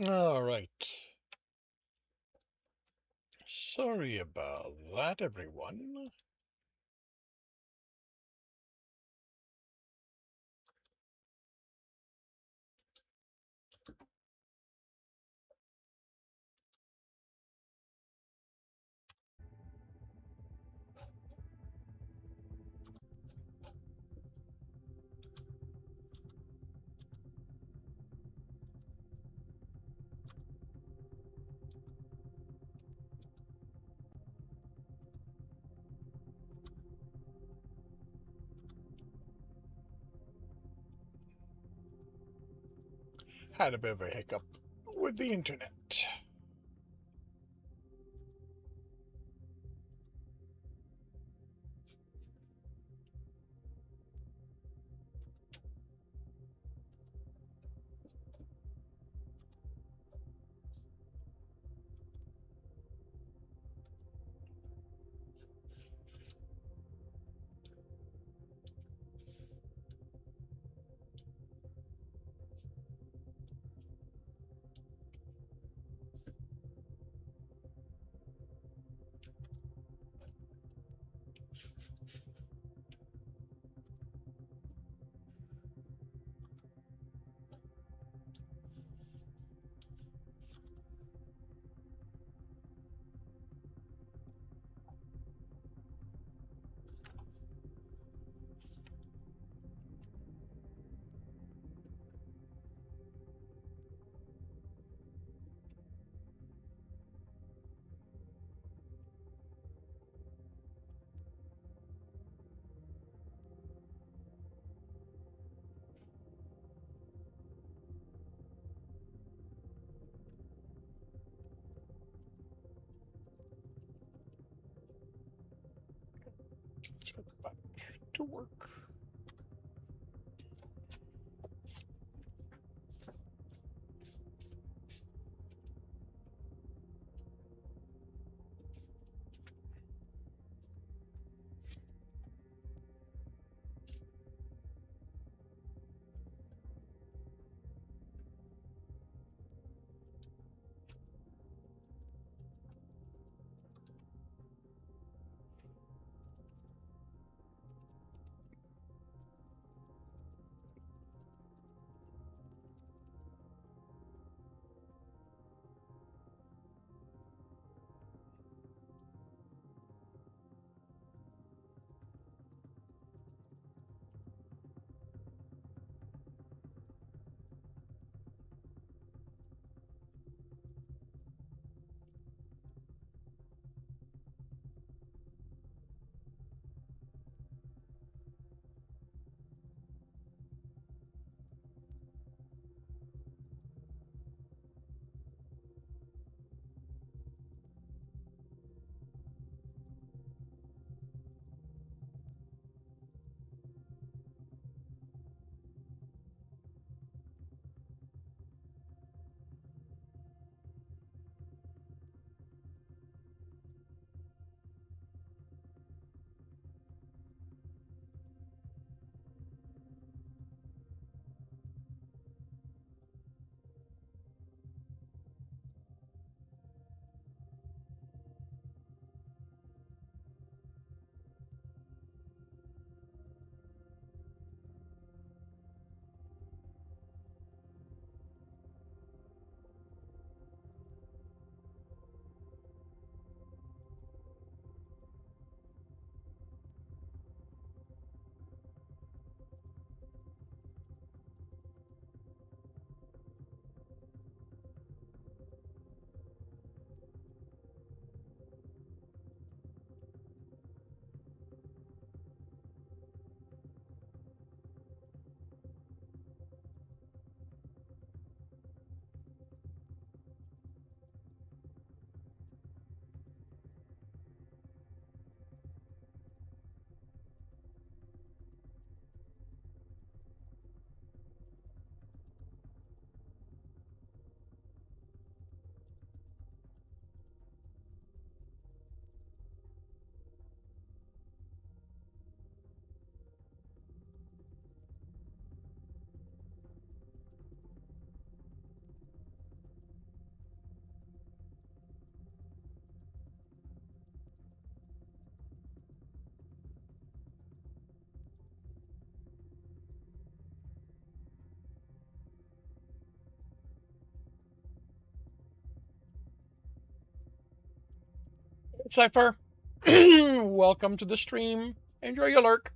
All right. Sorry about that, everyone. Had a bit of a hiccup with the internet. Let's get back to work. Cypher, welcome to the stream. Enjoy your lurk.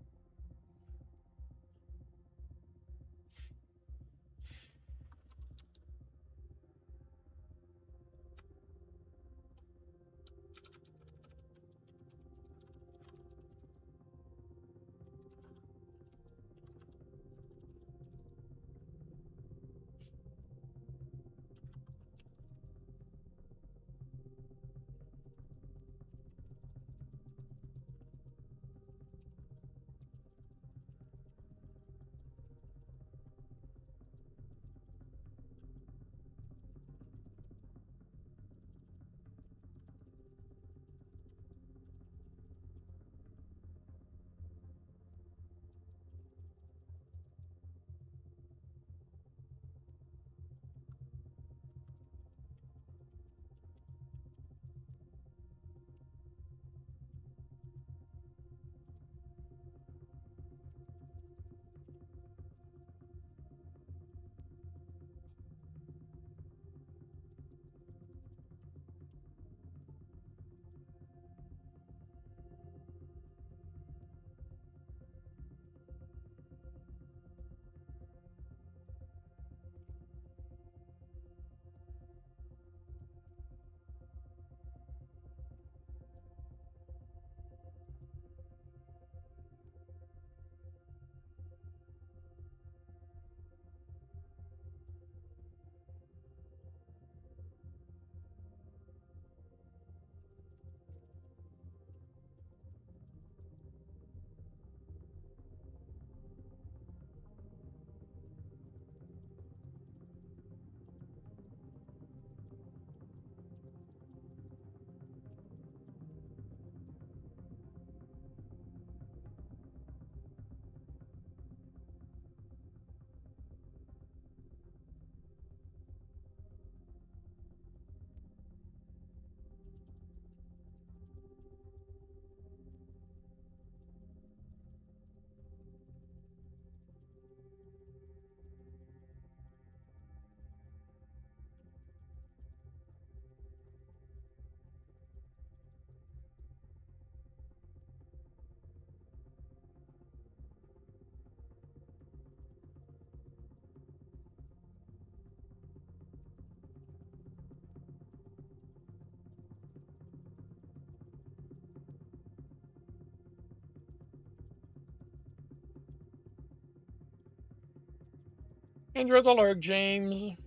Enjoy the lurk, James.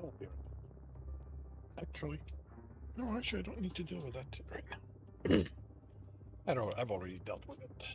I'll be right back. Actually, no, actually, I don't need to deal with that right now. I've already dealt with it.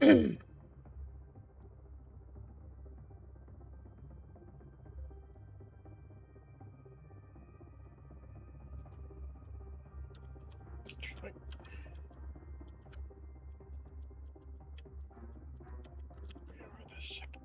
Right. Where the second?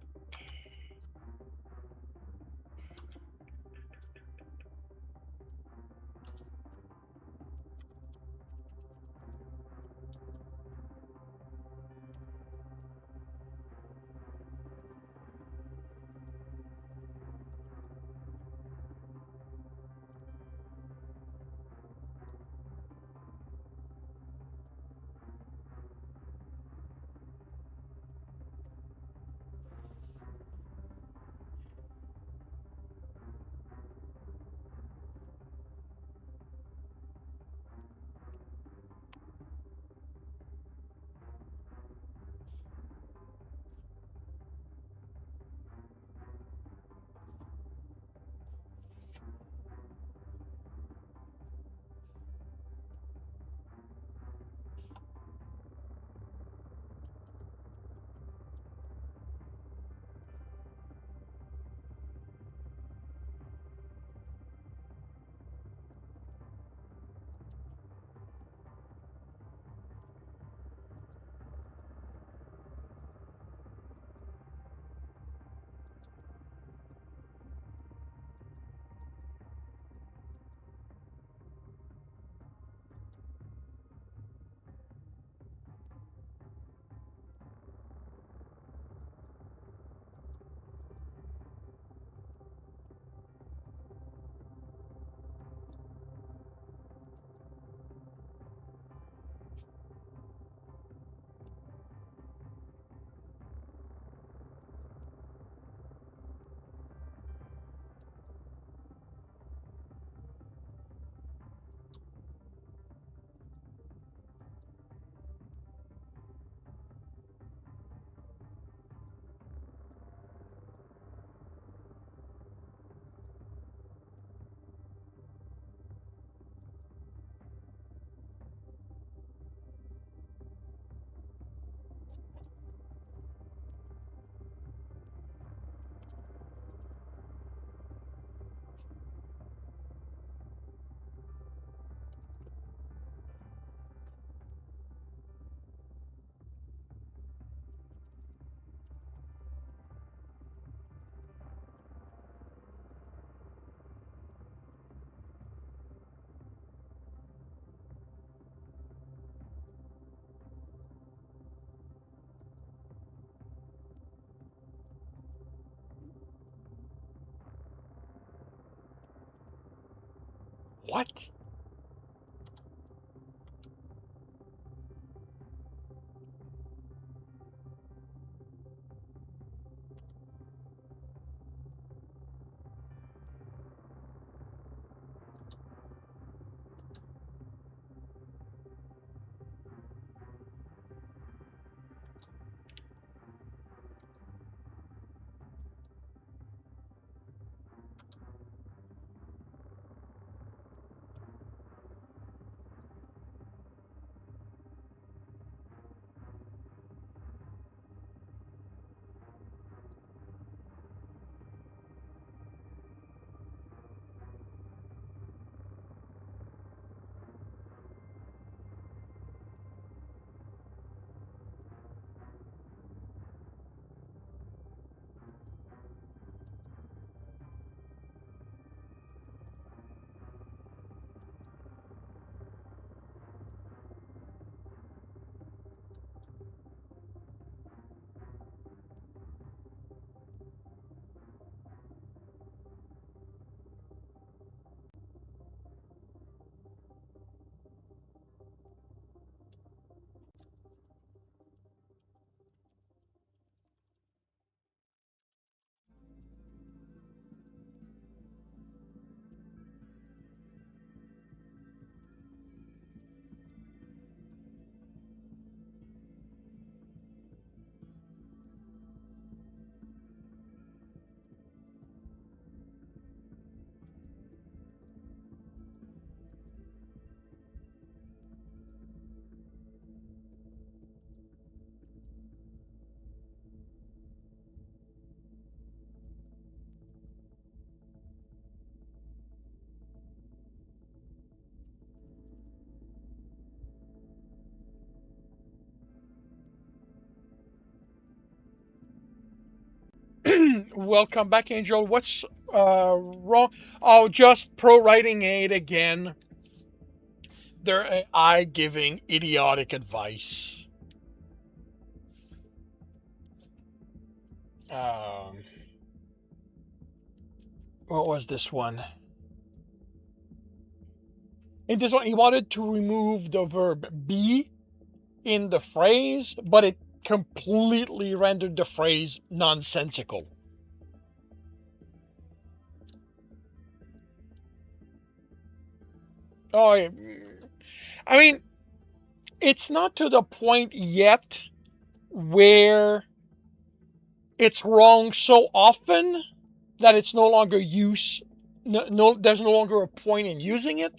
What? Welcome back, Angel. What's wrong? Oh, just Pro Writing Aid again. Their AI giving idiotic advice. Um, what was this one? In this one, he wanted to remove the verb be in the phrase, but it completely rendered the phrase nonsensical. Oh, I mean, it's not to the point yet where it's wrong so often that it's no longer use. No, there's no longer a point in using it.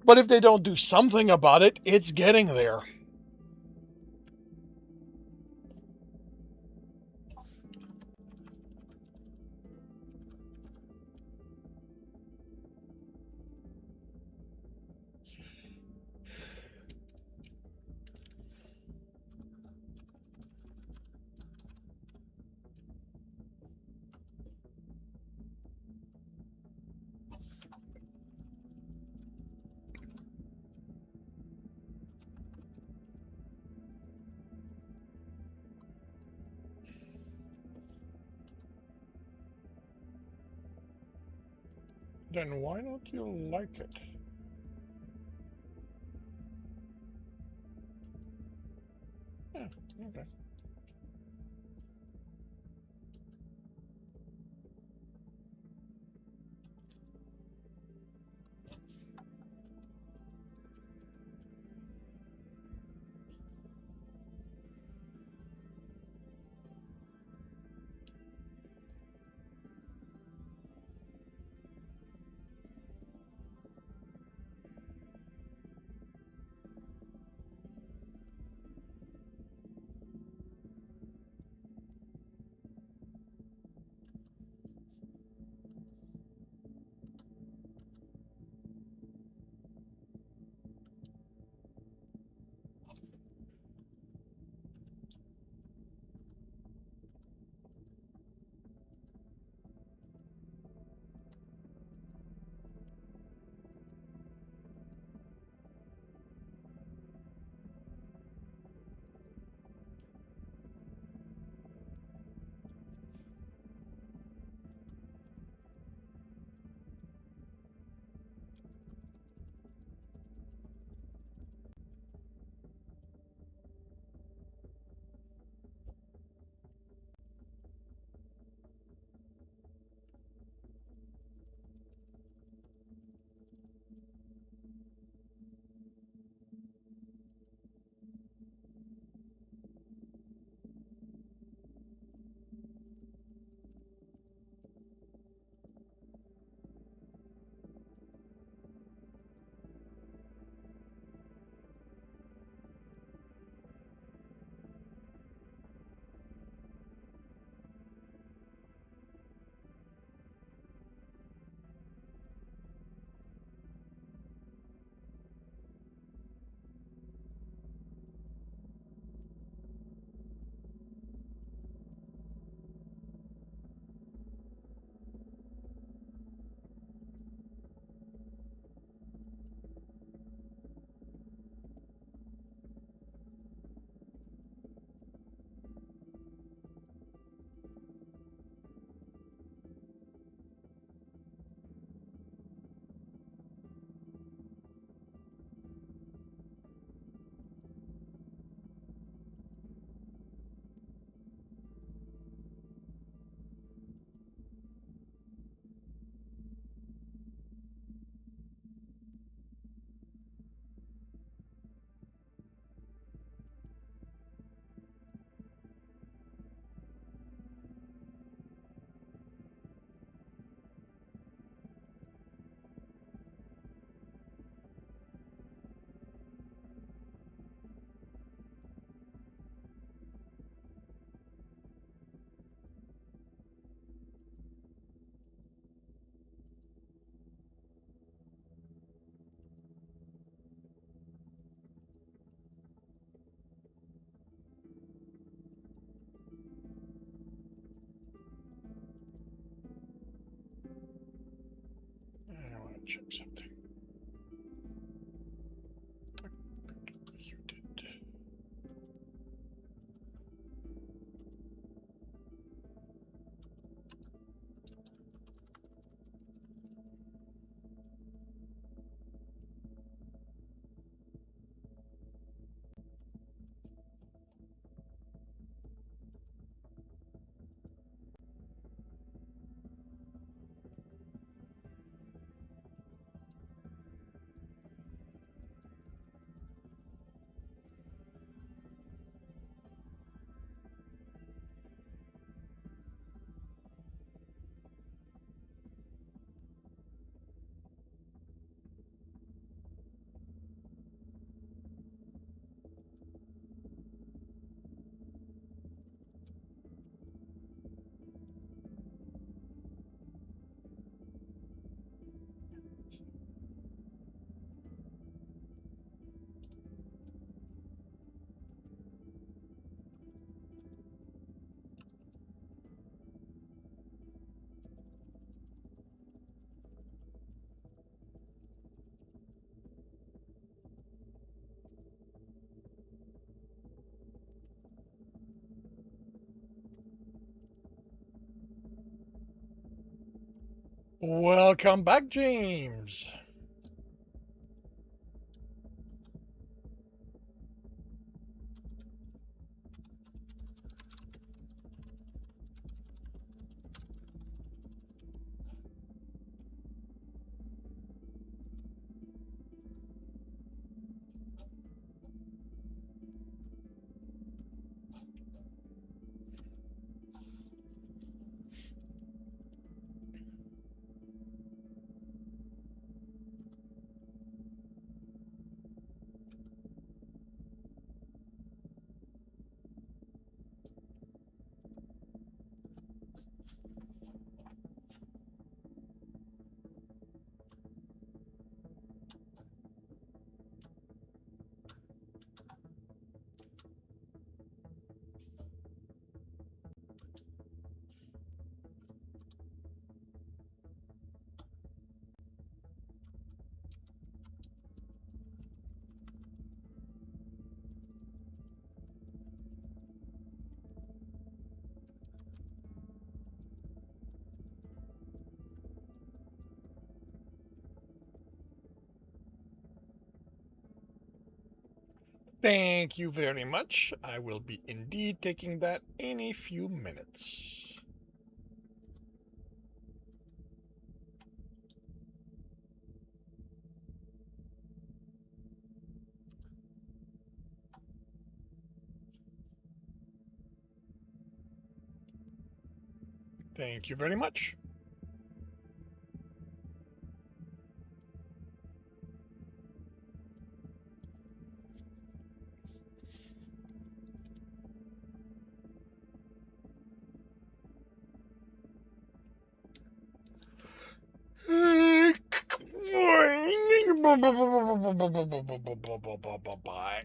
But if they don't do something about it, it's getting there. Then why don't you like it? Yeah, okay. check something. You did. Welcome back, James. Thank you very much. I will be indeed taking that in a few minutes. Thank you very much. Bye.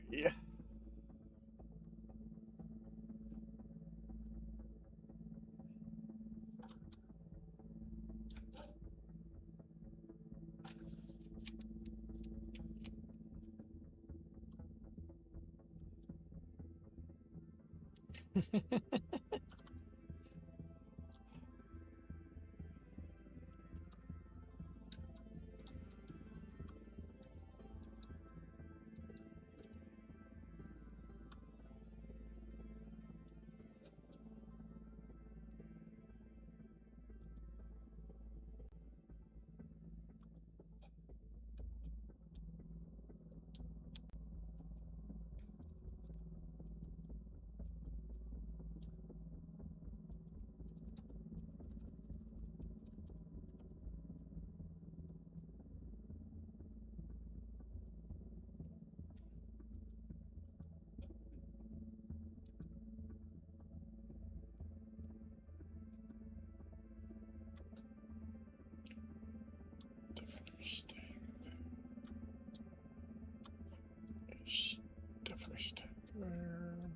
Definitely staying there.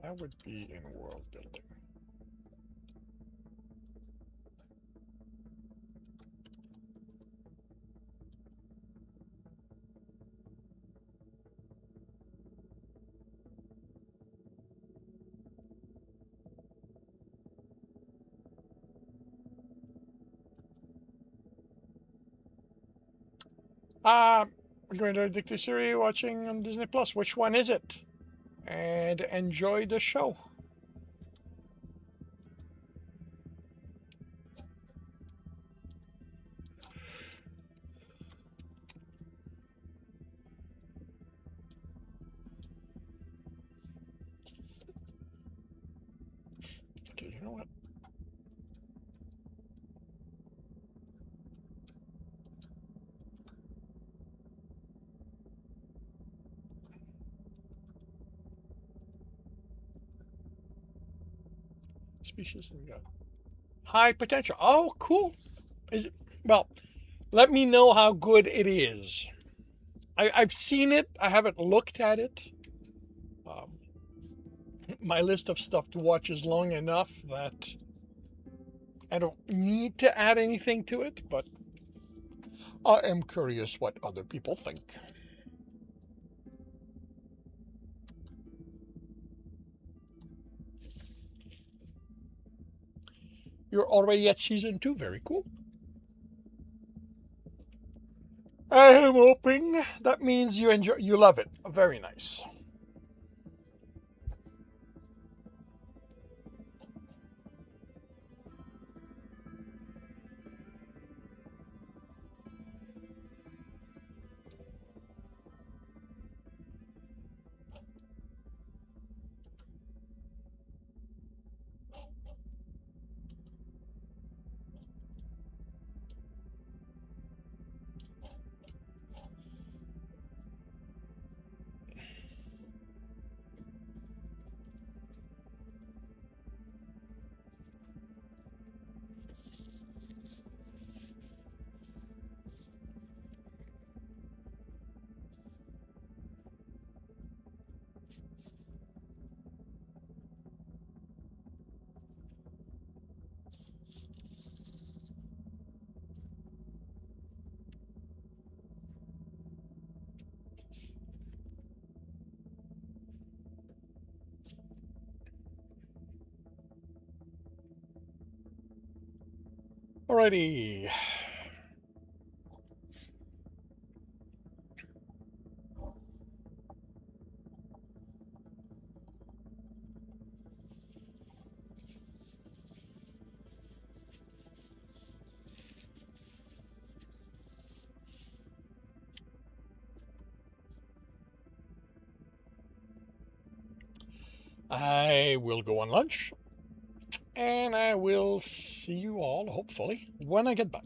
That would be in world building. We're going to Addictive Series watching on Disney Plus. Which one is it? And enjoy the show. Okay, you know what? Species and got high potential. Oh, cool. Is it? Well, let me know how good it is. I've seen it. I haven't looked at it. Um, my list of stuff to watch is long enough that I don't need to add anything to it, but I am curious what other people think. You're already at season 2. Very cool. I am hoping that means you love it. Very nice. Alrighty. I will go on lunch, and I will see you all, hopefully, when I get back.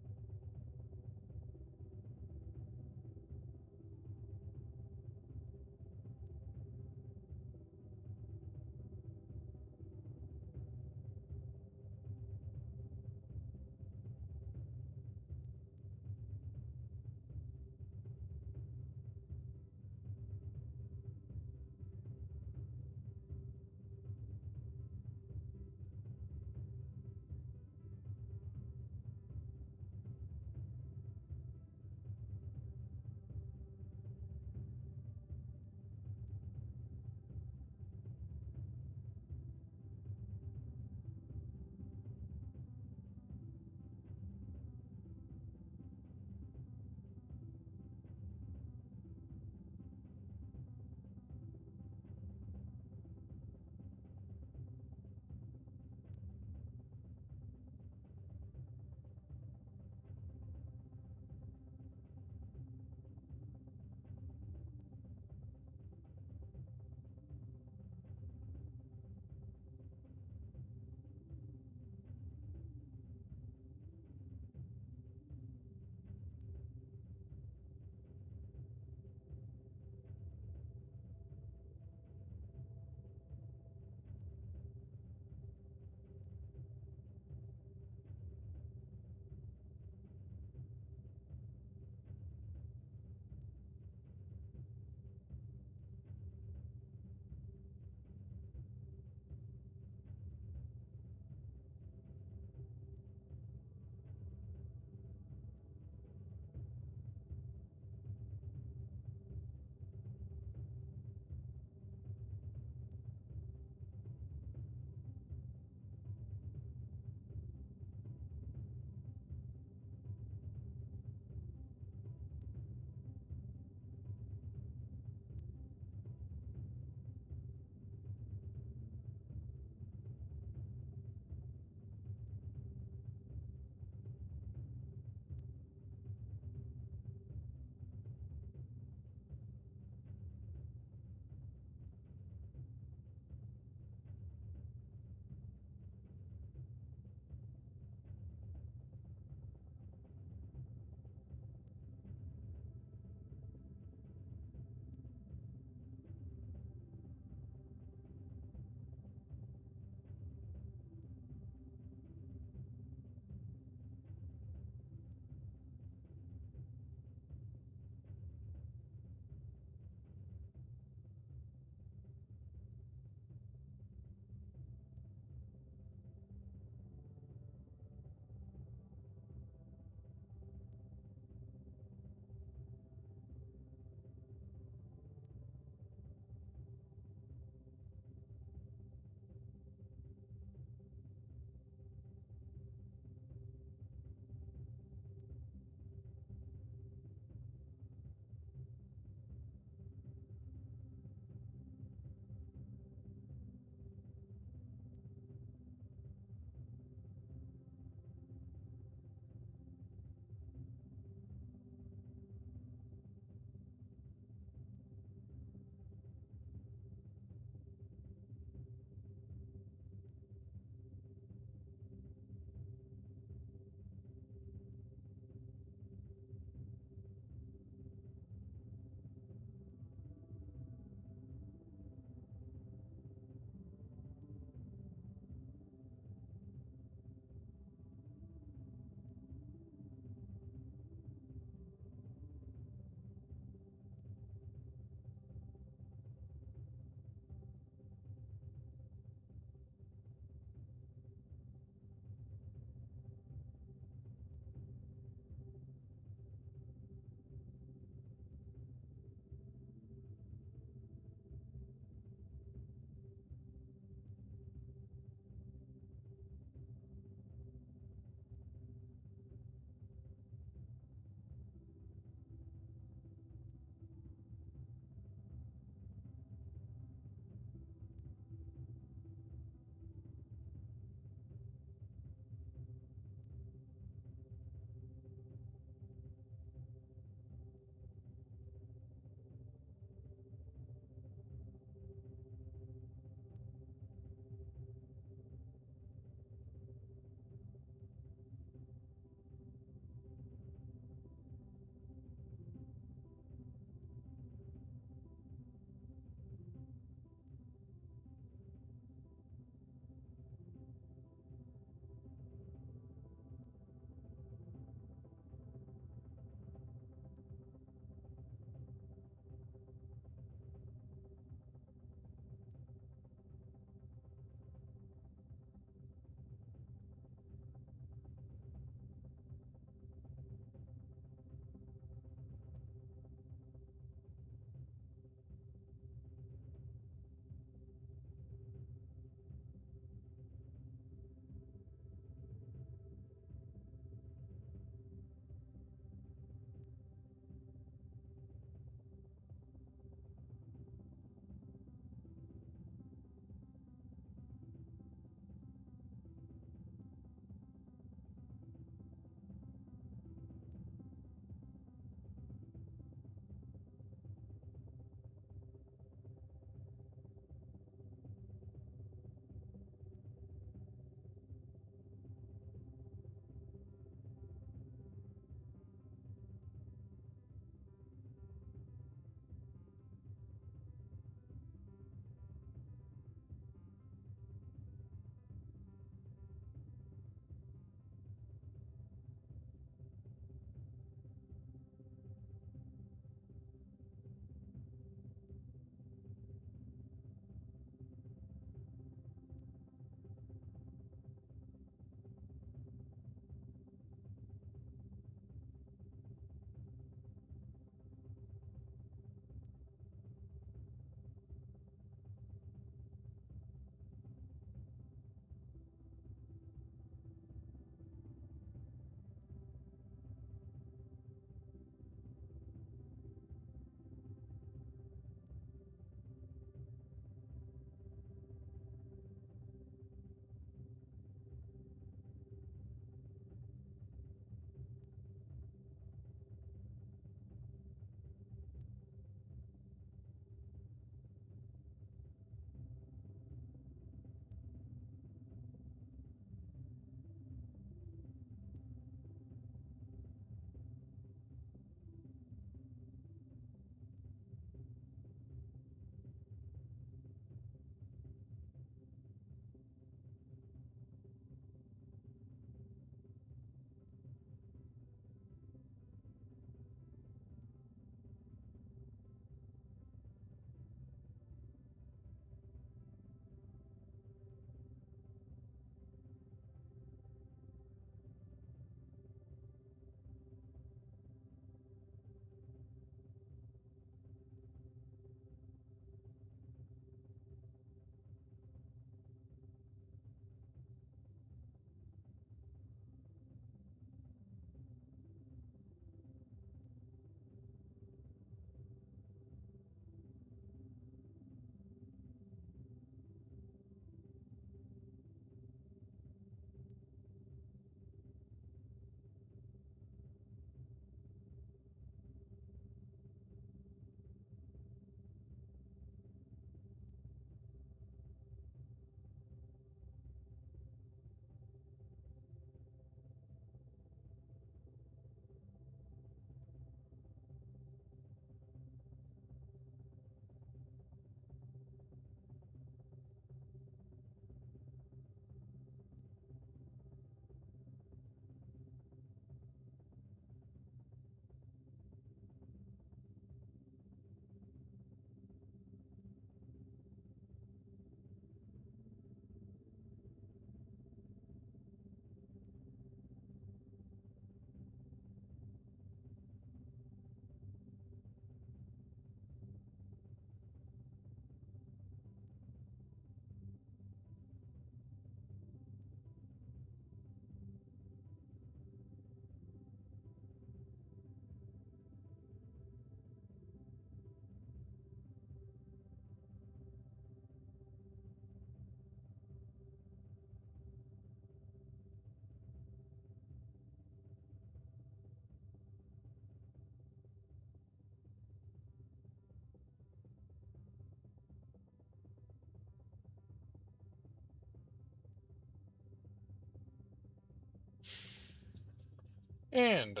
And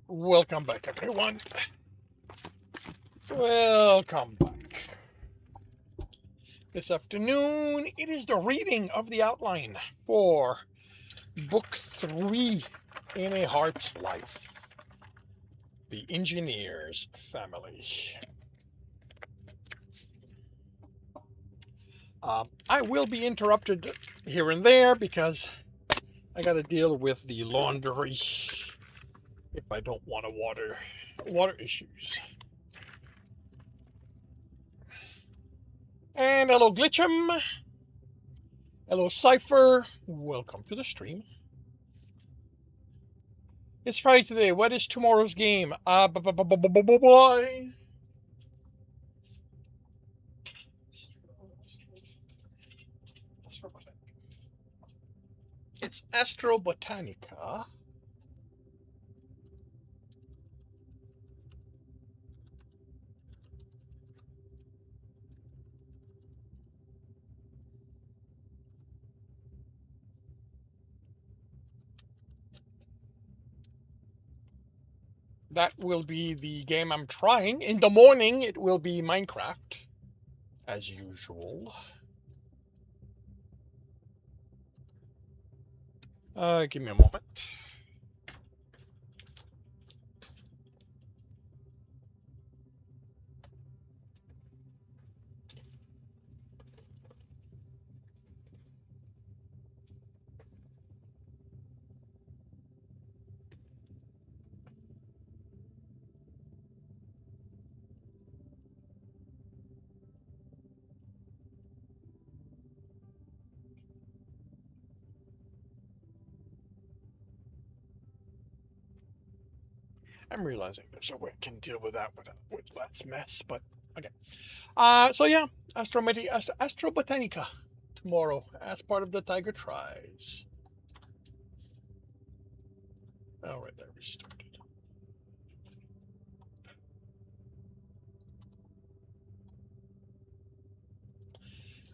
welcome back, everyone. Welcome back. This afternoon, it is the reading of the outline for Book 3 in A Heart's Life, The Engineer's Family. I will be interrupted here and there because I got to deal with the laundry if I don't want to water issues. And hello, Glitchum. Hello, Cypher. Welcome to the stream. It's Friday today. What is tomorrow's game? Boy. It's Astrobotanica. That will be the game I'm trying. In the morning, it will be Minecraft, as usual. Give me a moment. I'm realizing there's a way I can deal with that with less mess, but okay. So yeah, Astrobotanica tomorrow as part of the Tiger Tries. All right, that restarted.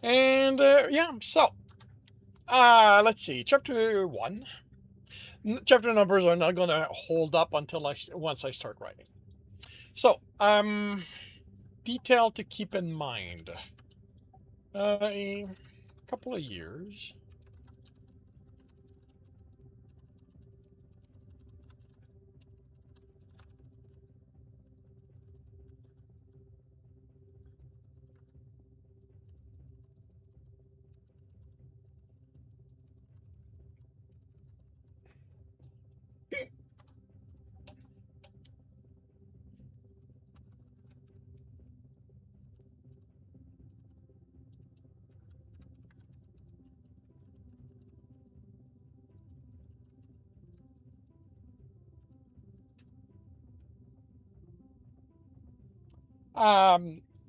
And yeah, so let's see, chapter 1. Chapter numbers are not going to hold up until once I start writing. So, detail to keep in mind. A couple of years.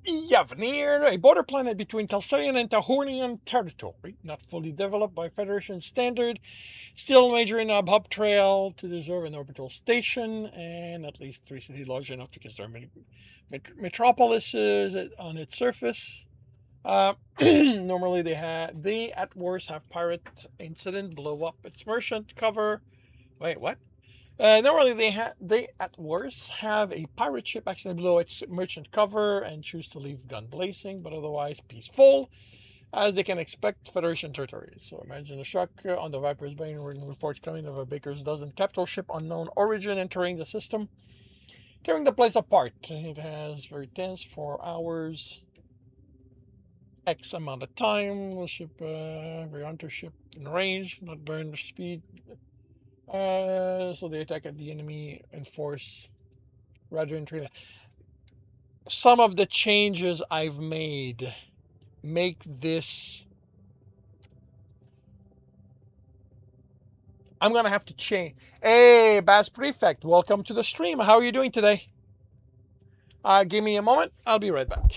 Yavnir, a border planet between Talsarian and Tahornian territory, not fully developed by Federation standard, still major in a hub trail to deserve an orbital station, and at least 3 cities large enough to consider metropolises on its surface. Normally they at worst have pirate incident blow up its merchant cover. Wait, what? Normally they at worst have a pirate ship accidentally blow its merchant cover and choose to leave gun blazing, but otherwise peaceful, as they can expect Federation territory. So imagine a shock on the Viper's Bane when reports coming of a Baker's dozen capital ship unknown origin entering the system, tearing the place apart. It has very tense 4 hours. X amount of time. The ship, every hunter ship in range, not burn speed. So they attack at the enemy and force Roger and Trina. Some of the changes I've made make this. I'm gonna have to change. Hey, Bass Prefect, welcome to the stream. How are you doing today? Give me a moment. I'll be right back.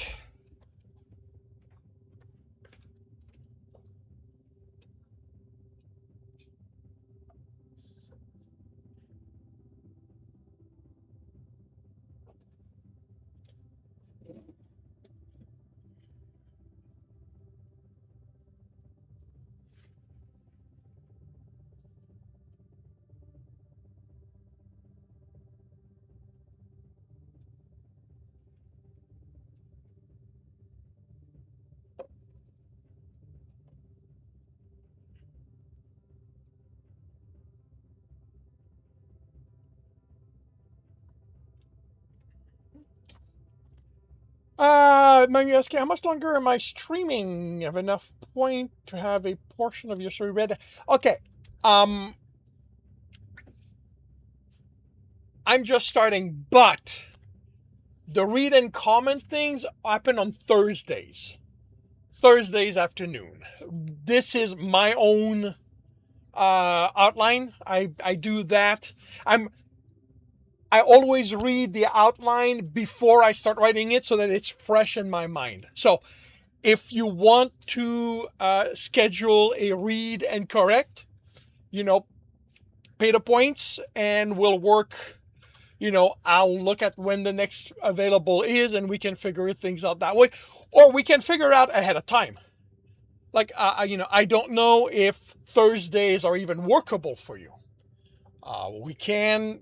Maybe asking how much longer am I streaming? Have enough point to have a portion of your story read? Okay. Um, I'm just starting, but the read and comment things happen on Thursdays afternoon. This is my own outline. I do that. I always read the outline before I start writing it so that it's fresh in my mind. So if you want to schedule a read and correct, you know, pay the points and we'll work. I'll look at when the next available is and we can figure things out that way. Or we can figure out ahead of time. Like, I don't know if Thursdays are even workable for you. We can,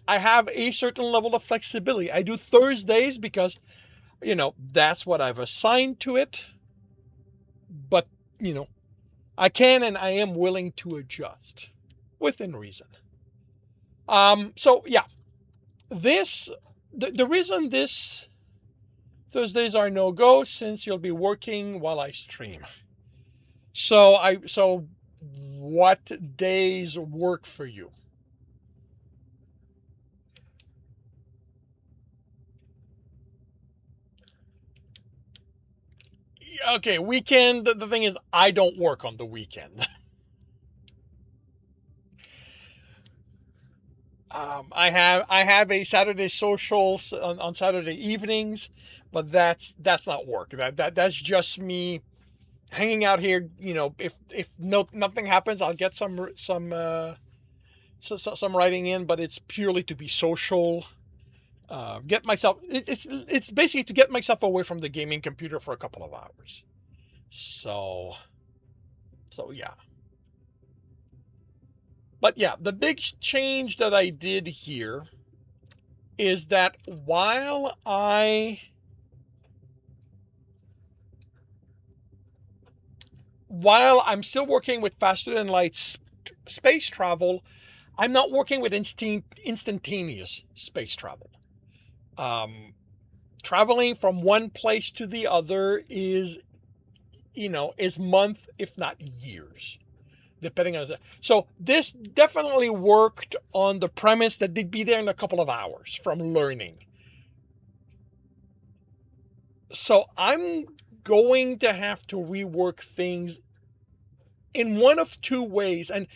I have a certain level of flexibility. I do Thursdays because, that's what I've assigned to it. But, I can and I am willing to adjust within reason. So yeah, the reason this Thursdays are no go since you'll be working while I stream. So what days work for you? Okay, weekend. The thing is, I don't work on the weekend. I have a Saturday social on Saturday evenings, but that's not work. That's just me hanging out here. If nothing happens, I'll get some writing in, but it's purely to be social. Get myself. It's basically to get myself away from the gaming computer for a couple of hours. So yeah. But yeah, the big change that I did here is that while I'm still working with faster than light space travel, I'm not working with instantaneous space travel. Traveling from one place to the other is month, if not years, depending on. So this definitely worked on the premise that they'd be there in a couple of hours from learning. So I'm going to have to rework things in one of two ways, and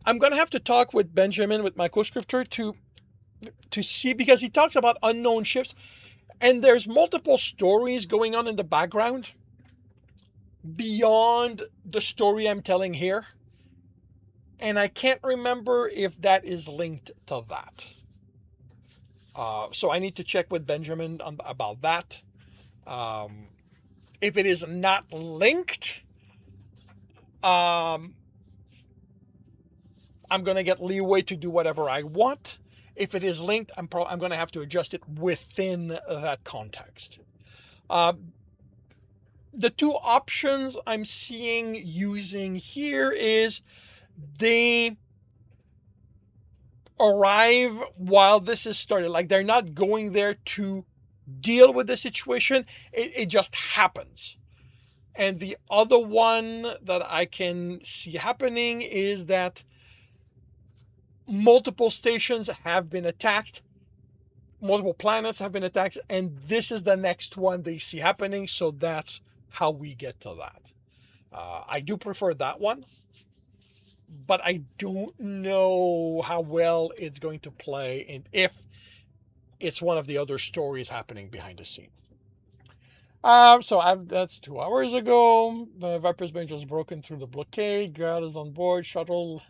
I'm going to have to talk with Benjamin, with my co-scriptor, to see, because he talks about unknown ships, and there's multiple stories going on in the background beyond the story I'm telling here. And I can't remember if that is linked to that. So I need to check with Benjamin about that. If it is not linked, I'm going to get leeway to do whatever I want. If it is linked, I'm going to have to adjust it within that context. The two options I'm seeing using here is they arrive while this is started. Like, they're not going there to deal with the situation. It just happens. And the other one that I can see happening is that multiple stations have been attacked, multiple planets have been attacked, and this is the next one they see happening. So that's how we get to that. I do prefer that one, but I don't know how well it's going to play and if it's one of the other stories happening behind the scene. That's 2 hours ago. The Viper's been just broken through the blockade. Graal is on board. Shuttle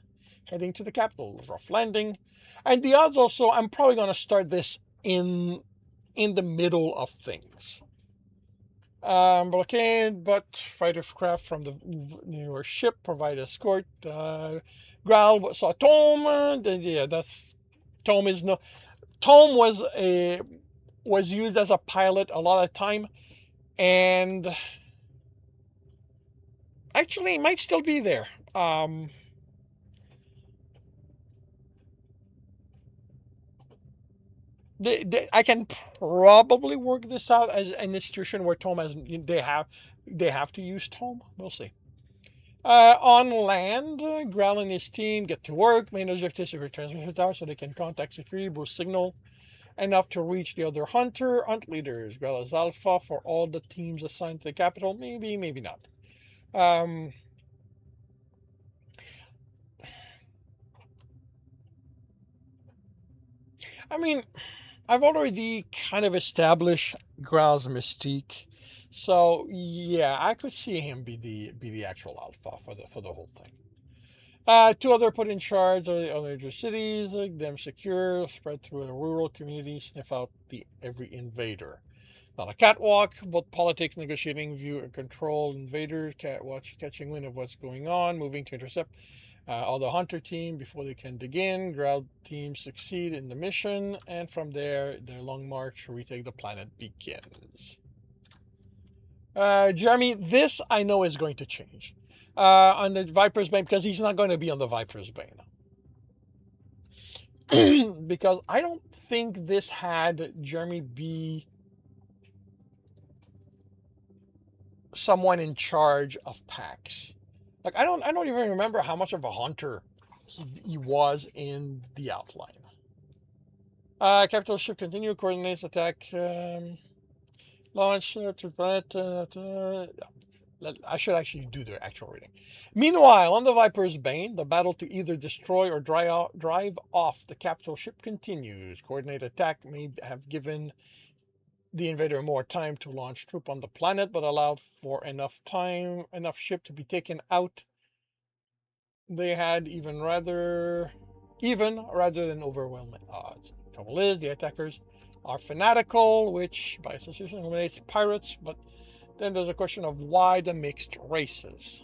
heading to the capital. Rough landing. And the odds also, I'm probably going to start this in the middle of things. Blockade, but fighter craft from the newer ship provide escort. Graal saw Tome. Yeah, that's Tome is no. Tome was used as a pilot a lot of time, and actually it might still be there. I can probably work this out as an institution where Tome has they have to use Tome. We'll see. On land, Growl and his team get to work. Main objective is to transmission tower so they can contact security, boost signal enough to reach the other hunter. Hunt leaders. Growl is alpha for all the teams assigned to the capital. Maybe, maybe not. I mean, I've already kind of established Growl's mystique, so yeah, I could see him be the actual alpha for the whole thing. Two other put in charge of the other cities, like them secure, spread through a rural community, sniff out the every invader. Not a catwalk, but politics, negotiating, view, and control invaders, catching wind of what's going on, moving to intercept all the hunter team before they can dig in. Ground teams succeed in the mission, and from there, their long march to retake the planet begins. Jeremy, this I know is going to change on the Viper's Bane because he's not going to be on the Viper's Bane. Because I don't think this had Jeremy be someone in charge of packs. Like I don't even remember how much of a hunter he was in the outline. Capital ship continue coordinates attack. Launch to planet. I should actually do the actual reading. Meanwhile, on the Viper's Bane, the battle to either destroy or drive off the capital ship continues. Coordinated attack may have given the invader more time to launch troop on the planet, but allowed for enough ship to be taken out. They had rather than overwhelming odds. Trouble is, the attackers are fanatical, which by association eliminates pirates, but then there's a question of why the mixed races.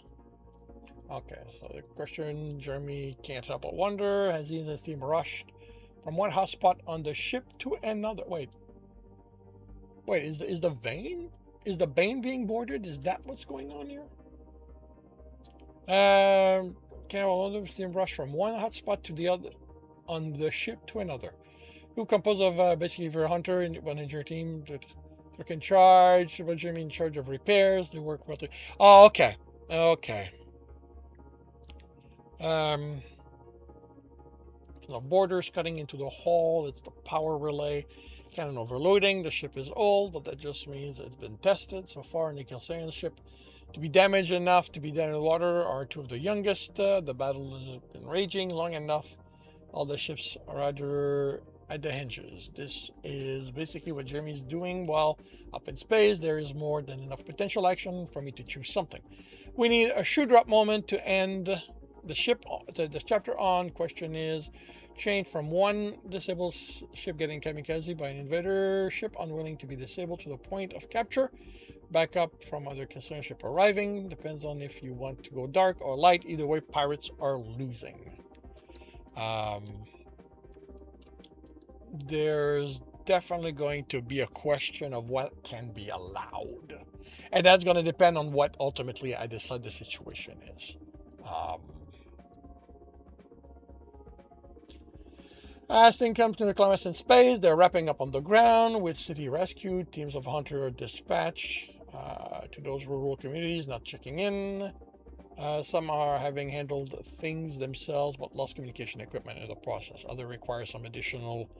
Okay, so the question Jeremy can't help but wonder, has he and his team rushed from one hotspot on the ship to another? Wait, is the Bane? Is the Bane being boarded? Is that what's going on here? Can all team rush from one hotspot to the other on the ship to another? Who composed of basically if you're a hunter and one in your team that took in charge, but Jeremy in charge of repairs, they work well. Oh, okay. Okay. The borders cutting into the hull, it's the power relay. Cannon overloading, the ship is old, but that just means it's been tested. So far, Nikhil Sayan's ship to be damaged enough to be down in the water are two of the youngest. The battle has been raging long enough. All the ships are either at the hinges. This is basically what Jeremy's doing while up in space. There is more than enough potential action for me to choose something. We need a shoe drop moment to end the chapter on. Question is, change from one disabled ship getting kamikaze by an invader ship unwilling to be disabled to the point of capture. Backup from other concerned ship arriving. Depends on if you want to go dark or light. Either way, pirates are losing. There's definitely going to be a question of what can be allowed. And that's going to depend on what ultimately I decide the situation is. As things come to the climax in space, they're wrapping up on the ground with city rescue. Teams of hunter dispatch to those rural communities not checking in. Some are having handled things themselves but lost communication equipment in the process. Others require some additional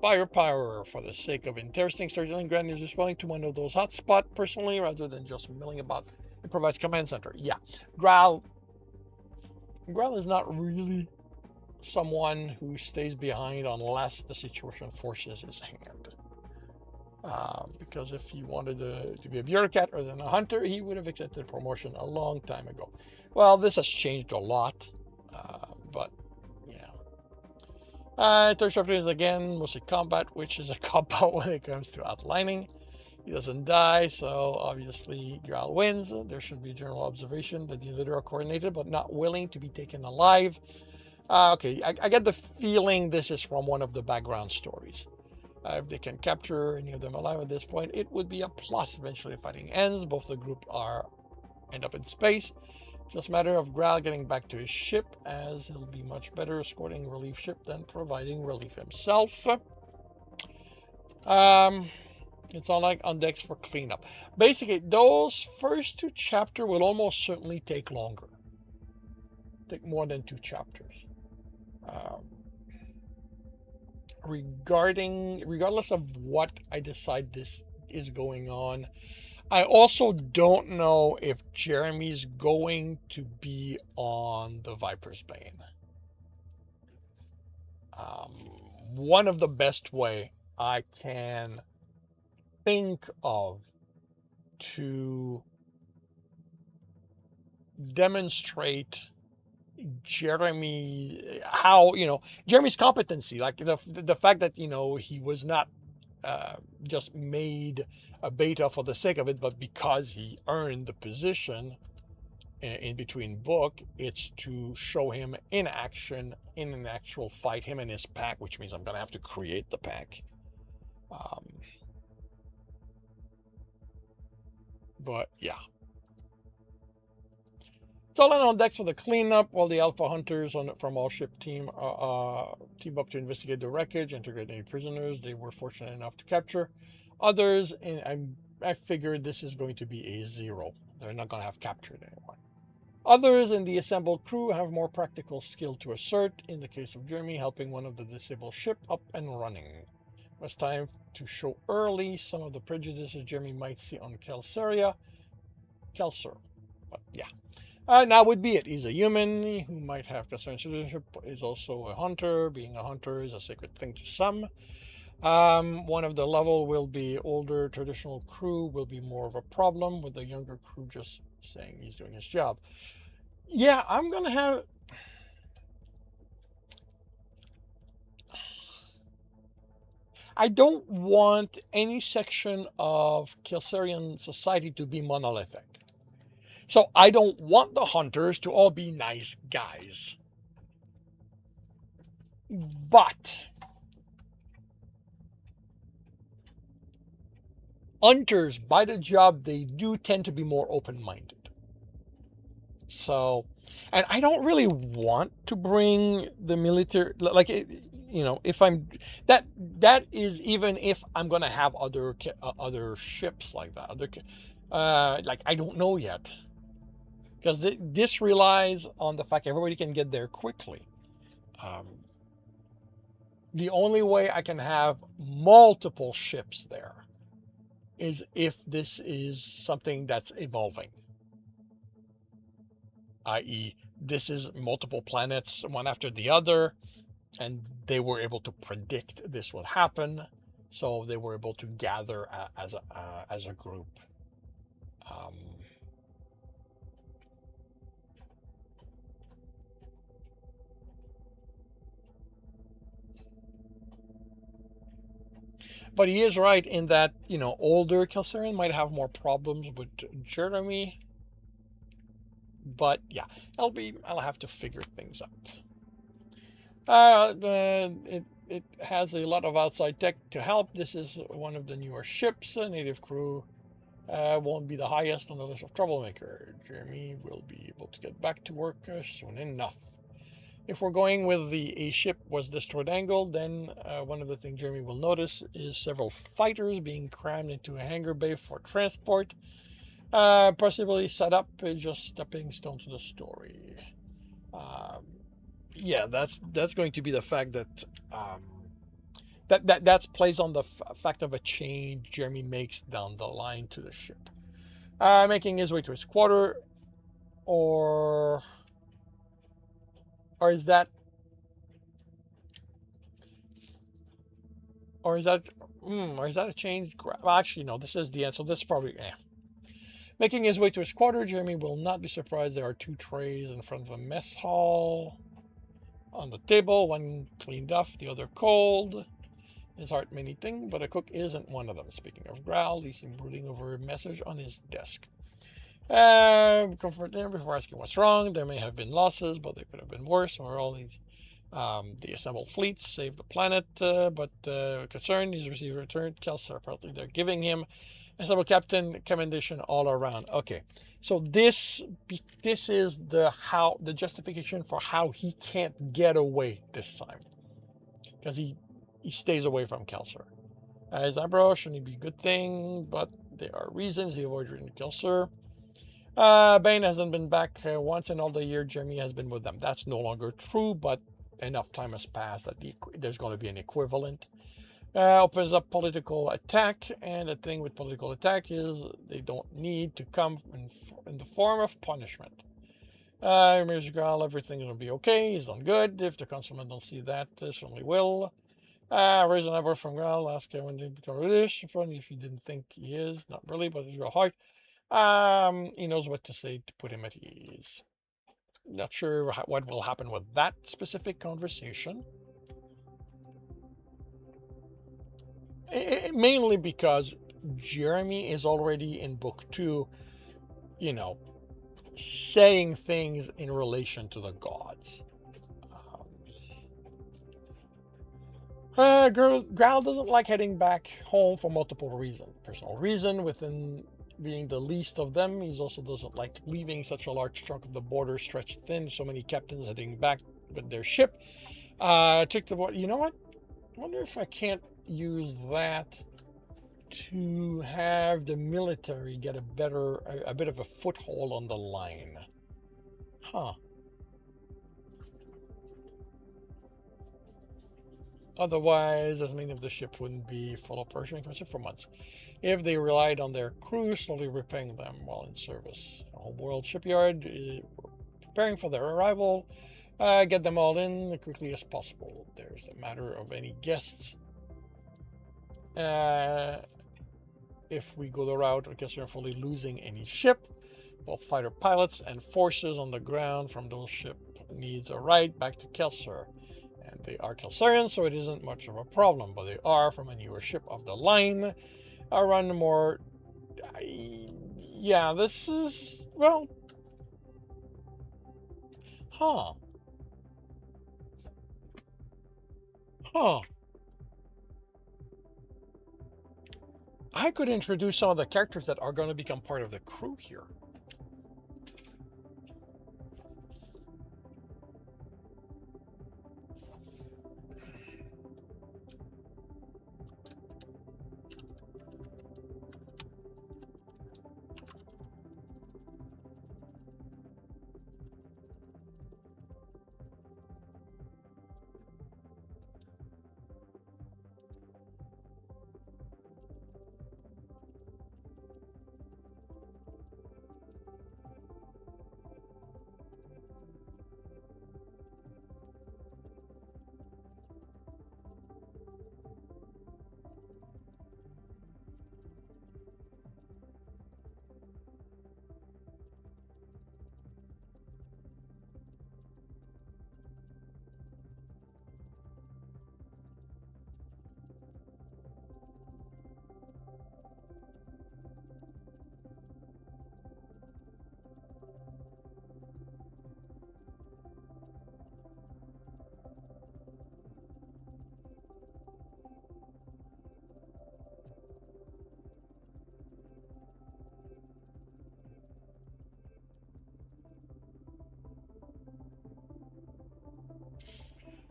firepower for the sake of interesting. Startling Grand is responding to one of those hotspots personally rather than just milling about. It provides command center. Yeah, Growl is not really someone who stays behind unless the situation forces his hand. Because if he wanted to be a bureaucrat rather than a hunter, he would have accepted promotion a long time ago. Well, this has changed a lot, but yeah. Third chapter is again mostly combat, which is a cop-out when it comes to outlining. He doesn't die, so obviously Growl wins. There should be general observation that the invader are coordinated but not willing to be taken alive. Okay, I get the feeling this is from one of the background stories. If they can capture any of them alive at this point, it would be a plus. Eventually, fighting ends. Both the group end up in space. Just a matter of Growl getting back to his ship, as he'll be much better escorting relief ship than providing relief himself. Um, it's on decks for cleanup. Basically, those first two chapters will almost certainly take longer. Take more than two chapters. Um, regardless of what I decide this is going on, I also don't know if Jeremy's going to be on the Viper's Bane. Um, One of the best way I can think of to demonstrate Jeremy's competency, like the fact that he was not just made a beta for the sake of it, but because he earned the position in between book, it's to show him in action in an actual fight, him and his pack, which means I'm gonna have to create the pack. Um, but yeah. So then on decks for the cleanup, while the Alpha Hunters from all ship team team up to investigate the wreckage, integrate any prisoners they were fortunate enough to capture. Others, and I figured this is going to be a 0. They're not going to have captured anyone. Others in the assembled crew have more practical skill to assert, in the case of Jeremy, helping one of the disabled ship up and running. It was time to show early some of the prejudices Jeremy might see on Kelser. But yeah. Now would be it. He's a human who might have concerned citizenship, but is also a hunter. Being a hunter is a sacred thing to some. One of the level will be older traditional crew will be more of a problem, with the younger crew just saying he's doing his job. Yeah, I'm gonna have. I don't want any section of Kelsarian society to be monolithic. So I don't want the hunters to all be nice guys. But hunters, by the job they do, tend to be more open-minded. So, and I don't really want to bring the military, like, if I'm that is even if I'm gonna have other ships like that. Like, I don't know yet, because this relies on the fact everybody can get there quickly. Um, the only way I can have multiple ships there is if this is something that's evolving, i.e., this is multiple planets one after the other, and they were able to predict this would happen, so they were able to gather as a group. Um, but he is right in that older Kelsarian might have more problems with Jeremy. But yeah, I'll have to figure things out. It has a lot of outside tech to help. This is one of the newer ships. Native crew won't be the highest on the list of troublemaker. Jeremy will be able to get back to work soon enough. If we're going with a ship was destroyed angle, then one of the things Jeremy will notice is several fighters being crammed into a hangar bay for transport. Possibly set up just stepping stone to the story. Um, yeah, that's going to be the fact that that plays on the fact of a change Jeremy makes down the line to the ship, making his way to his quarter, or is that or is that a change? Well, actually, no. This is the end, so this is probably. Making his way to his quarter, Jeremy will not be surprised there are 2 trays in front of a mess hall. On the table, one cleaned off, the other cold. His heart may anything, but a cook isn't one of them. Speaking of growl, he's brooding over a message on his desk. Comfort him before asking what's wrong. There may have been losses, but they could have been worse. Or all these, the assembled fleets saved the planet, but concerned he's received a return. Kelser, apparently they're giving him assembled captain commendation all around. Okay, so this is the justification for how he can't get away this time, because he stays away from Kelser. Zabro shouldn't be a good thing, but there are reasons he avoided reading Kelser. Bane hasn't been back once in all the year Jeremy has been with them. That's no longer true, but enough time has passed that there's going to be an equivalent. Opens up political attack, and the thing with political attack is they don't need to come in the form of punishment. Mr. Graal, everything will be okay. He's done good. If the councilmen don't see that, they certainly will. Reasonable from Graal, ask him when he become British. If he didn't think he is, not really, but he's real hard. He knows what to say to put him at ease. Not sure what will happen with that specific conversation. Mainly because Jeremy is already in book 2, saying things in relation to the gods. Growl doesn't like heading back home for multiple reasons. Personal reason within being the least of them. He also doesn't like leaving such a large chunk of the border stretched thin. So many captains heading back with their ship. Took the you know what? I wonder if I can't use that to have the military get a bit of a foothold on the line. Huh. Otherwise, as many of the ship wouldn't be full of Persian for months if they relied on their crew slowly repairing them while in service. The Homeworld shipyard preparing for their arrival. Get them all in as quickly as possible. There's a matter of any guests. If we go the route, I guess we're fully losing any ship. Both fighter pilots and forces on the ground from those ships needs a ride back to Kelser. And they are Kelsarians, so it isn't much of a problem, but they are from a newer ship of the line. I run more. Yeah, this is, well, huh. I could introduce some of the characters that are going to become part of the crew here.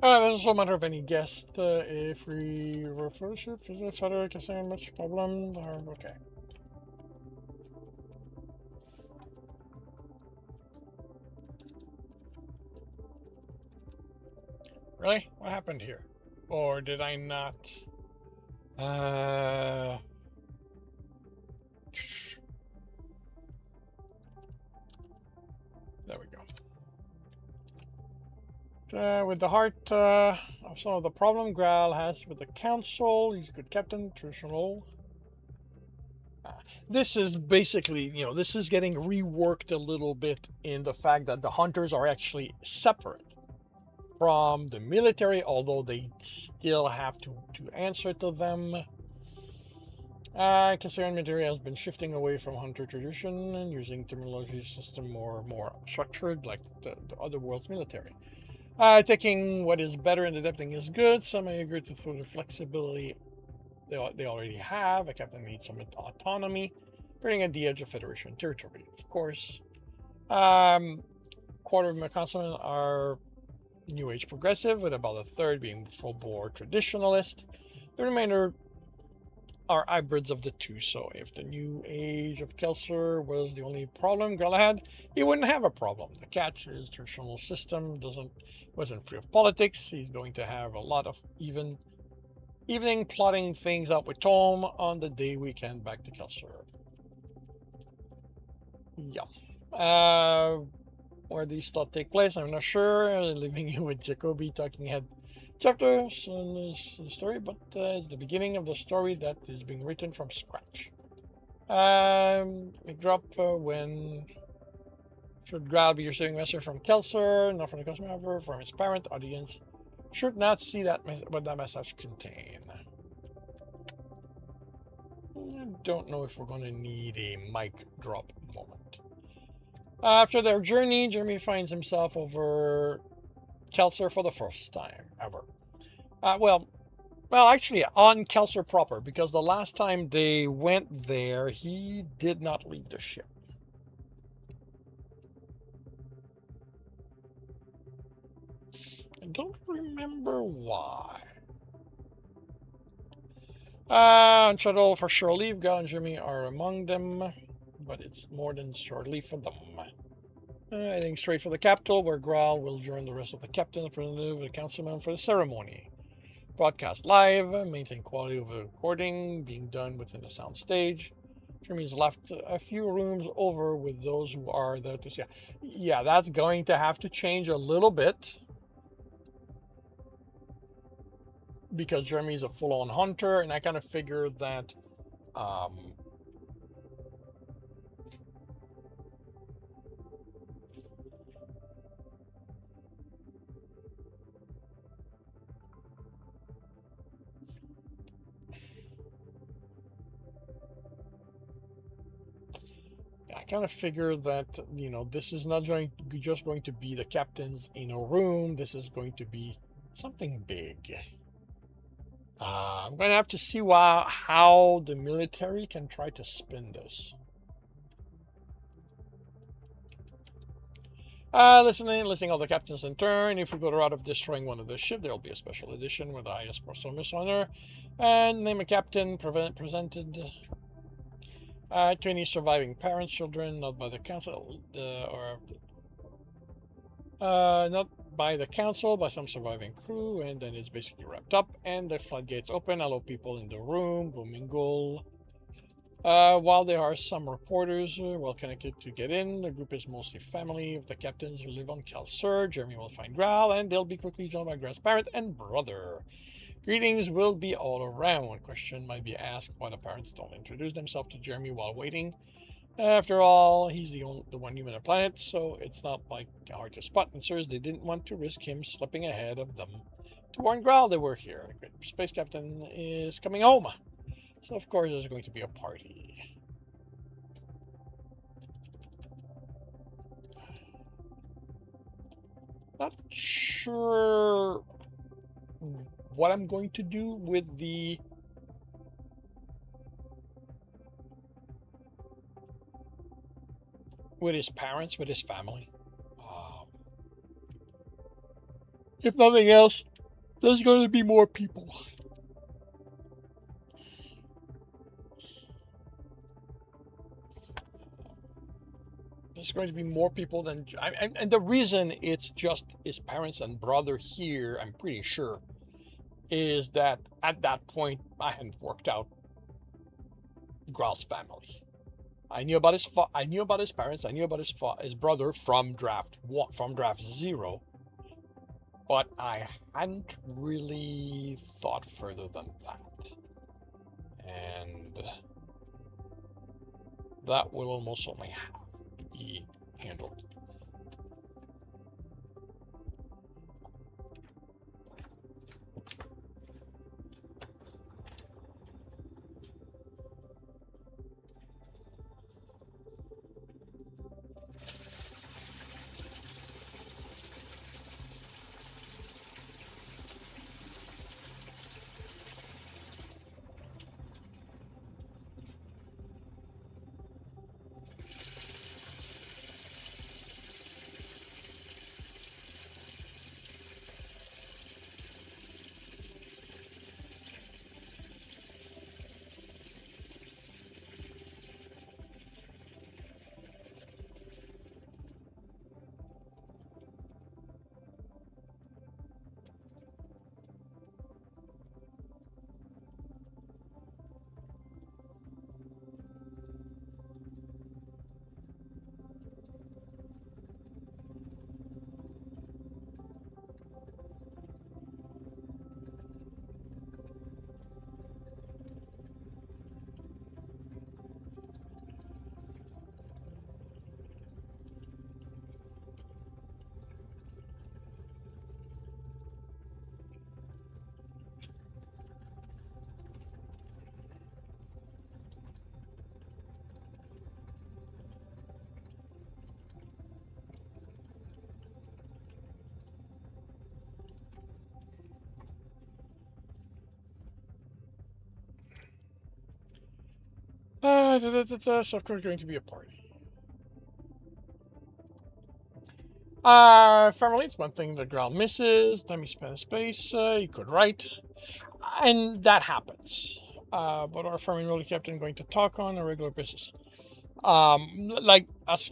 There's also a matter of any guest. If we refer ships, is it further concerning much problem? Okay. Really? What happened here? Or did I not? There we go. With the heart of some of the problem Graal has with the council, he's a good captain, traditional. This is basically, this is getting reworked a little bit in the fact that the hunters are actually separate from the military, although they still have to answer to them. Cassarian military has been shifting away from hunter tradition and using terminology system more structured, like the other world's military. Taking what is better and adapting is good. Some may agree to through the flexibility they already have. A captain needs some autonomy, bringing at the edge of Federation territory, of course. Quarter of my councilmen are New Age progressive, with about a third being full-bore traditionalist. The remainder are hybrids of the two. So if the new age of Kelsier was the only problem Galahad, he wouldn't have a problem. The catch is traditional system wasn't free of politics. He's going to have a lot of evening plotting things out with Tom on the day we can back to Kelsier. Yeah. Where these thoughts take place, I'm not sure. Leaving you with Jacoby talking head chapters in this story, but it's the beginning of the story that is being written from scratch. It drop when should Growl be receiving message from Kelsier, not from the customer, however, from his parent audience. Should not see what that message contain. I don't know if we're going to need a mic drop moment. After their journey, Jeremy finds himself over Kelsier for the first time ever. Well, actually, on Kelsier proper, because the last time they went there, he did not leave the ship. I don't remember why. On shuttle for shore leave, Gal and Jimmy are among them, but it's more than shore leave for them. Heading straight for the capital, where Growl will join the rest of the captain, representative, and the councilman for the ceremony. Broadcast live, maintain quality of the recording, being done within the sound stage. Jimmy's left a few rooms over with those who are there to see. Yeah, that's going to have to change a little bit because Jeremy's a full-on hunter, and I kind of figured that this is not just going to be the captains in a room. This is going to be something big. I'm going to have to see how the military can try to spin this. Listing all the captains in turn. If we go the route of destroying one of the ship, there will be a special edition with the highest performance honor. And name a captain presented to any surviving parents, children, not by the council, not by the council, by some surviving crew, and then it's basically wrapped up. And the floodgates open, allow people in the room, go mingle. While there are some reporters well connected to get in, the group is mostly family of the captains who live on Kelsier. Jeremy will find Growl, and they'll be quickly joined by Growl's parent and brother. Greetings will be all around. One question might be asked why the parents don't introduce themselves to Jeremy while waiting. After all, he's the one human on the planet, so it's not like hard to spot answers. They didn't want to risk him slipping ahead of them to warn Growl they were here. The great space captain is coming home. So, of course, there's going to be a party. Not sure what I'm going to do with his parents, with his family. If nothing else, there's going to be more people. There's going to be more people than... and the reason it's just his parents and brother here, I'm pretty sure, is that at that point, I hadn't worked out Growl's family. I knew about his parents. I knew about his brother from draft 0, but I hadn't really thought further than that. And that will almost certainly have to be handled. So of course going to be a party. Family, it's one thing the ground misses. Time you spend in space, you could write. And that happens. But our farming really captain going to talk on a regular basis. Like us,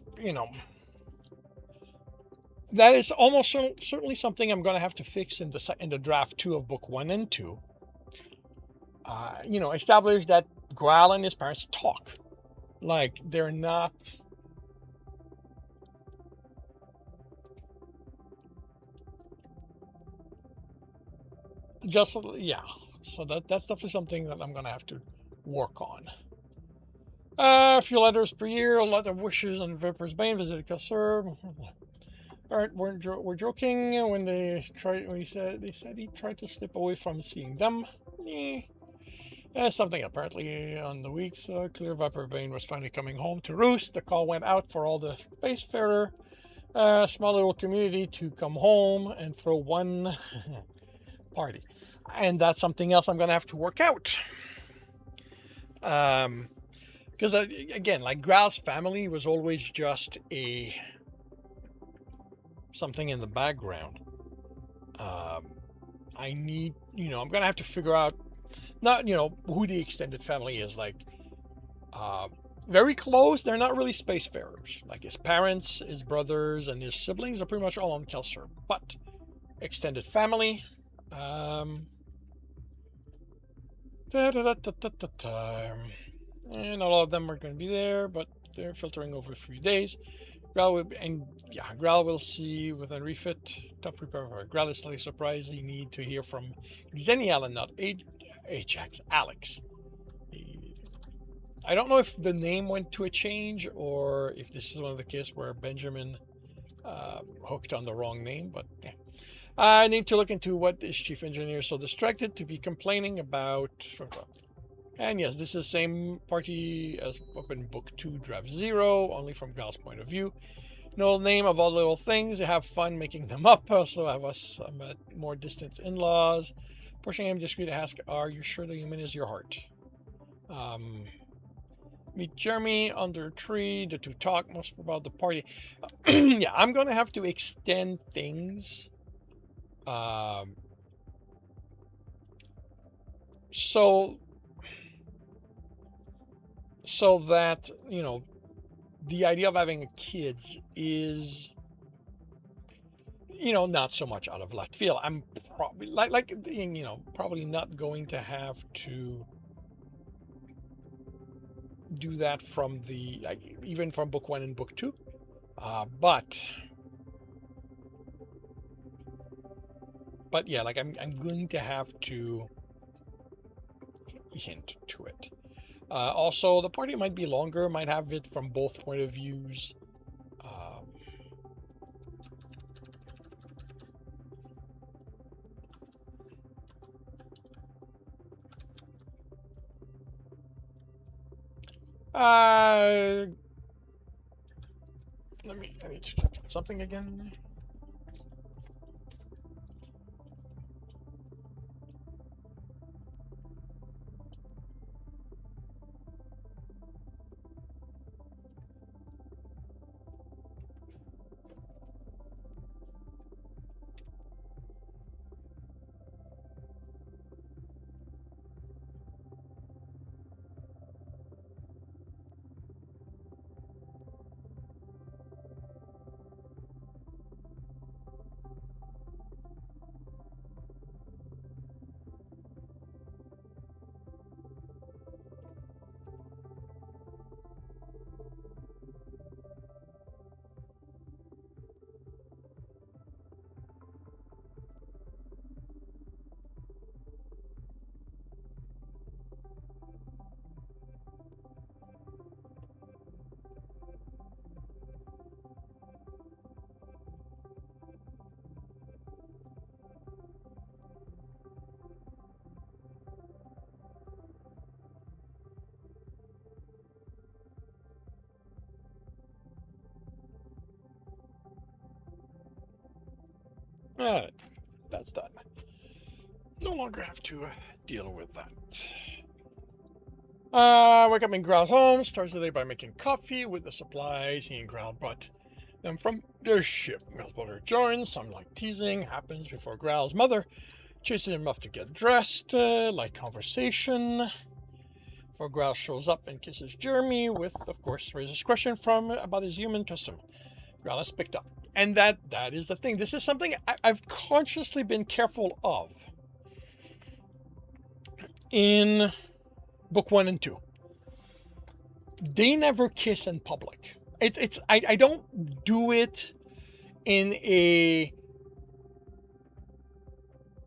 that is almost certainly something I'm going to have to fix in the draft 2 of book 1 and 2. Establish that Graal and his parents talk. Like they're not. Just yeah. So that's definitely something that I'm going to have to work on. A few letters per year, a lot of wishes on Viper's Bane, visited Kassir. Alright, we're joking when they said he tried to slip away from seeing them. Something apparently on the weeks. Clear Viper Bane was finally coming home to roost. The call went out for all the spacefarer, small little community to come home and throw one party. And that's something else I'm going to have to work out. Because again, like Graal's family was always just something in the background. I need, I'm gonna have to figure out, not who the extended family is. Like, very close. They're not really spacefarers. Like his parents, his brothers, and his siblings are pretty much all on Kelsier. But extended family. And all of them are going to be there, but they're filtering over 3 days. Graal will see with a refit. Top prepare for Graal is slightly surprised he need to hear from Xenial and not Ajax, Alex. I don't know if the name went to a change or if this is one of the cases where Benjamin hooked on the wrong name, but yeah. I need to look into what is Chief Engineer so distracted to be complaining about. And yes, this is the same party as up in Book 2, Draft 0, only from Gal's point of view. No name of all little things. You have fun making them up. Also have us more distant in-laws. Pushing him discreet to ask, are you sure the human is your heart? Meet Jeremy under a tree. The two talk most about the party. Yeah, I'm going to have to extend things. So that, the idea of having kids is, not so much out of left field. I'm probably probably not going to have to do that from even from book 1 and book 2. But yeah, like I'm going to have to hint to it. Also, the party might be longer, might have it from both point of views. I need to check on something again. Alright, that's done. No longer have to deal with that. Wake up in Growl's home, starts the day by making coffee with the supplies he and Growl brought them from their ship. Growl's brother joins, some like teasing happens before Growl's mother chases him off to get dressed, light conversation. Before Growl shows up and kisses Jeremy, with, of course, raises question from about his human custom. Growl has picked up. And that is the thing. This is something I've consciously been careful of in book 1 and 2. They never kiss in public. I don't do it in a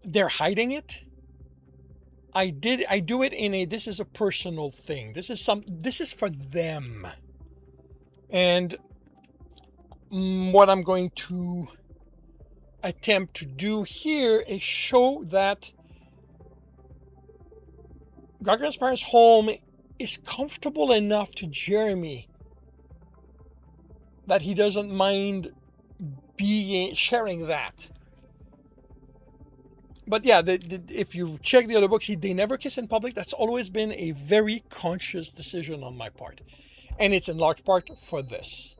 they're hiding it. I do it in a this is a personal thing. This is for them. And what I'm going to attempt to do here is show that Gargan's parents' home is comfortable enough to Jeremy that he doesn't mind sharing that. But yeah, if you check the other books, they never kiss in public. That's always been a very conscious decision on my part. And it's in large part for this.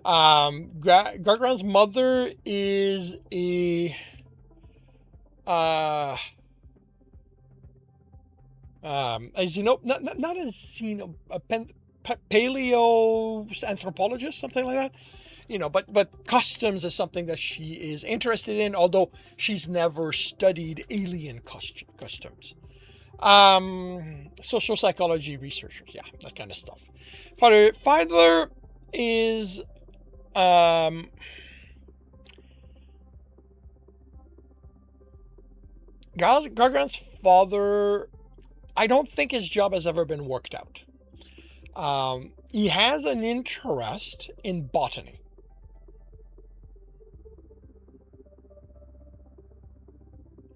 Gargran's mother is a... paleo anthropologist, something like that. But customs is something that she is interested in, although she's never studied alien customs. Social psychology researchers, yeah, that kind of stuff. Father Fiedler is Gargant's father. I don't think his job has ever been worked out. He has an interest in botany.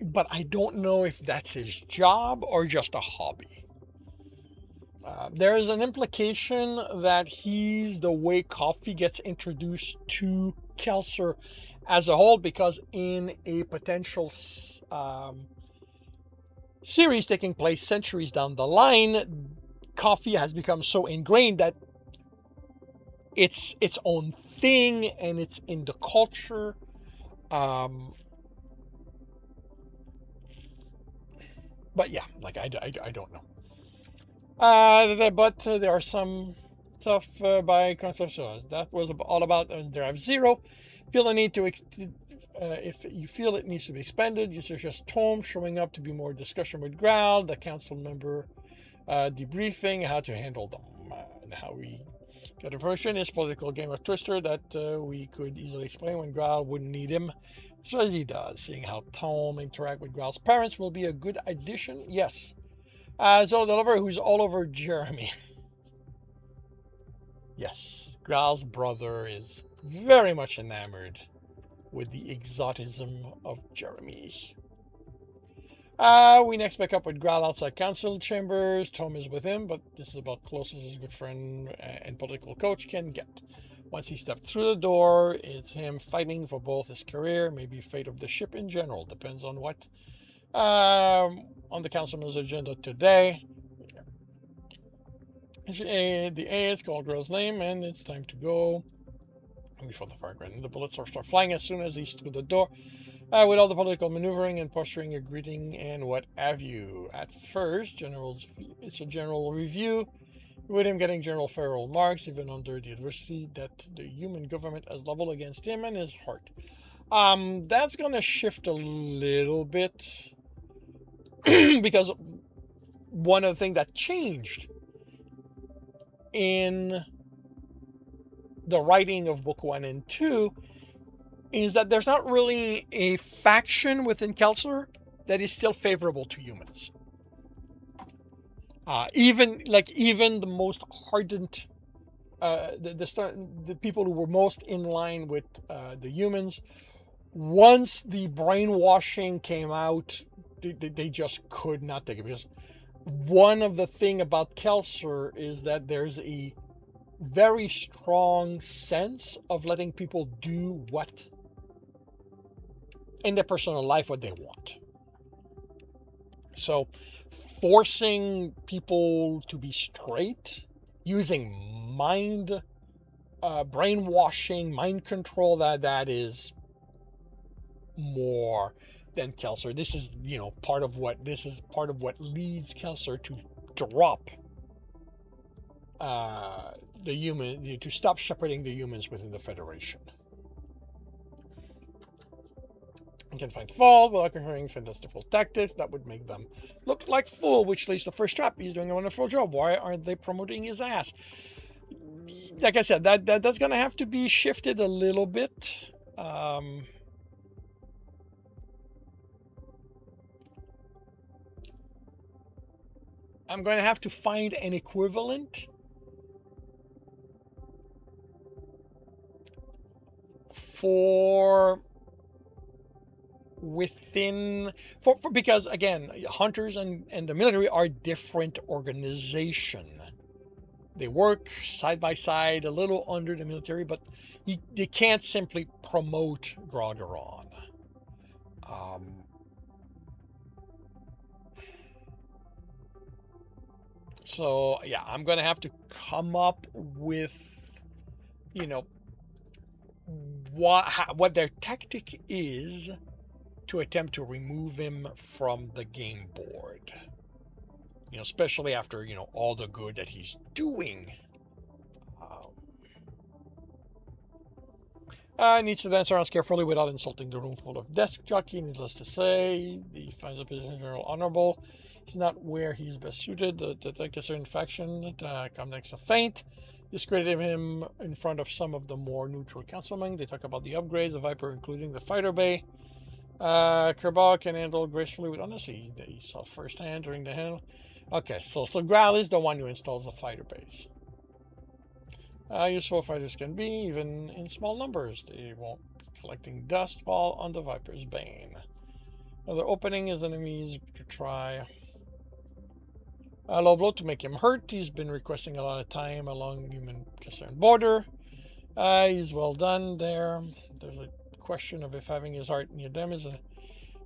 But I don't know if that's his job or just a hobby. There is an implication that he's the way coffee gets introduced to Kelsier as a whole, because in a potential series taking place centuries down the line, coffee has become so ingrained that it's its own thing and it's in the culture. But yeah, like I don't know. But there are some stuff by Concepcion. That was all about Drive Zero. Feel the need to, if you feel it needs to be expanded, you suggest Tom showing up to be more discussion with Growl, the council member debriefing how to handle them, and how we got a version is political game of Twister that we could easily explain when Growl wouldn't need him. So as he does, seeing how Tom interact with Growl's parents will be a good addition. Yes. Zola the Lover, who's all over Jeremy. Yes, Growl's brother is very much enamored with the exotism of Jeremy. We next pick up with Growl outside council chambers. Tom is with him, but this is about closest his good friend and political coach can get. Once he stepped through the door, it's him fighting for both his career, maybe fate of the ship in general. Depends on what on the councilman's agenda today. The aides call Growl's name, and it's time to go. Before the fireground, the bullets start flying as soon as he's through the door. With all the political maneuvering and posturing, a greeting and what have you. At first, it's a general review, with him getting General Farrell marks, even under the adversity that the human government has leveled against him and his heart. That's going to shift a little bit, because one of the things that changed in the writing of book 1 and 2 is that there's not really a faction within Kelsier that is still favorable to humans. Even the most hardened, the people who were most in line with the humans, once the brainwashing came out, they just could not take it. Because one of the thing about Kelsier is that there's a very strong sense of letting people do what in their personal life what they want. So forcing people to be straight, using brainwashing, mind control, that is more than Kelsier. This is, part of what leads Kelsier to drop the human, to stop shepherding the humans within the Federation. You can find fault without comparing fantastical tactics that would make them look like fool, which leads to first trap. He's doing a wonderful job. Why aren't they promoting his ass? Like I said, that's gonna have to be shifted a little bit. I'm going to have to find an equivalent for because again, hunters and the military are different organization. They work side by side, a little under the military, but you can't simply promote Grogeron. So yeah, I'm gonna have to come up with, what their tactic is to attempt to remove him from the game board. Especially after, all the good that he's doing. Needs to then surround carefully without insulting the room full of desk jockey. Needless to say, he finds the position general honorable. He's not where he's best suited. Like a certain faction come next to faint. Discredited him in front of some of the more neutral councilmen. They talk about the upgrades, the Viper, including the fighter bay. Kerbal can handle gracefully with honesty. He saw firsthand during the handle. Okay, so Growl is the one who installs the fighter base. Useful fighters can be, even in small numbers. They won't be collecting dust while on the Viper's bane. Another opening is enemies to try. Low blow to make him hurt. He's been requesting a lot of time along human concern border. He's well done there. There's a question of if having his heart near them is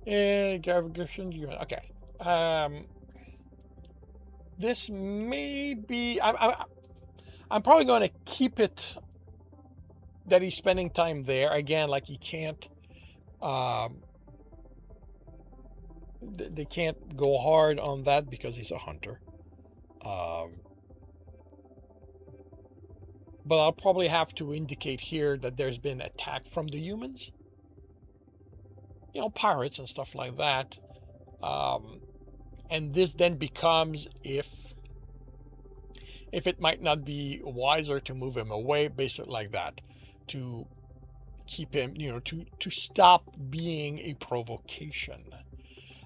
a gravitation. Okay. This may be. I'm probably going to keep it that he's spending time there. Again, like he can't. They can't go hard on that because he's a hunter. But I'll probably have to indicate here that there's been attack from the humans. Pirates and stuff like that. And this then becomes if it might not be wiser to move him away, basically like that, to keep him, to stop being a provocation.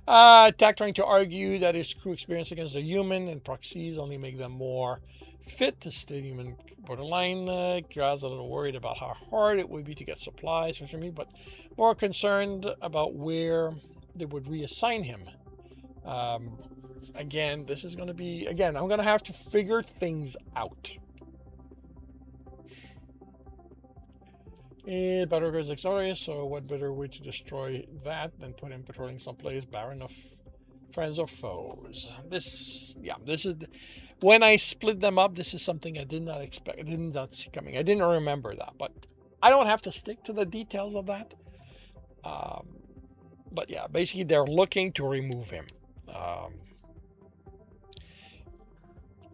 Attack trying to argue that his crew experience against the human and proxies only make them more fit to stay human borderline. Growl's a little worried about how hard it would be to get supplies from me, but more concerned about where they would reassign him. Again, this is going to be, I'm going to have to figure things out. Battle is accelerated, so what better way to destroy that than put him patrolling someplace barren of friends or foes? This is, when I split them up, this is something I did not expect, I did not see coming. I didn't remember that, but I don't have to stick to the details of that. But yeah, basically they're looking to remove him.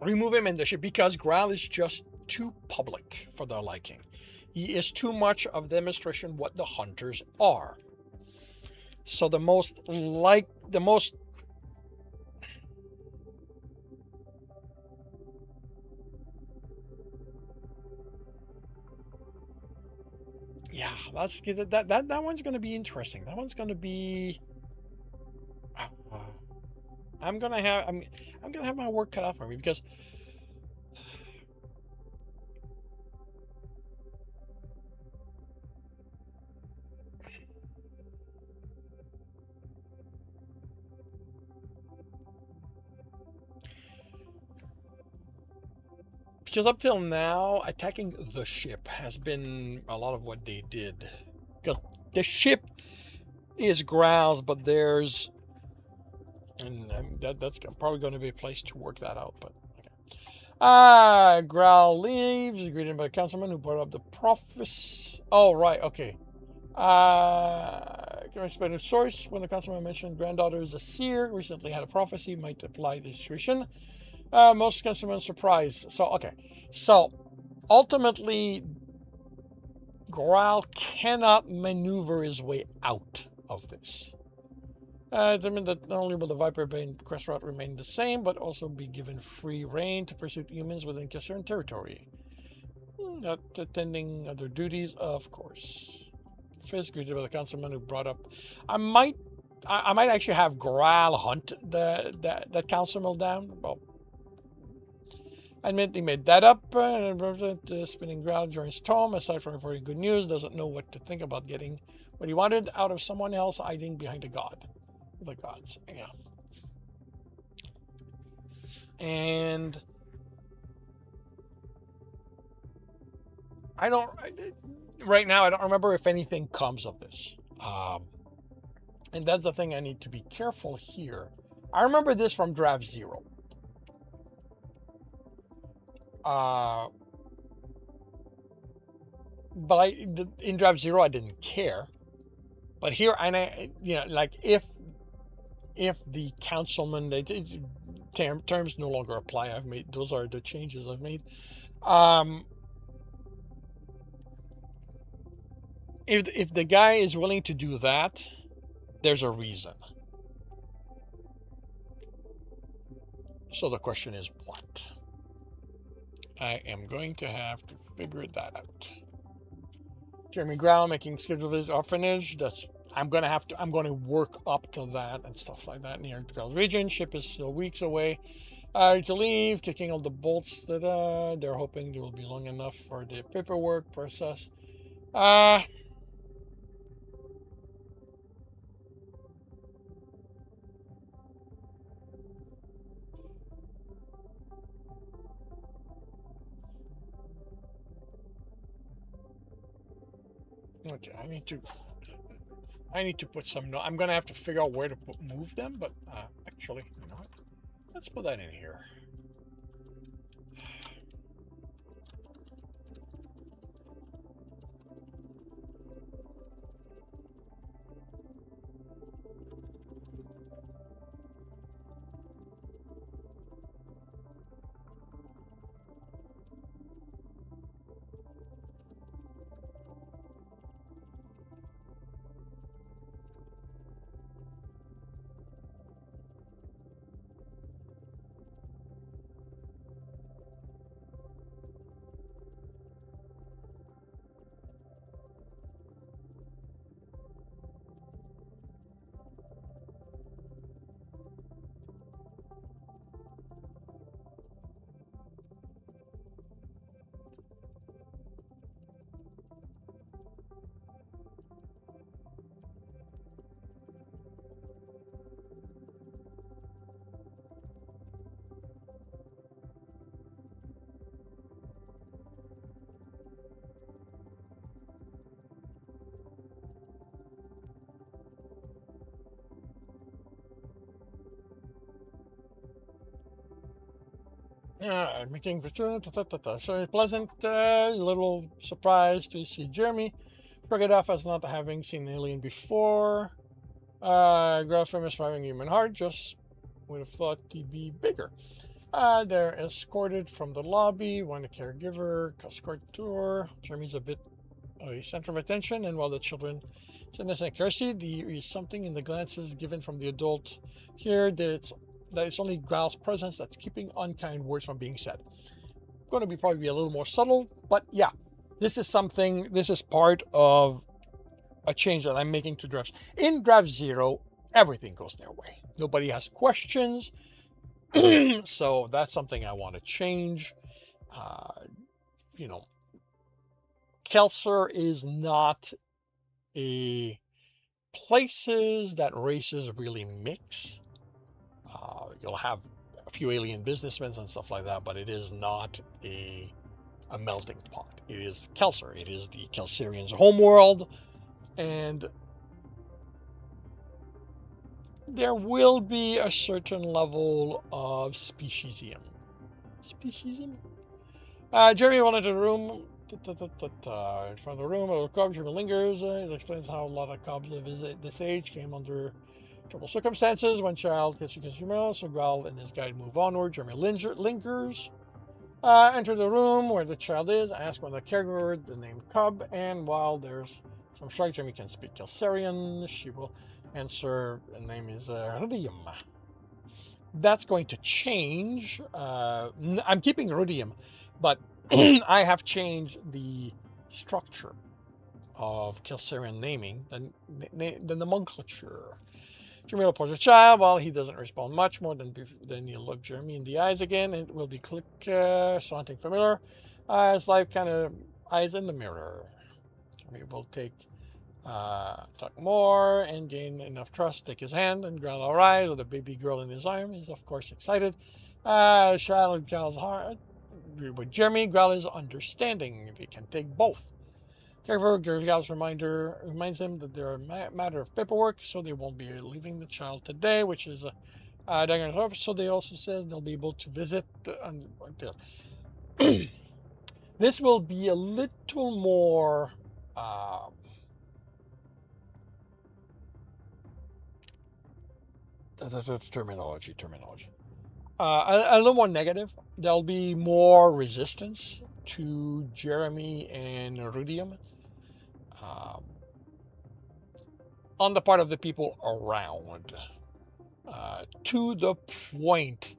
Remove him in the ship because Growl is just too public for their liking. He is too much of a demonstration what the hunters are. So the most yeah, that one's going to be interesting. That one's going to be. I'm gonna have my work cut out for me because up till now, attacking the ship has been a lot of what they did. Because the ship is Growl's, but there's And that's probably going to be a place to work that out. But okay. Growl leaves, greeted by the councilman who brought up the prophecy. Oh, right, okay. Respected source, when the councilman mentioned granddaughter is a seer, recently had a prophecy, might apply the situation. Most councilmen surprised. So, okay. So, ultimately, Growl cannot maneuver his way out of this. I mean that not only will the Viper Bane quest route remain the same, but also be given free reign to pursue humans within Kissaran territory. Not attending other duties, of course. Fisk greeted by the councilman who brought up. I might actually have Growl hunt that councilman down. Well, I admit he made that up. Spinning Growl joins Tom. Aside from reporting good news, doesn't know what to think about getting what he wanted out of someone else hiding behind a god. The gods, yeah. And right now, I don't remember if anything comes of this. And that's the thing I need to be careful here. I remember this from Draft Zero. But in Draft Zero, I didn't care. But here, like if the councilman, terms no longer apply. Those are the changes I've made. If the guy is willing to do that, there's a reason. So the question is what? I am going to have to figure that out. Jeremy Growl making schedule visit orphanage. I'm going to work up to that and stuff like that near the Growl's region. Ship is still weeks away. To leave, kicking all the bolts that they're hoping they will be long enough for the paperwork process. Okay, I need to put some. I'm gonna have to figure out where to move them, but actually, you know what? Let's put that in here. Making so pleasant, little surprise to see Jeremy. Shrug it off as not having seen an alien before. Growl famous surviving human heart. Just would have thought he'd be bigger. They're escorted from the lobby. One a caregiver, escort tour. Jeremy's a bit a center of attention, and while the children sadness and curiosity, there is something in the glances given from the adult here that it's only Growl's presence that's keeping unkind words from being said. Going to be probably a little more subtle, but yeah, this is part of a change that I'm making to drafts. In Draft Zero, everything goes their way. Nobody has questions. So that's something I want to change. Kelsier is not a places that races really mix. You'll have a few alien businessmen and stuff like that, but it is not a melting pot. It is Kelsier. It is the Kelserians' homeworld, and there will be a certain level of speciesism. Speciesism? Jeremy went into the room. In front of the room, a little cub. Jeremy lingers. It explains how a lot of cubs of this age came under trouble circumstances. One child gets against Jeremy, so Growl and his guide move onward. Jeremy lingers. Enter the room where the child is. Ask one of the caregiver the name Cub, and while there's some strike, Jeremy can speak Kelsarian. She will answer. The name is Rudium. That's going to change. I'm keeping Rudium, but I have changed the structure of Kelsarian naming, the nomenclature. Jeremy will approach the child. While he doesn't respond much more than he'll look Jeremy in the eyes again, and it will be click something familiar. It's like kind of eyes in the mirror. Jeremy will talk more and gain enough trust. Take his hand and Growl all right with a baby girl in his arm. He's of course excited. Child Growl's heart with Jeremy. Growl is understanding. They can take both. Caregiver Growl's reminds him that they're a matter of paperwork, so they won't be leaving the child today, which is a so they also says they'll be able to visit until this will be a little more terminology. A little more negative. There'll be more resistance to Jeremy and Rudium on the part of the people around, to the point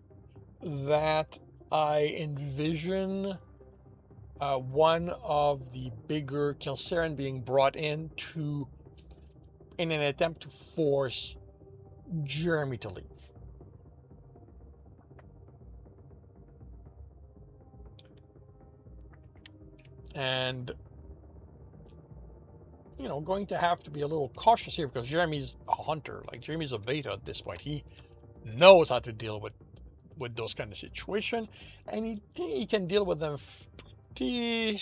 that I envision one of the bigger Kelsarian being brought in an attempt to force Jeremy to leave. And, going to have to be a little cautious here because Jeremy's a hunter. Like, Jeremy's a beta at this point. He knows how to deal with those kind of situations, and he can deal with them pretty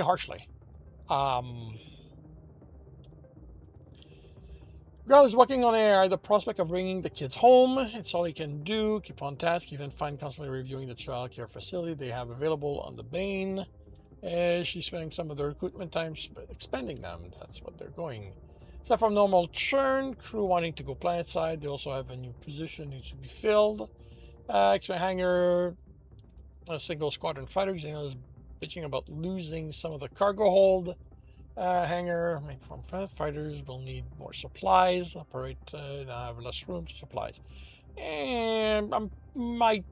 harshly. Growl is working on the prospect of bringing the kids home. It's all he can do. Keep on task, even fine constantly reviewing the child care facility they have available on the Bane. She's spending some of the recruitment time expending them. That's what they're going. Except from normal churn, crew wanting to go planet side. They also have a new position needs to be filled. X-Men hangar, a single squadron fighter. Xenos bitching about losing some of the cargo hold. Hangar made from fighters will need more supplies. Operate now have less room to supplies. And I might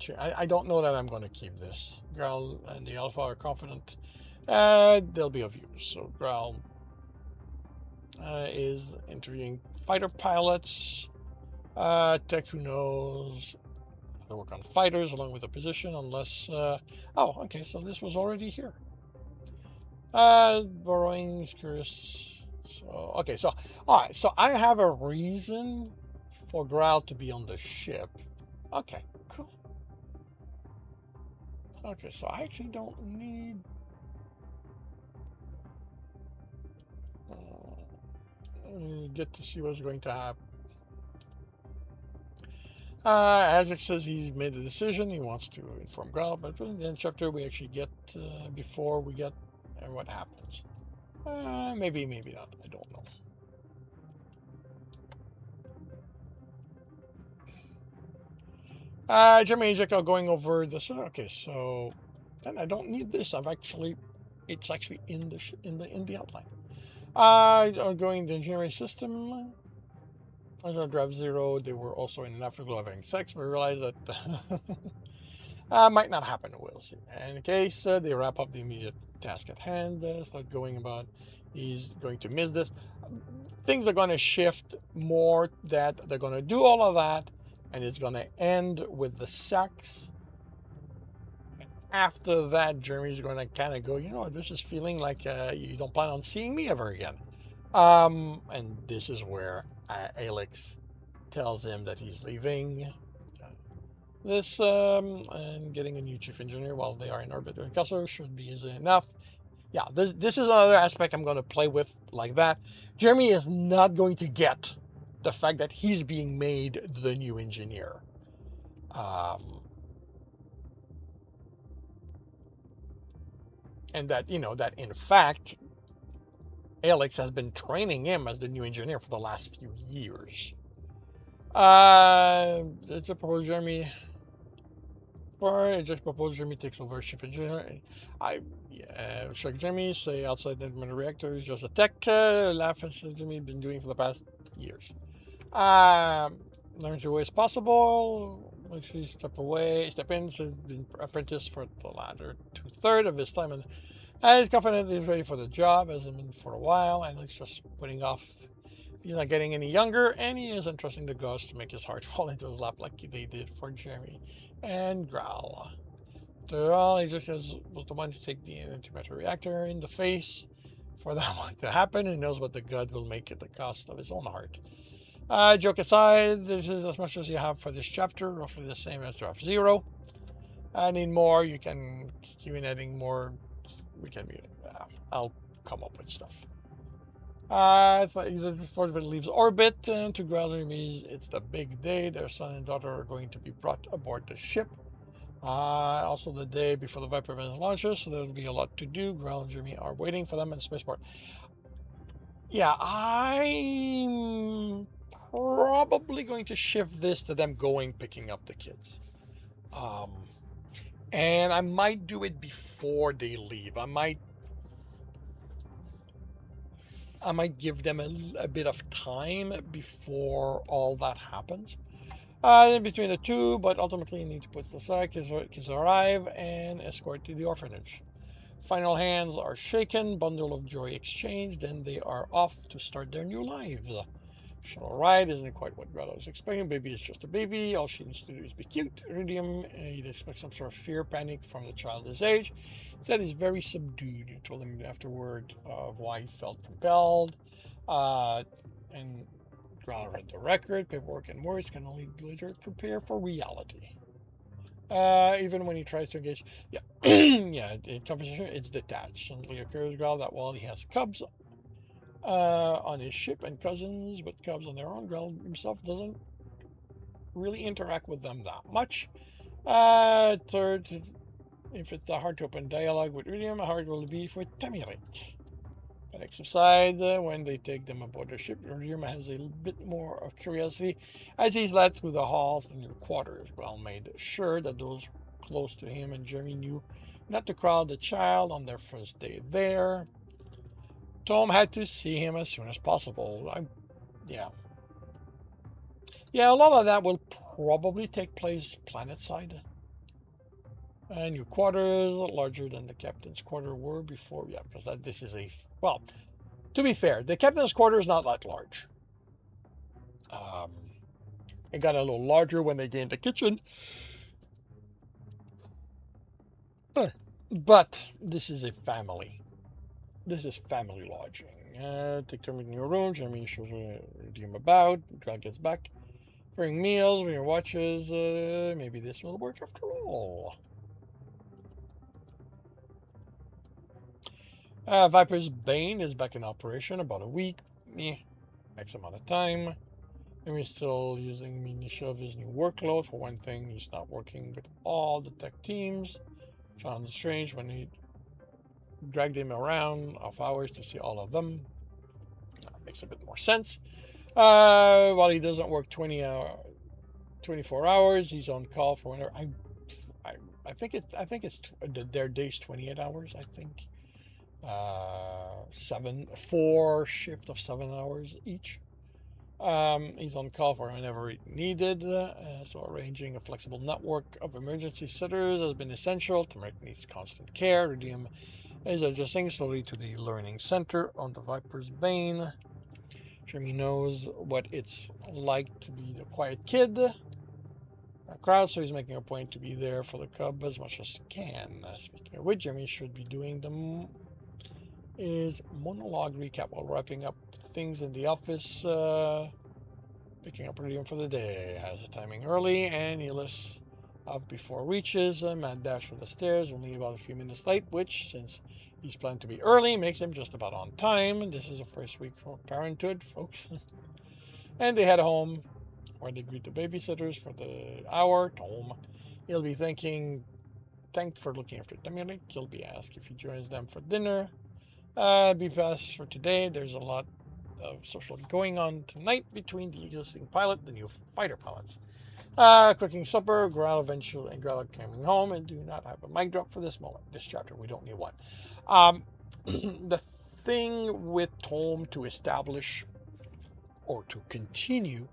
change. I don't know that I'm going to keep this. Growl and the Alpha are confident they'll be of use. So Growl is interviewing fighter pilots. Tech who knows how to work on fighters along with the position, unless. Okay, so this was already here. Borrowing is curious. So okay, so all right, so I have a reason for Growl to be on the ship. Okay, cool. Okay, so I actually don't need. Get to see what's going to happen. Adric says he's made a decision. He wants to inform Growl, but in the end chapter we actually get before we get what happens. Maybe not. I don't know. Jeremy and Jack are going over this. Okay, so then I don't need this. It's actually in the outline. Going the engineering system. Under Drive Zero, they were also in an afterglow having sex, but we realized that might not happen. We'll see. In case they wrap up the immediate task at hand, start going about, he's going to miss this. Things are going to shift more that they're going to do all of that, and it's going to end with the sex. And after that, Jeremy's going to kind of go, this is feeling like you don't plan on seeing me ever again. And this is where Alex tells him that he's leaving this and getting a new chief engineer while they are in orbit. Kessler should be easy enough. Yeah, this is another aspect I'm going to play with like that. Jeremy is not going to get the fact that he's being made the new engineer. Um, and that, that in fact, Alex has been training him as the new engineer for the last few years. It's a proposed Jeremy. I just proposed Jeremy takes over chief engineer. Chuck Jeremy say outside the implemented reactor is just a tech. Laugh at Jeremy been doing for the past years. Learn to way as possible. Like she step in. She's been apprentice for the latter 2/3 of his time, and he's confident he's ready for the job. Hasn't been for a while, and he's just putting off. He's not getting any younger, and he is entrusting the ghost to make his heart fall into his lap like they did for Jeremy and Growl. After all, he just was the one to take the antimatter reactor in the face for that one to happen, and knows what the god will make at the cost of his own heart. Joke aside, this is as much as you have for this chapter, roughly the same as Draft Zero. I need more. You can keep adding more. We can. I'll come up with stuff. Before it leaves orbit to Growler means it's the big day. Their son and daughter are going to be brought aboard the ship. Also the day before the Viper launches, so there'll be a lot to do. Growler and Jimmy are waiting for them in the spaceport. Yeah, I'm probably going to shift this to them picking up the kids. And I might do it before they leave. I might give them a bit of time before all that happens. In between the two, but ultimately you need to put aside. Kids arrive and escort to the orphanage. Final hands are shaken, bundle of joy exchanged, and they are off to start their new lives. Shuttle ride isn't quite what Grella was expecting. Baby is just a baby. All she needs to do is be cute. Iridium, you'd expect some sort of fear, panic from the child his age. Instead, he's very subdued. You told him afterward of why he felt compelled. And Grella read the record. Paperwork and words can only later prepare for reality. Even when he tries to engage, in conversation, it's detached. Suddenly occurs Grell that while he has cubs on his ship and cousins with cubs on their own, Grell himself doesn't really interact with them that much. Third, if it's hard to open dialogue with Iridium, hard will be for Tamirik. Panic subside when they take them aboard the ship. Iridium has a bit more of curiosity as he's led through the halls and new quarters. Well made sure that those close to him and Jeremy knew not to crowd the child on their first day there. Tom had to see him as soon as possible. Yeah, a lot of that will probably take place planetside. New quarters, larger than the captain's quarter were before. Yeah, because this is to be fair, the captain's quarter is not that large. It got a little larger when they gained the kitchen. But this is a family. This is family lodging. Take turn in your room. Jeremy shows Iridium about. Grant gets back. Bring meals, bring your watches. Maybe this will work after all. Viper's Bane is back in operation about a week. X amount of time. And he's still using minutia of his new workload. For one thing, he's not working with all the tech teams. Found it strange when he dragged him around off hours to see all of them. Makes a bit more sense. While he doesn't work 24 hours, he's on call for whenever. I think it's their day's 28 hours. I think 4 shift of 7 hours each. He's on call for whenever needed. So arranging a flexible network of emergency sitters has been essential. Tamirik needs constant care. Iridium is adjusting slowly to the learning center on the Viper's Bane. Jeremy knows what it's like to be the quiet kid crowd, so he's making a point to be there for the cub as much as he can. Speaking of which, Jeremy should be doing is monologue recap while wrapping up things in the office, picking up Iridium for the day. Has the timing early, and he lists of before reaches him and dash for the stairs, only about a few minutes late, which, since he's planned to be early, makes him just about on time. This is the first week for parenthood, folks. And they head home, where they greet the babysitters for the hour. Tom, he'll be thanked for looking after Dominic. He'll be asked if he joins them for dinner. Be fast for today. There's a lot of social going on tonight between the existing pilot, the new fighter pilots. Cooking supper, Growl eventually and Growl coming home, and do not have a mic drop for this moment. This chapter, we don't need one. The thing with Tom to establish or to continue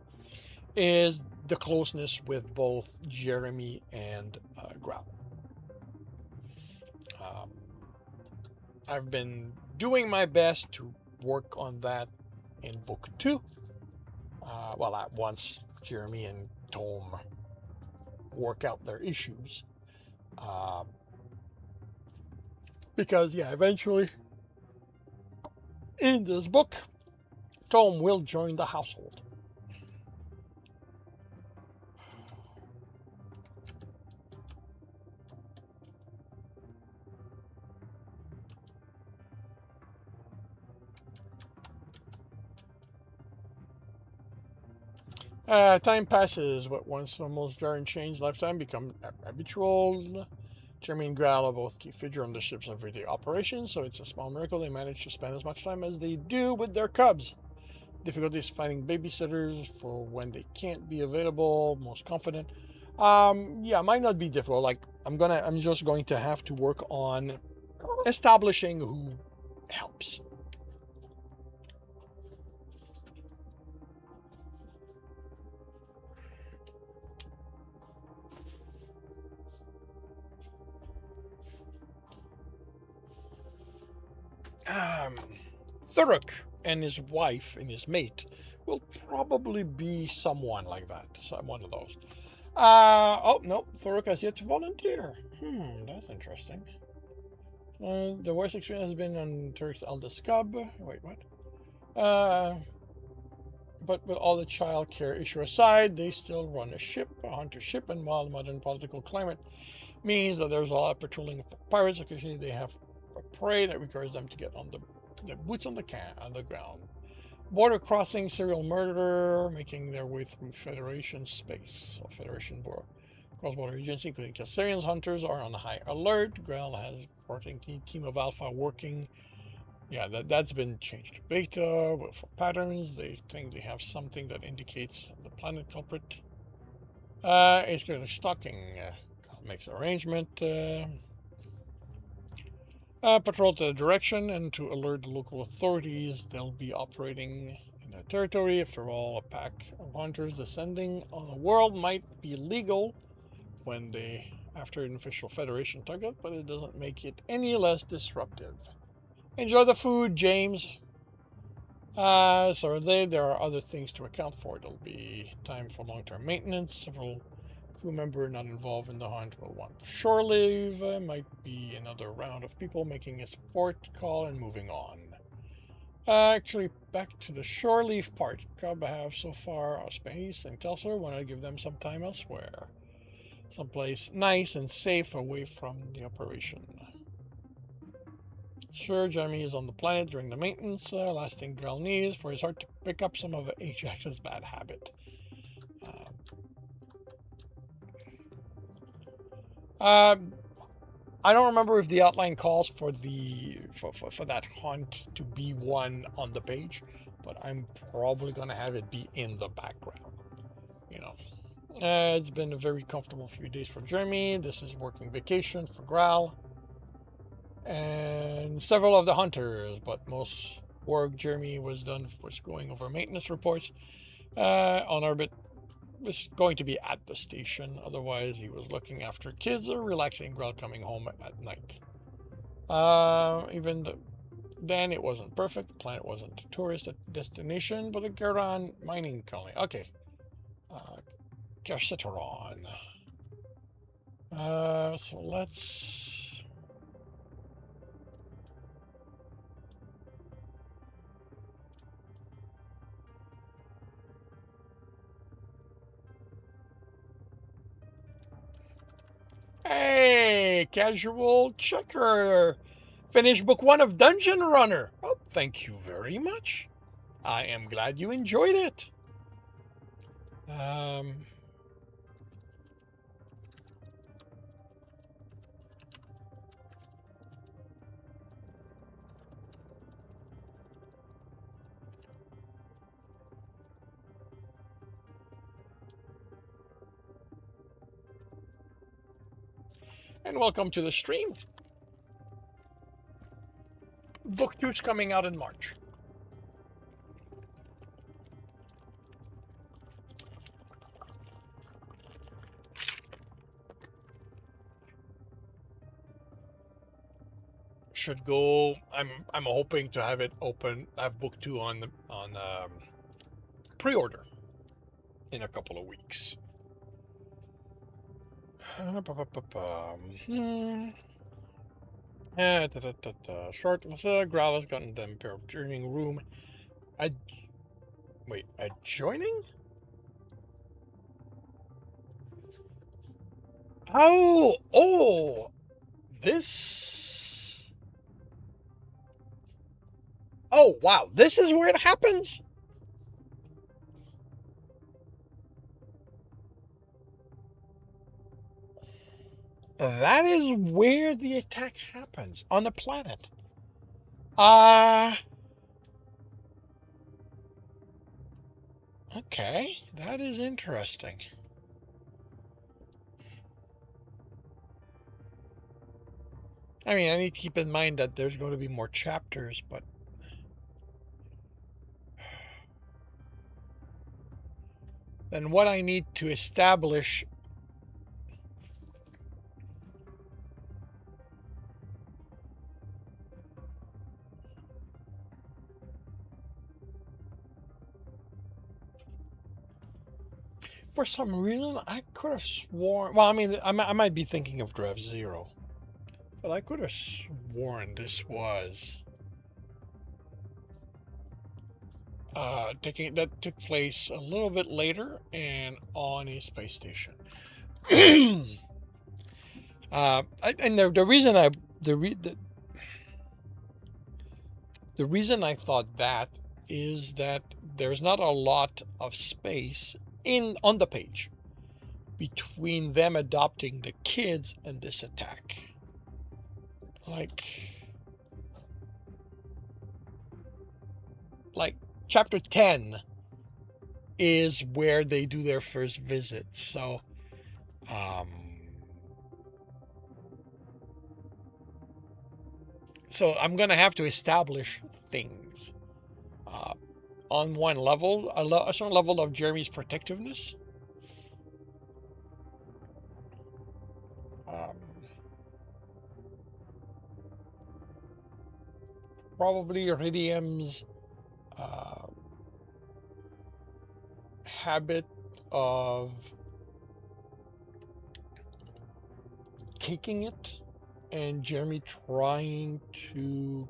is the closeness with both Jeremy and Growl. I've been doing my best to work on that in book 2. At once Jeremy and Tom work out their issues. Because, eventually in this book, Tom will join the household. Time passes, but once the most jarring change lifetime become habitual. Jeremy and Growl are both key figure on the ship's everyday operations, so it's a small miracle they manage to spend as much time as they do with their cubs. Difficulties finding babysitters for when they can't be available, most confident. Might not be difficult. Like I'm just going to have to work on establishing who helps. Thurrock and his wife and his mate will probably be someone like that. One of those. No, Thurrock has yet to volunteer. That's interesting. The worst experience has been on Turk's eldest cub. Wait, what? But with all the child care issue aside, they still run a hunter ship, and while the modern political climate means that there's a lot of patrolling for pirates, occasionally they have a prey that requires them to get on the boots on the ground. Border crossing serial murderer making their way through Federation space, or Federation cross-border agency, including Cassarians. Hunters are on high alert. Growl has a reporting team of Alpha working. That's been changed to beta. But for patterns, they think they have something that indicates the planet culprit. It's going to stalking. Makes arrangement. Patrol to the direction and to alert the local authorities they'll be operating in their territory. After all, a pack of hunters descending on a world might be legal after an official Federation target, but it doesn't make it any less disruptive. Enjoy the food, James. There are other things to account for. There'll be time for long-term maintenance. Several crew member not involved in the hunt will want shore leave. Might be another round of people making a support call and moving on. Actually, back to the shore leave part. Cub have so far our space and Kelser want to give them some time elsewhere. Someplace nice and safe away from the operation. Sure, Jeremy is on the planet during the maintenance, last thing Grell needs for his heart to pick up some of Ajax's bad habit. I don't remember if the outline calls for that hunt to be one on the page, but I'm probably going to have it be in the background. It's been a very comfortable few days for Jeremy. This is working vacation for Growl and several of the hunters, but most work Jeremy was going over maintenance reports on orbit. Was going to be at the station, otherwise he was looking after kids or relaxing Growl coming home at night. Then it wasn't perfect. The planet wasn't a tourist destination, but a Garan mining colony. Okay. Kerciteron. So let's... Hey, casual checker. Finished book 1 of Dungeon Runner. Oh, thank you very much. I am glad you enjoyed it. And welcome to the stream. Book 2's coming out in March. Should go. I'm hoping to have it open. I have book 2 on pre-order in a couple of weeks. Short Growl has gotten them a pair of journeying room. Wait, adjoining? Oh, this. Oh, wow, this is where it happens? That is where the attack happens, on the planet. Okay, that is interesting. I mean, I need to keep in mind that there's going to be more chapters, but then what I need to establish for some reason, I could have sworn. Well, I mean, I might be thinking of Draft Zero, but I could have sworn this was that took place a little bit later and on a space station. And the reason I thought that is that there's not a lot of space on the page between them adopting the kids and this attack. Like chapter 10 is where they do their first visit. So I'm going to have to establish things on one level, a certain level of Jeremy's protectiveness. Probably Iridium's habit of taking it, and Jeremy trying to,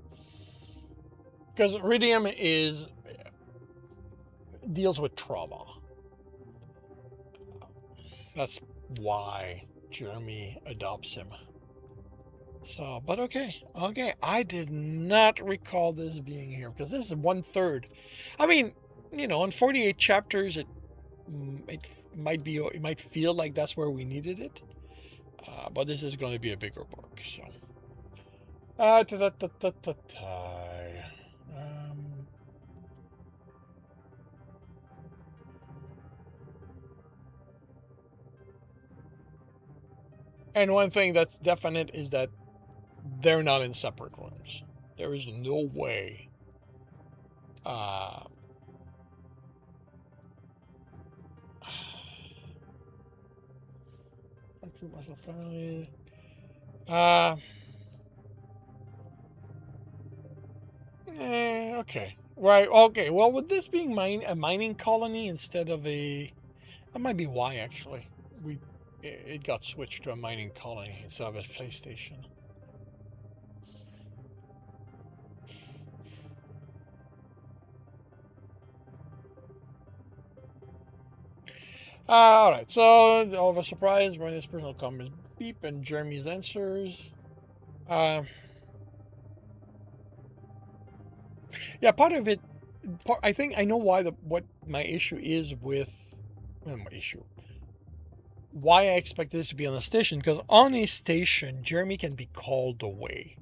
because Iridium deals with trauma. That's why Jeremy adopts him. So, but okay, I did not recall this being here, because this is 1/3. I mean, in 48 chapters, it might feel like that's where we needed it, but this is going to be a bigger book. So, and one thing that's definite is that they're not in separate rooms. There is no way. Okay. Right. Okay. Well, with this being a mining colony instead of that might be why actually it got switched to a mining colony instead of a space station. All right. So, all of a surprise, when his personal comments Beep and Jeremy's answers. Uh, yeah, part of it. I think I know why what my issue is with my issue. Why I expect this to be on a station, because on a station, Jeremy can be called away.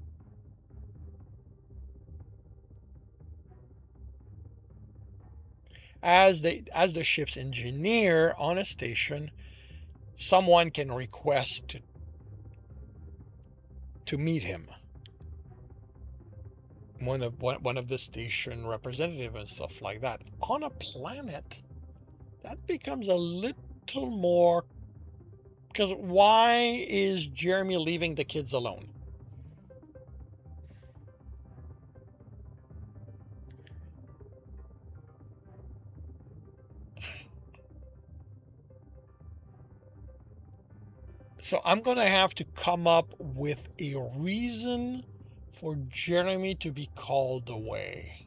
As the ship's engineer on a station, someone can request to meet him. One of the station representative and stuff like that. On a planet, that becomes a little more, because why is Jeremy leaving the kids alone? So I'm going to have to come up with a reason for Jeremy to be called away.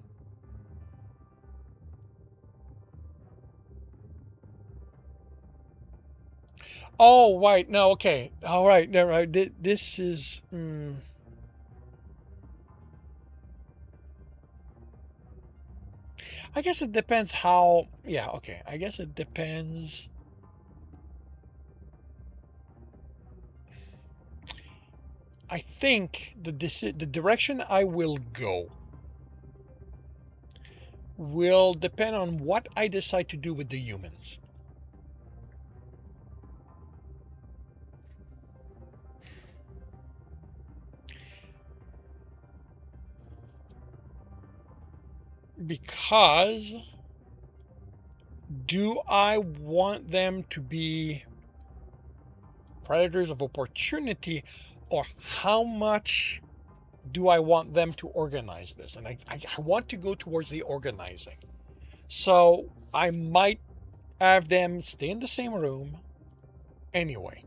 Oh, right. No, okay. All right. Never mind. This is. I guess it depends how. Yeah, okay. I guess it depends. I think the direction I will go will depend on what I decide to do with the humans. Because do I want them to be predators of opportunity, or how much do I want them to organize this? And I want to go towards the organizing. So I might have them stay in the same room anyway.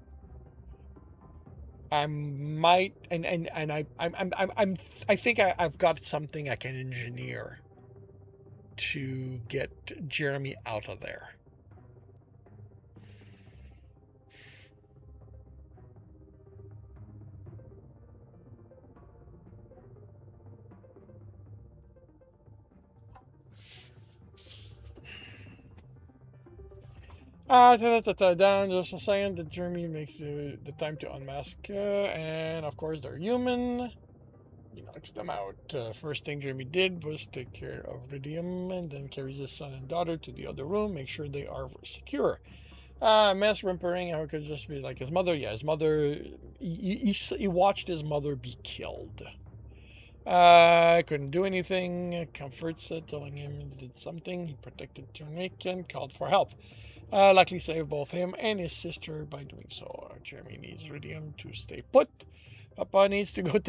I might, and I think I've got something I can engineer to get Jeremy out of there. Down just a second. The Jeremy makes the time to unmask, and of course they're human. He knocks them out. First thing Jeremy did was take care of Ridium, and then carries his son and daughter to the other room, make sure they are secure. Mass whimpering, how it could just be like his mother. Yeah, his mother. He watched his mother be killed. Couldn't do anything. Comforts it, telling him he did something. He protected Turnwick and called for help. Likely saved both him and his sister by doing so. Jeremy needs Ridium to stay put. Papa needs to go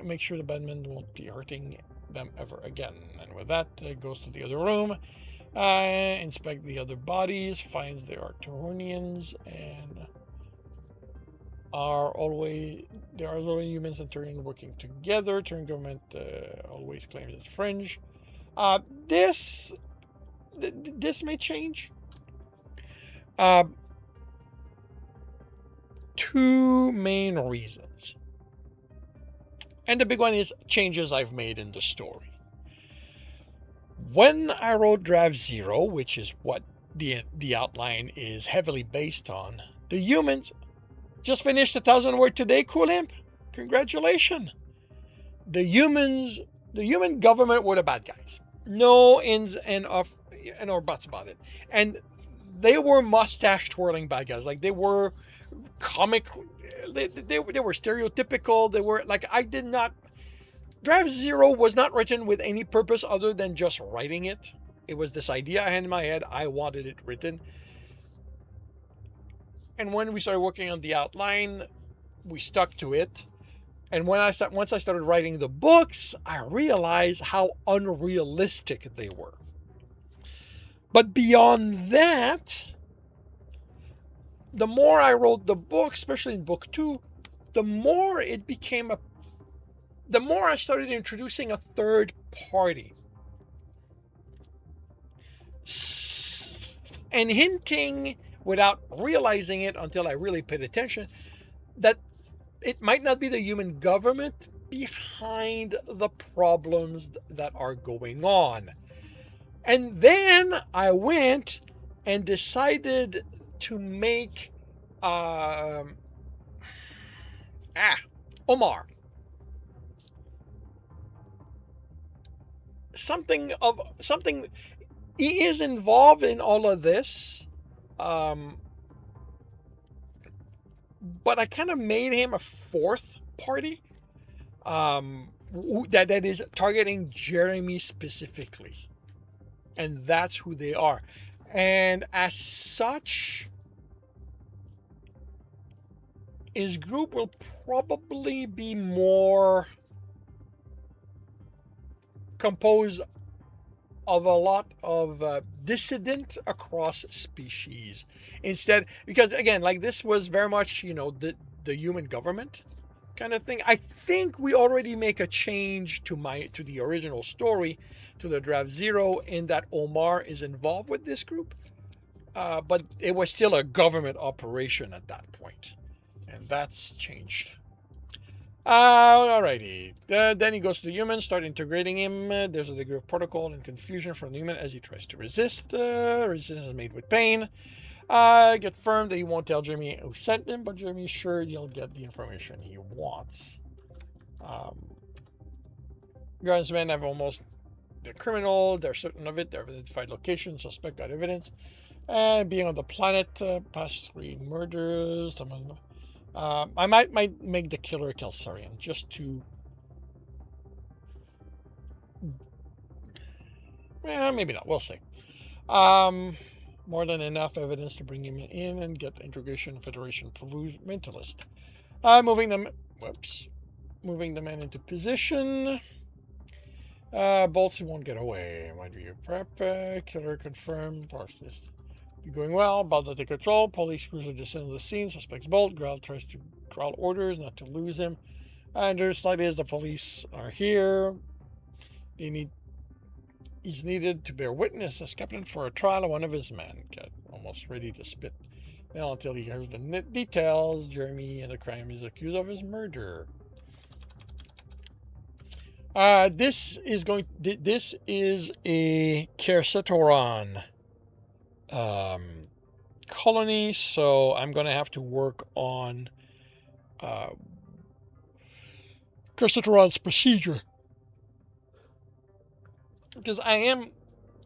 make sure the Badman won't be hurting them ever again. And with that, goes to the other room, inspect the other bodies, finds there are Turonians and there are always humans and Turian working together. Turian government always claims it's fringe. This may change. Two main reasons. And the big one is changes I've made in the story. When I wrote Draft Zero, which is what the outline is heavily based on, the humans just finished 1,000 word today, Cool Imp. Congratulations. The human government were the bad guys. No ins and or buts about it. And they were mustache twirling bad guys. Like they were comic. They were stereotypical. They were like, I did not. Draft Zero was not written with any purpose other than just writing it. It was this idea I had in my head. I wanted it written. And when we started working on the outline, we stuck to it. And once I started writing the books, I realized how unrealistic they were. But beyond that, the more I wrote the book, especially in book 2, the more I started introducing a third party. And hinting, without realizing it until I really paid attention, that it might not be the human government behind the problems that are going on. And then I went and decided to make um, Omar something. He is involved in all of this, um, but I kind of made him a fourth party, that is targeting Jeremy specifically, and that's who they are. And as such, his group will probably be more composed of a lot of dissident across species instead, because again, like, this was very much, the human government kind of thing. I think we already make a change to the original story, to the draft zero, in that Omar is involved with this group, but it was still a government operation at that point, and that's changed. Alrighty. Then he goes to the human, start integrating him. There's a degree of protocol and confusion from the human as he tries to resist. Resistance is made with pain. Get firm that he won't tell Jeremy who sent him, but Jeremy's sure he'll get the information he wants. Guardsmen have almost the criminal. They're certain of it. They've identified location, suspect, got evidence. And being on the planet, past 3 murders. I might make the killer Kelsarian just to. Maybe not. We'll see. More than enough evidence to bring him in and get the Integration Federation mentalist. Moving the man into position. Bolts won't get away. Might be a prep. Killer confirmed. Parsons. Be going well. About to take control. Police cruiser descends the scene. Suspects Bolt. Growl tries to growl orders not to lose him. And there's slight is the police are here. He's needed to bear witness as captain for a trial of one of his men. Get almost ready to spit. Now, until he hears the details, Jeremy and the crime is accused of his murder. This is a Kersatoran colony, so I'm going to have to work on Kersatoran's procedure, because I am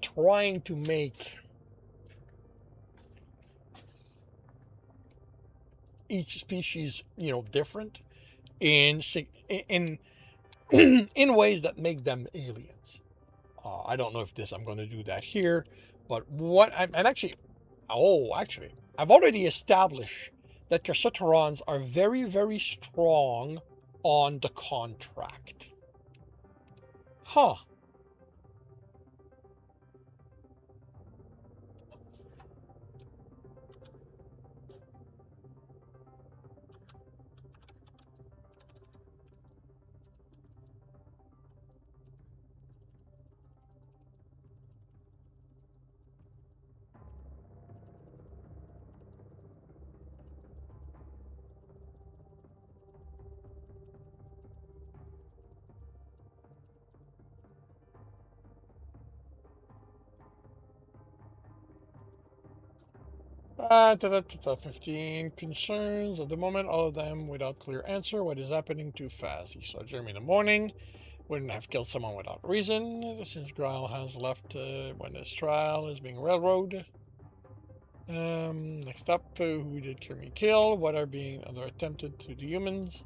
trying to make each species, different in in ways that make them aliens. I don't know if I'm going to do that here, but actually, I've already established that Kersatorans are very, very strong on the contract. Huh. To 15 concerns at the moment, all of them without clear answer. What is happening too fast? He saw Jeremy in the morning. Wouldn't have killed someone without reason. Since Growl has left when this trial is being railroaded. Next up, who did Jeremy kill? What are being other attempted to the humans?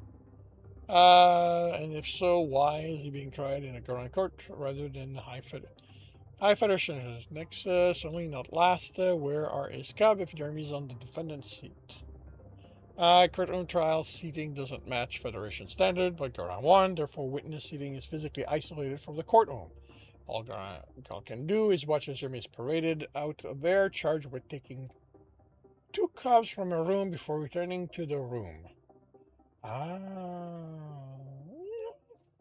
And if so, why is he being tried in a government court rather than the High Federation? Next, certainly not last. Where are his cub if Jeremy's on the defendant's seat? Courtroom trial seating doesn't match Federation standard, but Garan 1, therefore witness seating is physically isolated from the courtroom. All Garan can do is watch as Jeremy is paraded out of there, charged with taking 2 cubs from a room before returning to the room. I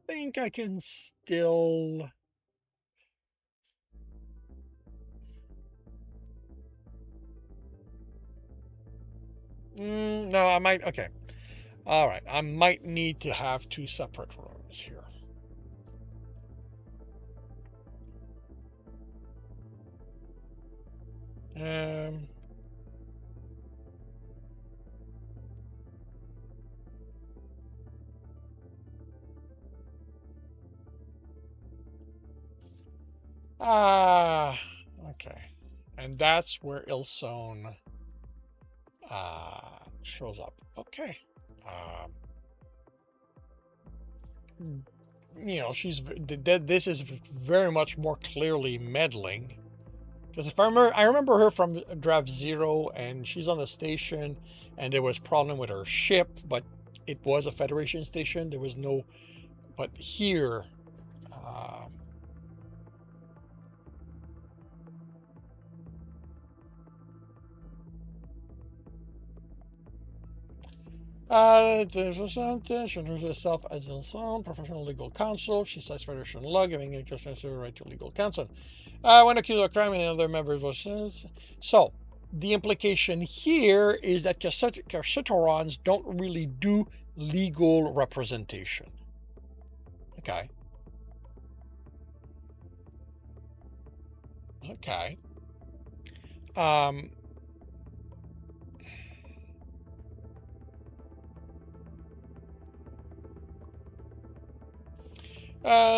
think I can still. No, I might. Okay. All right, I might need to have two separate rooms here. Um, ah, okay. And that's where Ilsone shows up. Okay. Um, she's this is very much more clearly meddling. Because if I remember her from Draft Zero, and she's on the station, and there was problem with her ship, but it was a Federation station. There was no, but here, uh, there's she introduces herself as Ilson, professional legal counsel. She cites Federation law, giving a customer right to legal counsel. When accused of crime and other members of says. So, the implication here is that Carcetorons don't really do legal representation. Okay. Okay. Um,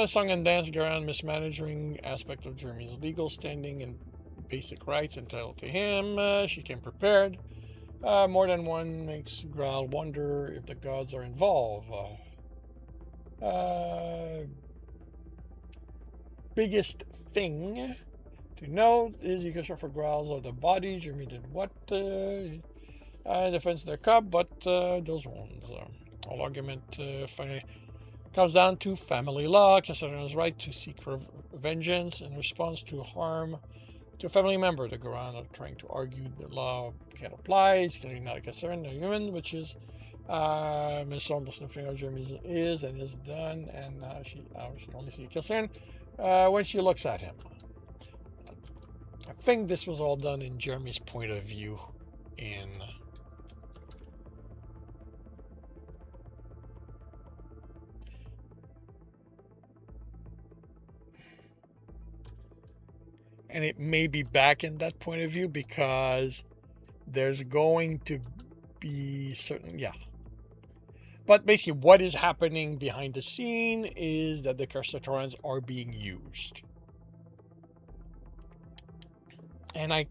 Song and dance around mismanaging aspect of Jeremy's legal standing and basic rights entitled to him. She came prepared. More than one makes Graal wonder if the gods are involved. Biggest thing to note is you can show for Growls of the body. Jeremy did what? Defense of the cub, but those wounds. All argument finally comes down to family law. Castellano's right to seek vengeance in response to harm to a family member. The Goran are trying to argue the law can't apply. It's clearly not a concern, no human, which is misunderstanding of Jeremy is and is done, and she only sees a concern when she looks at him. I think this was all done in Jeremy's point of view in and it may be back in that point of view because there's going to be certain but basically what is happening behind the scene is that the Carcetorans are being used, and I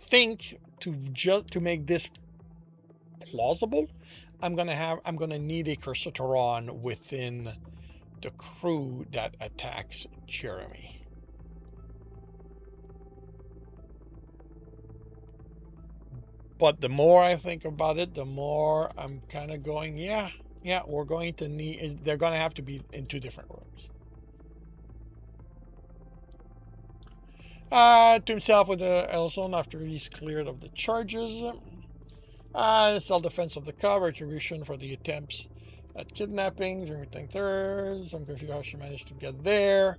think to make this plausible, I'm gonna need a Carcetoran within the crew that attacks Jeremy. But the more I think about it, the more I'm kind of going, we're going to need, they're going to have to be in two different rooms. To himself with the Elson after he's cleared of the charges. Self-defense of the cub, retribution for the attempts at kidnapping during the third. I'm confused how she managed to get there.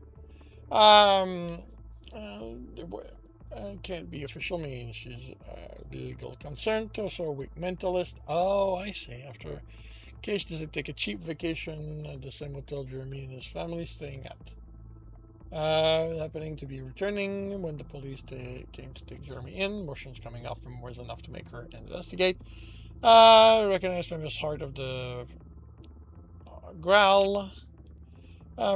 Can't be official means she's legal concerned, also a weak mentalist. Oh, I see. After case, does it take a cheap vacation at the same hotel Jeremy and his family staying at? Happening to be returning when the police came to take Jeremy in. Motions coming off from was enough to make her investigate. Recognized from his heart of the Growl.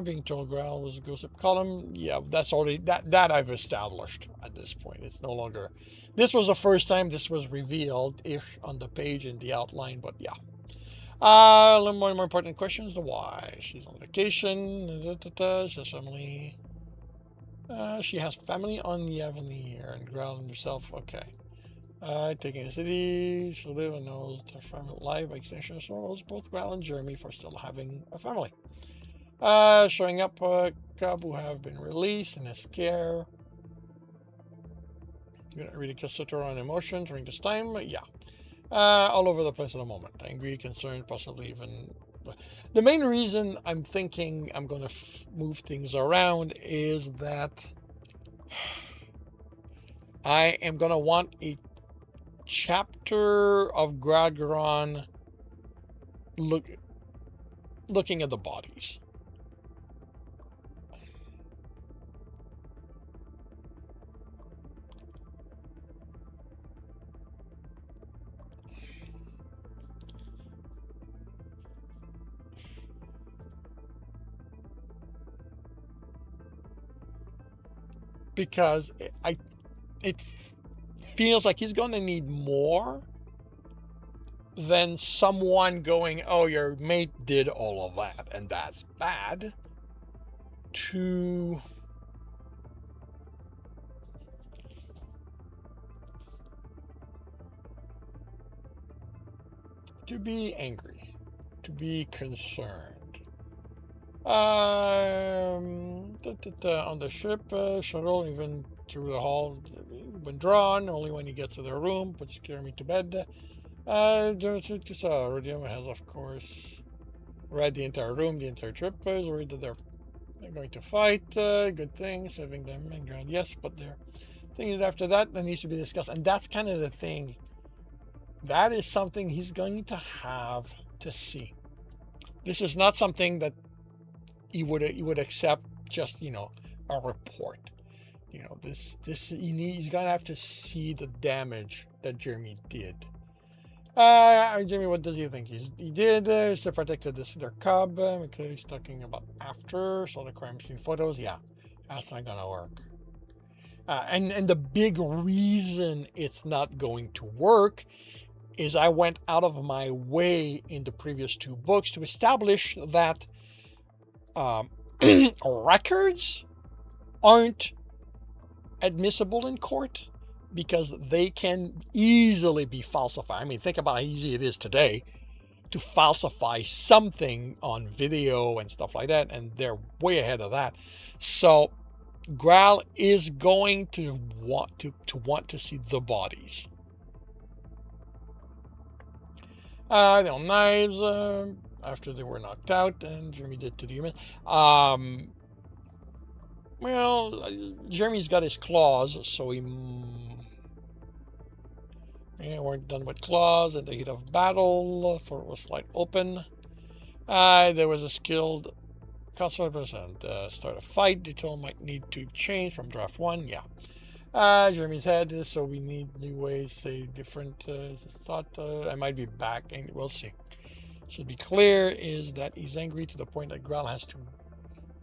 Being told Growl was a gossip column. Yeah, that's already that I've established at this point. It's no longer. This was the first time this was revealed, if on the page in the outline, but yeah. A little more important questions: the why. She's on vacation. She has family. She has family on Yavnir and Growl and herself. Okay. Taking a city. She'll live and knows her family life by extension. So both Growl and Jeremy for still having a family. Showing up cub who have been released in his care. You're gonna read a cassette on emotion during this time? Yeah. All over the place at the moment. Angry, concerned, possibly even. The main reason I'm thinking I'm gonna move things around is that I am gonna want a chapter of Gradgron looking at the bodies. Because it feels like he's going to need more than someone going, oh, your mate did all of that and that's bad, to be angry, to be concerned. On the ship, shuttle, even through the hall, when drawn, only when he gets to their room, puts Jeremy to bed. Rodium has, of course, read the entire room, the entire trip. Is worried that they're going to fight. Good thing, saving them and ground. Yes, but their thing is after that needs to be discussed, and that's kind of the thing. That is something he's going to have to see. This is not something that he would accept just a report. He's gonna have to see the damage that Jeremy did. Jeremy, what does he think he did? Is to protect their cub. Clearly he's talking about after. So the crime scene photos. Yeah, that's not gonna work. And the big reason it's not going to work is I went out of my way in the previous two books to establish that records aren't admissible in court because they can easily be falsified. I mean, think about how easy it is today to falsify something on video and stuff like that, and they're way ahead of that. So Graal is going to want to see the bodies. The knives after they were knocked out, and Jeremy did to the human. Well, Jeremy's got his claws, so weren't done with claws in the heat of battle. Throat was slight open. There was a skilled counselor present. Start a fight. Detail might need to change from draft 1. Yeah. Jeremy's head, so we need new ways, say different thought. I might be back, and we'll see. Should be clear is that he's angry to the point that Graal has to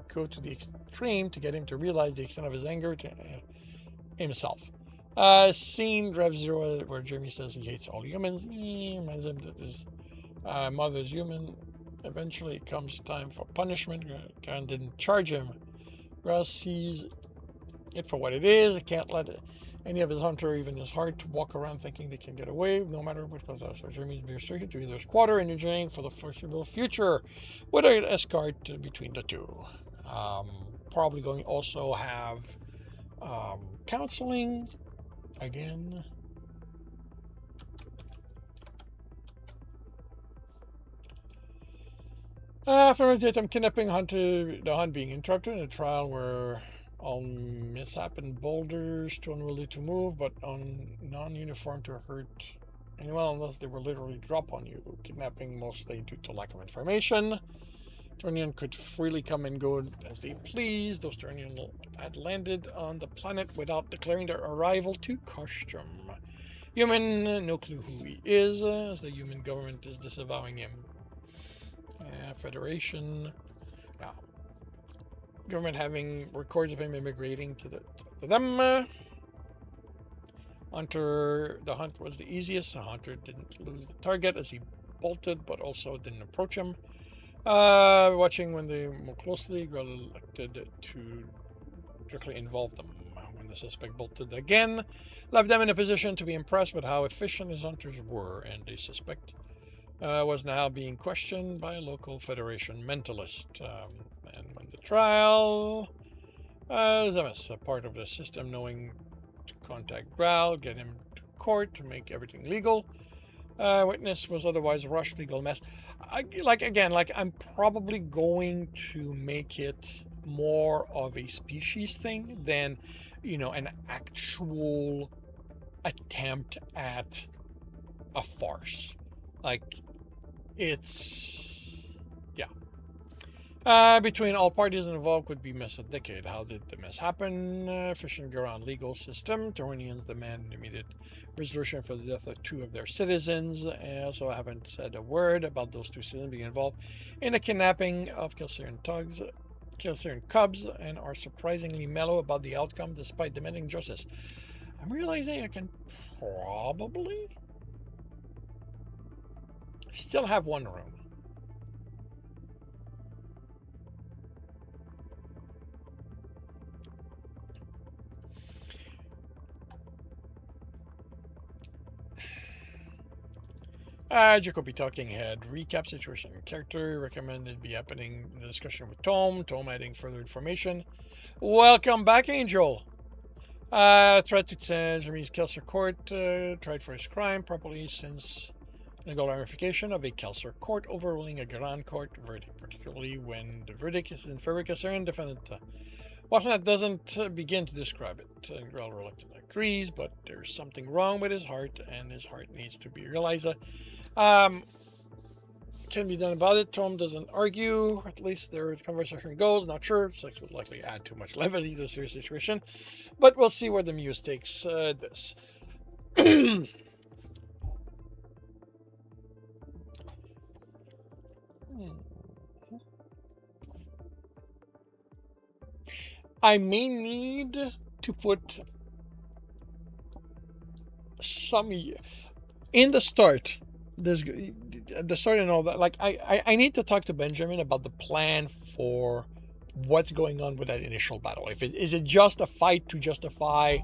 go to the extreme to get him to realize the extent of his anger to himself. Scene Rev Zero where Jeremy says he hates all humans. Reminds him that his mother's human. Eventually it comes time for punishment. Karen didn't charge him. Graal sees it for what it is. It can't let any of his hunter, even his heart, to walk around thinking they can get away, no matter what comes out. So Jeremy's be restricted to either squatter and engineering for the foreseeable future, with an escort between the two. Probably going to also have counseling again. After a daytime kidnapping, the hunt being interrupted in a trial where all mishap and boulders too unruly to move, but non-uniform to hurt anyone unless they were literally drop on you. Kidnapping mostly due to lack of information. Turnian could freely come and go as they pleased. Those Turnian had landed on the planet without declaring their arrival to Kostrom. Human, no clue who he is, as the human government is disavowing him. Federation, government having records of him immigrating to them. Hunter, the hunt was the easiest. The hunter didn't lose the target as he bolted, but also didn't approach him. Watching when they more closely, Graal elected to directly involve them. When the suspect bolted again, left them in a position to be impressed with how efficient his hunters were, and the suspect was now being questioned by a local Federation mentalist. And when the trial, Zemus, a part of the system, knowing to contact Graal, get him to court to make everything legal. Witness was otherwise rushed, legal mess. I'm probably going to make it more of a species thing than, an actual attempt at a farce. It's, yeah. Between all parties involved could be mess a decade. How did the mess happen? Efficient Garan legal system. Turonians demand an immediate resolution for the death of 2 of their citizens. Also, I haven't said a word about those 2 citizens being involved in the kidnapping of Kilsarian cubs, and are surprisingly mellow about the outcome despite demanding justice. I'm realizing I can probably still have 1 room. Jacoby Talking Head. Recap situation. Character recommended be happening in the discussion with Tom. Tom adding further information. Welcome back, Angel. Threat to Jeremy's Kelser Court. Tried for his crime properly since legal ramification of a Kelser court overruling a Garan court verdict, particularly when the verdict is in favor of Kelser defendant. Whatnot doesn't begin to describe it. Grell reluctantly agrees, but there's something wrong with his heart, and his heart needs to be realized. Can be done about it. Tom doesn't argue. At least their conversation goes. Not sure. Sex would likely add too much levity to a serious situation, but we'll see where the muse takes this. I may need to put some in the start. There's the start and all that. Like I need to talk to Benjamin about the plan for what's going on with that initial battle. If is it just a fight to justify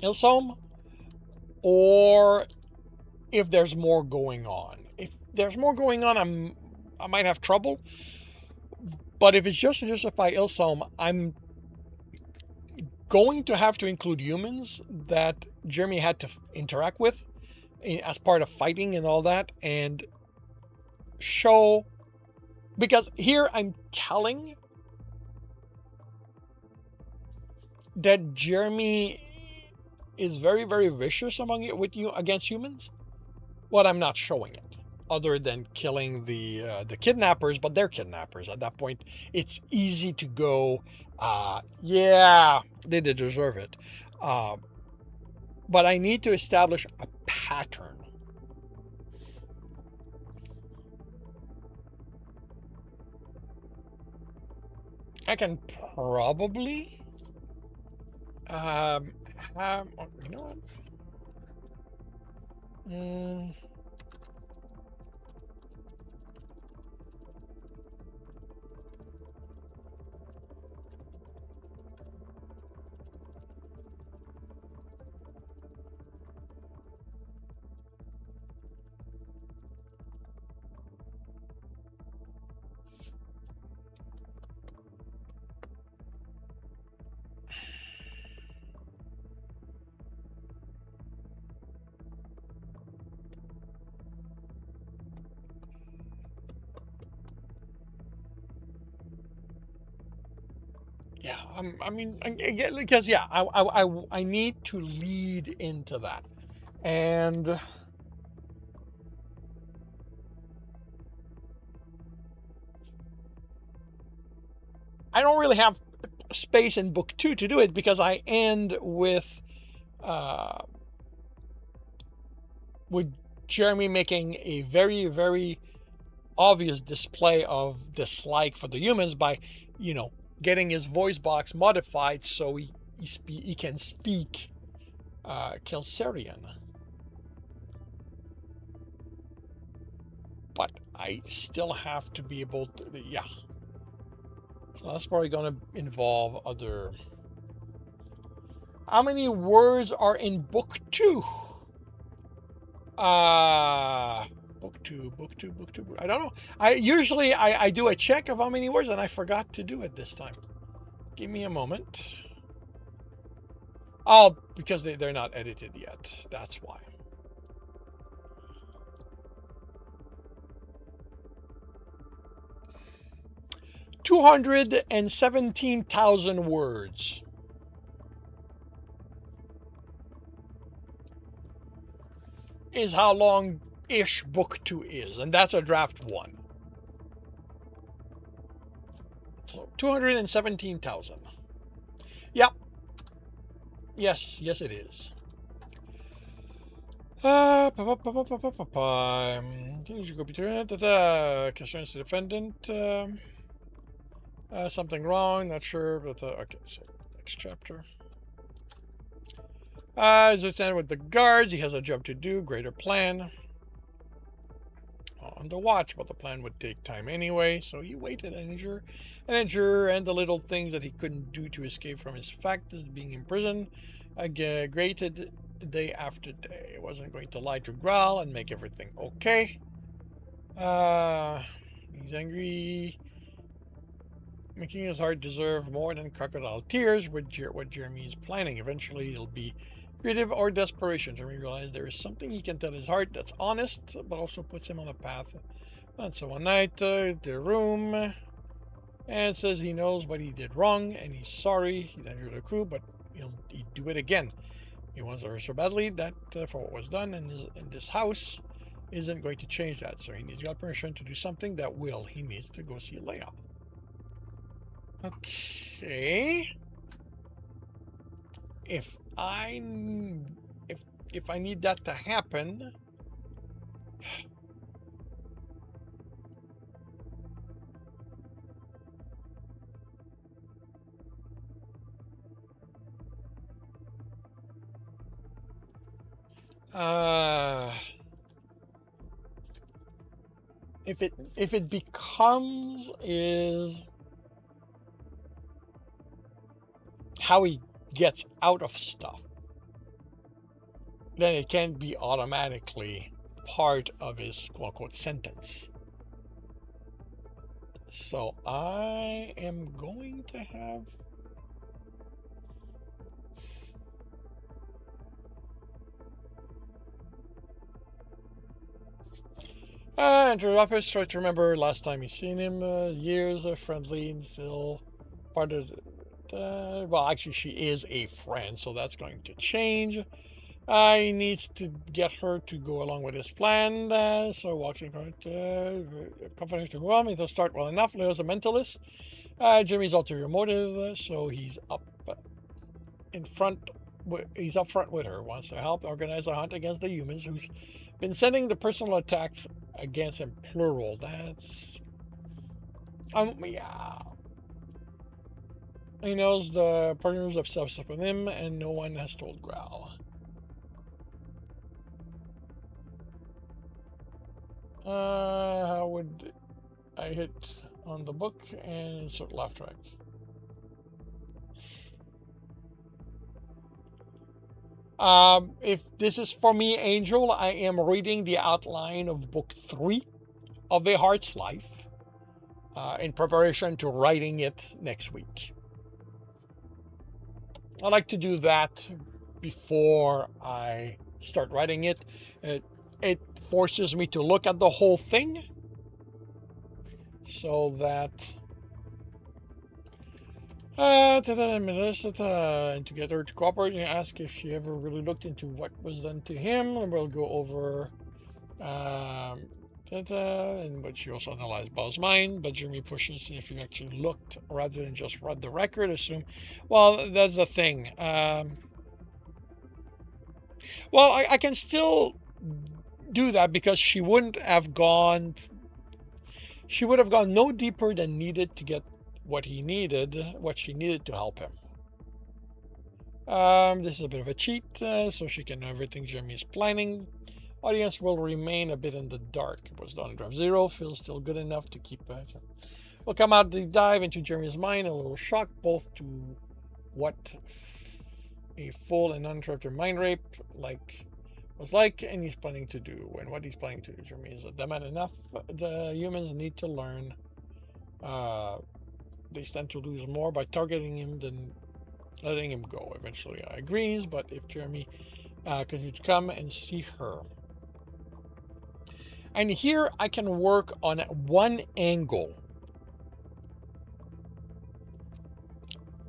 Ilsom, or if there's more going on. If there's more going on, I might have trouble. But if it's just to justify Ilsom, I'm going to have to include humans that Jeremy had to interact with as part of fighting and all that, and show, because here I'm telling that Jeremy is very, very vicious with you against humans. But I'm not showing it, other than killing the kidnappers, but they're kidnappers. At that point, it's easy to go, yeah, they did deserve it. But I need to establish a pattern. I can probably have, you know what? Yeah, I mean, because yeah, I need to lead into that, and I don't really have space in book 2 to do it, because I end with Jeremy making a very, very obvious display of dislike for the humans by, getting his voice box modified so he can speak Kelsarian. But I still have to be able to, yeah. So that's probably going to involve other. How many words are in book 2? Book two. I don't know. I usually do a check of how many words, and I forgot to do it this time. Give me a moment. Oh, because they're not edited yet. That's why. $217,000 words. Is how long ish book 2 is, and that's a draft 1. So 217,000. Yep. Yes, it is. Things you go between concerns the defendant. Something wrong, not sure, but okay, so next chapter. As we stand with the guards, he has a job to do, greater plan. On the watch, but the plan would take time anyway, so he waited and endure, and the little things that he couldn't do to escape from his fact as being imprisoned, grated day after day. He wasn't going to lie to Graal and make everything okay. He's angry, making his heart deserve more than crocodile tears with what Jeremy is planning. Eventually, it'll be creative or desperation. Jeremy realized there is something he can tell his heart that's honest, but also puts him on a path. And so one night, the room, and says he knows what he did wrong, and he's sorry. He injured the crew, but he'd do it again. He wants her so badly that for what was done in this house isn't going to change that. So he needs your permission to do something that will. He needs to go see Leia. Okay. If I need that to happen, if it becomes is how he gets out of stuff, then it can't be automatically part of his quote-unquote sentence. So I am going to have... enter the office, try to remember last time you seen him. Years of friendly and still part of... well, actually, she is a friend, so that's going to change. He needs to get her to go along with his plan, so walks in confidence to overwhelm. He'll start well enough. Leo's a mentalist. Jimmy's ulterior motive, so he's up front with her. Wants to help organize a hunt against the humans, who's been sending the personal attacks against him, plural. That's yeah. He knows the partners obsessed with him, and no one has told Graal. How would I hit on the book and insert laugh track? If this is for me, Angel, I am reading the outline of book 3 of A Heart's Life in preparation to writing it next week. I like to do that before I start writing it. It forces me to look at the whole thing so that and to get her to cooperate and ask if she ever really looked into what was done to him. And we'll go over and but she also analyzed Ball's mind, but Jeremy pushes if you actually looked rather than just read the record. Assume, well, that's the thing. Well, I can still do that because she would have gone no deeper than needed to get what she needed to help him. This is a bit of a cheat, so she can know everything Jeremy's planning. Audience will remain a bit in the dark. It was done in draft 0, feels still good enough to keep it. We'll come out the dive into Jeremy's mind, a little shock both to what a full and uninterrupted mind rape was like, and he's planning to do, and what he's planning to do. Jeremy is adamant enough. The humans need to learn. They stand to lose more by targeting him than letting him go. Eventually, I agrees, but if Jeremy continues to come and see her. And here I can work on one angle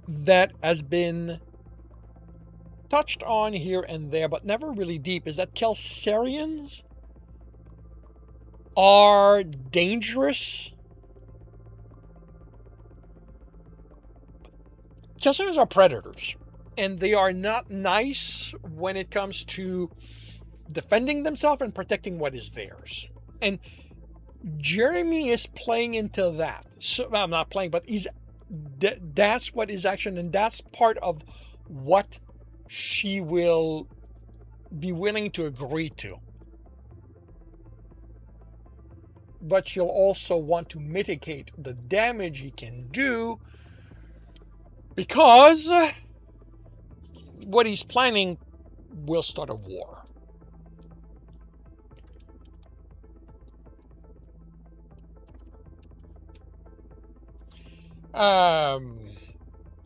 that has been touched on here and there, but never really deep, is that Kelsarians are dangerous. Kelsarians are predators, and they are not nice when it comes to defending themselves and protecting what is theirs. And Jeremy is playing into that. So I'm not playing, but that's what is action, and that's part of what she will be willing to agree to. But she'll also want to mitigate the damage he can do, because what he's planning will start a war.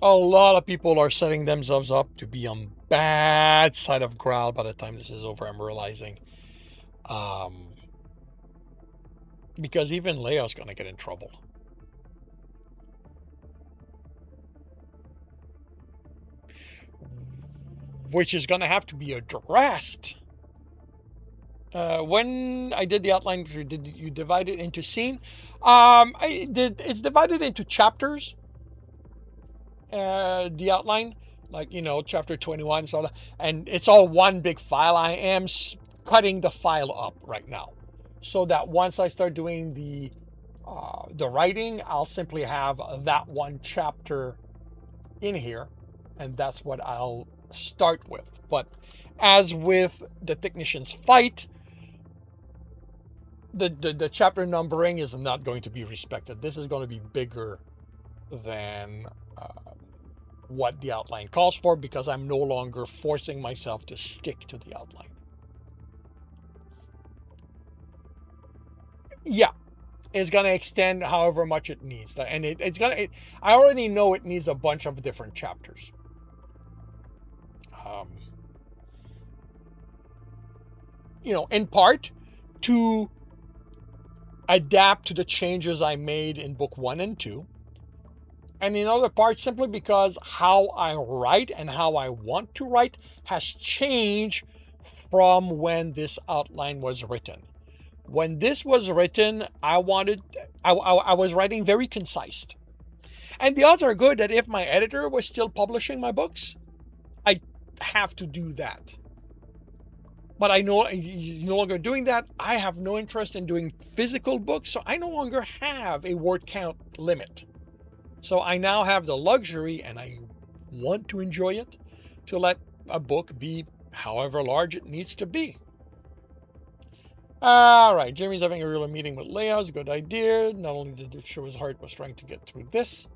A lot of people are setting themselves up to be on bad side of Graal by the time this is over, I'm realizing. Because even Leo's going to get in trouble. Which is going to have to be addressed. When I did the outline, did you divide it into scene? It's divided into chapters. The outline, like, chapter 21, so, and it's all one big file. I am cutting the file up right now, so that once I start doing the writing, I'll simply have that one chapter in here, and that's what I'll start with. But as with the Technician's Fight, the chapter numbering is not going to be respected. This is going to be bigger than what the outline calls for, because I'm no longer forcing myself to stick to the outline. Yeah, it's going to extend however much it needs, and I already know it needs a bunch of different chapters. In part to adapt to the changes I made in book 1 and 2, and in other parts simply because how I write and how I want to write has changed from when this outline was written. When this was written, I was writing very concise. And the odds are good that if my editor was still publishing my books, I have to do that. But I know he's no longer doing that. I have no interest in doing physical books, so I no longer have a word count limit. So I now have the luxury, and I want to enjoy it, to let a book be however large it needs to be. All right, Jeremy's having a real meeting with Leo. It's a good idea. Not only did it show his heart was trying to get through this,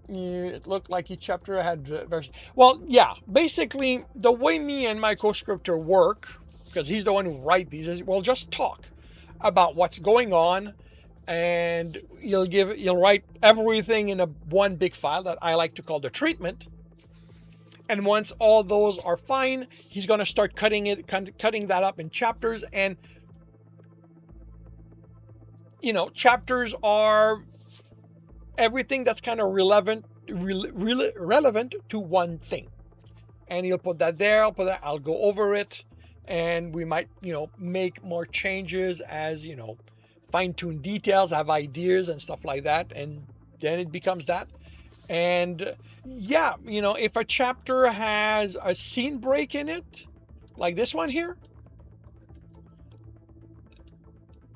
it looked like each chapter had versions. Well, yeah, basically the way me and my co-scripter work, because he's the one who writes these, is we'll just talk about what's going on, and you'll write everything in one big file that I like to call the treatment. And once all those are fine, he's going to start cutting that up in chapters. And chapters are everything that's kind of relevant to one thing. And he'll put that there. I'll go over it, and we might make more changes as fine-tune details, have ideas and stuff like that, and then it becomes that. And yeah, if a chapter has a scene break in it, like this one here,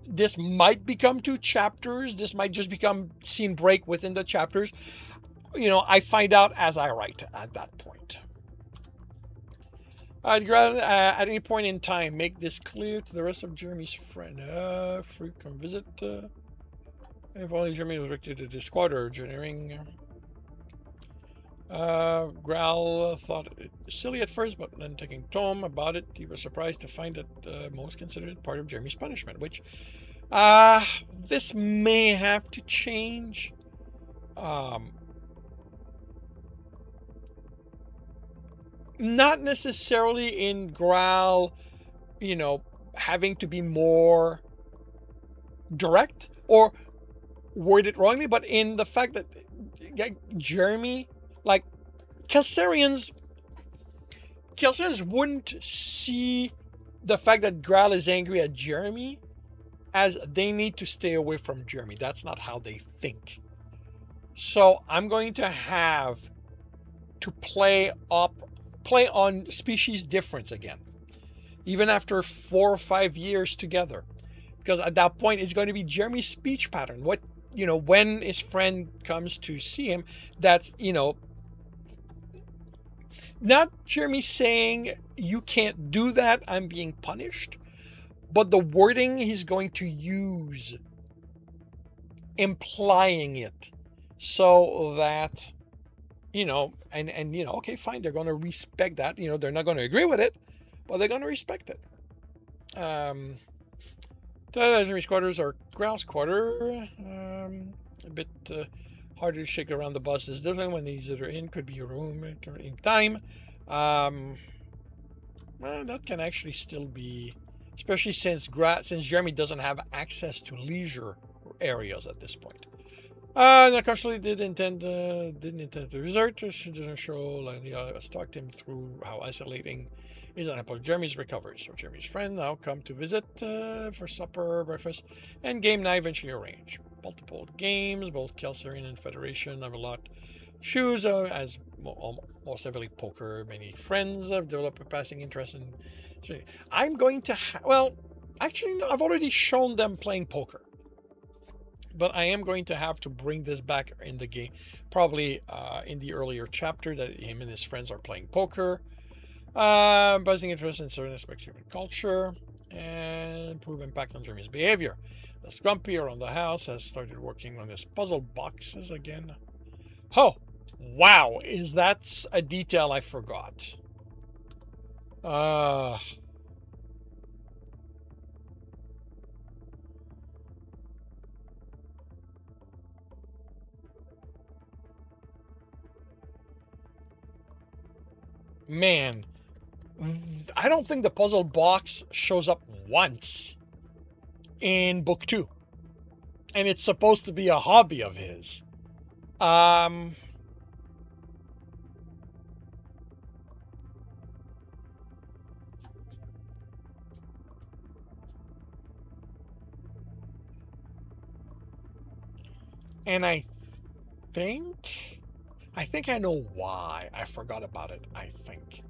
this might become 2 chapters. This might just become scene break within the chapters. I find out as I write at that point. At any point in time, make this clear to the rest of Jeremy's friend. Free come visit. If only Jeremy was directed to the squad or engineering. Graal thought it silly at first, but then taking Tom about it, he was surprised to find that most considered it part of Jeremy's punishment, which this may have to change. Not necessarily in Graal, having to be more direct or word it wrongly, but in the fact that Jeremy, like Kelsarians wouldn't see the fact that Graal is angry at Jeremy as they need to stay away from Jeremy. That's not how they think. So I'm going to have to play on species difference again, even after 4 or 5 years together, because at that point it's going to be Jeremy's speech pattern. What, when his friend comes to see him, that's, not Jeremy saying you can't do that, I'm being punished, but the wording he's going to use implying it, so that, okay, fine, they're going to respect that. They're not going to agree with it, but they're going to respect it. Jeremy's quarters are Growl's quarter. A bit harder to shake around the buses. Different when these are in, could be a room in time. Well, that can actually still be, especially since Jeremy doesn't have access to leisure areas at this point. Nakoshli didn't intend to desert. She doesn't show. Like, stalked him through how isolating is unable. Jeremy's recovery. So Jeremy's friend now come to visit for supper, breakfast, and game night eventually arranged. Multiple games, both Kelsarian and Federation have a lot. Shoes, as most heavily poker. Many friends have developed a passing interest in. I'm going to. Actually, no, I've already shown them playing poker. But I am going to have to bring this back in the game, probably in the earlier chapter, that him and his friends are playing poker. Buzzing interest in certain aspects of human culture, and improve impact on Jeremy's behavior. Less grumpy around the house, has started working on his puzzle boxes again. Oh, wow, is that a detail I forgot? Man, I don't think the puzzle box shows up once in book 2. And it's supposed to be a hobby of his. And I think I know why I forgot about it, I think.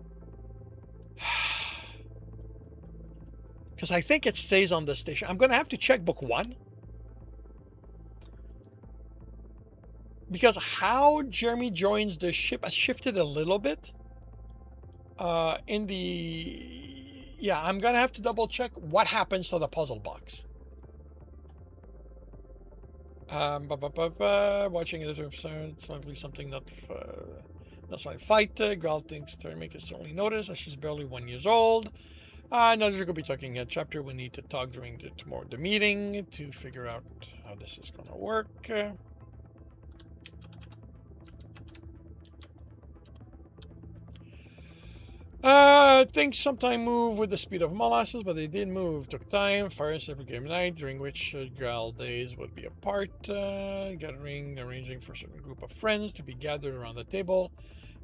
Because I think it stays on the station. I'm going to have to check book 1. Because how Jeremy joins the ship has shifted a little bit. I'm going to have to double check what happens to the puzzle box. Watching it, it's likely something that's like fight. Growl thinks to make it certainly notice as she's barely 1 year old. Now you're going to be talking a chapter. We need to talk during the meeting to figure out how this is going to work. Things sometimes move with the speed of molasses, but they did move. Took time. Fires every game night, during which Growl days would be apart. Gathering, arranging for a certain group of friends to be gathered around the table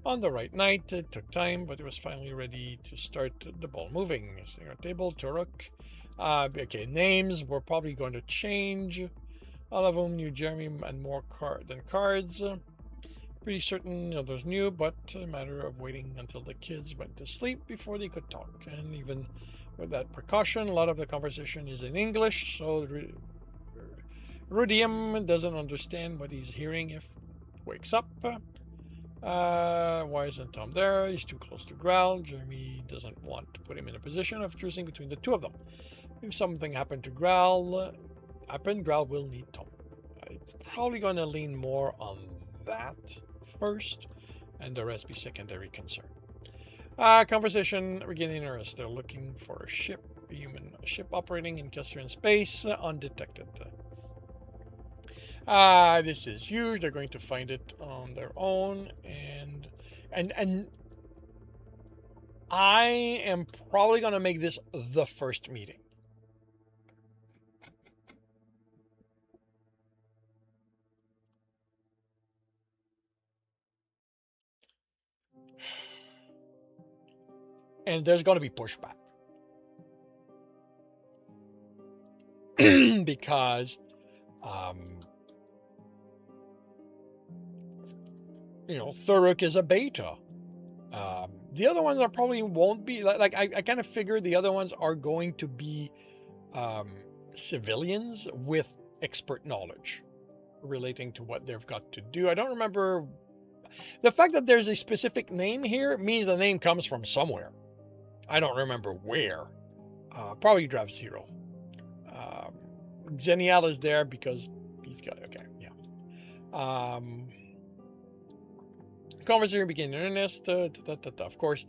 on the right night. It took time, but it was finally ready to start the ball moving. Sitting at table, Turok. Okay, names were probably going to change. All of them knew Jeremy and more than cards. Pretty certain others knew, but a matter of waiting until the kids went to sleep before they could talk. And even with that precaution, a lot of the conversation is in English, so Rudium doesn't understand what he's hearing if he wakes up. Why isn't Tom there? He's too close to Growl. Jeremy doesn't want to put him in a position of choosing between the two of them. If something happened to Growl, Growl will need Tom. It's probably going to lean more on that first, and the rest be secondary concern. Conversation regaining interest. They're looking for a human ship operating in Kelsarian space, undetected. This is huge. They're going to find it on their own, and I am probably going to make this the first meeting. And there's going to be pushback. because, um, Thuruk is a beta. The other ones are probably won't be like I kind of figured the other ones are going to be civilians with expert knowledge relating to what they've got to do. I don't remember. The fact that there's a specific name here means the name comes from somewhere. I don't remember where. Probably Draft Zero. Xenial is there because he's got, okay, yeah. Conversation began in earnest. Of course,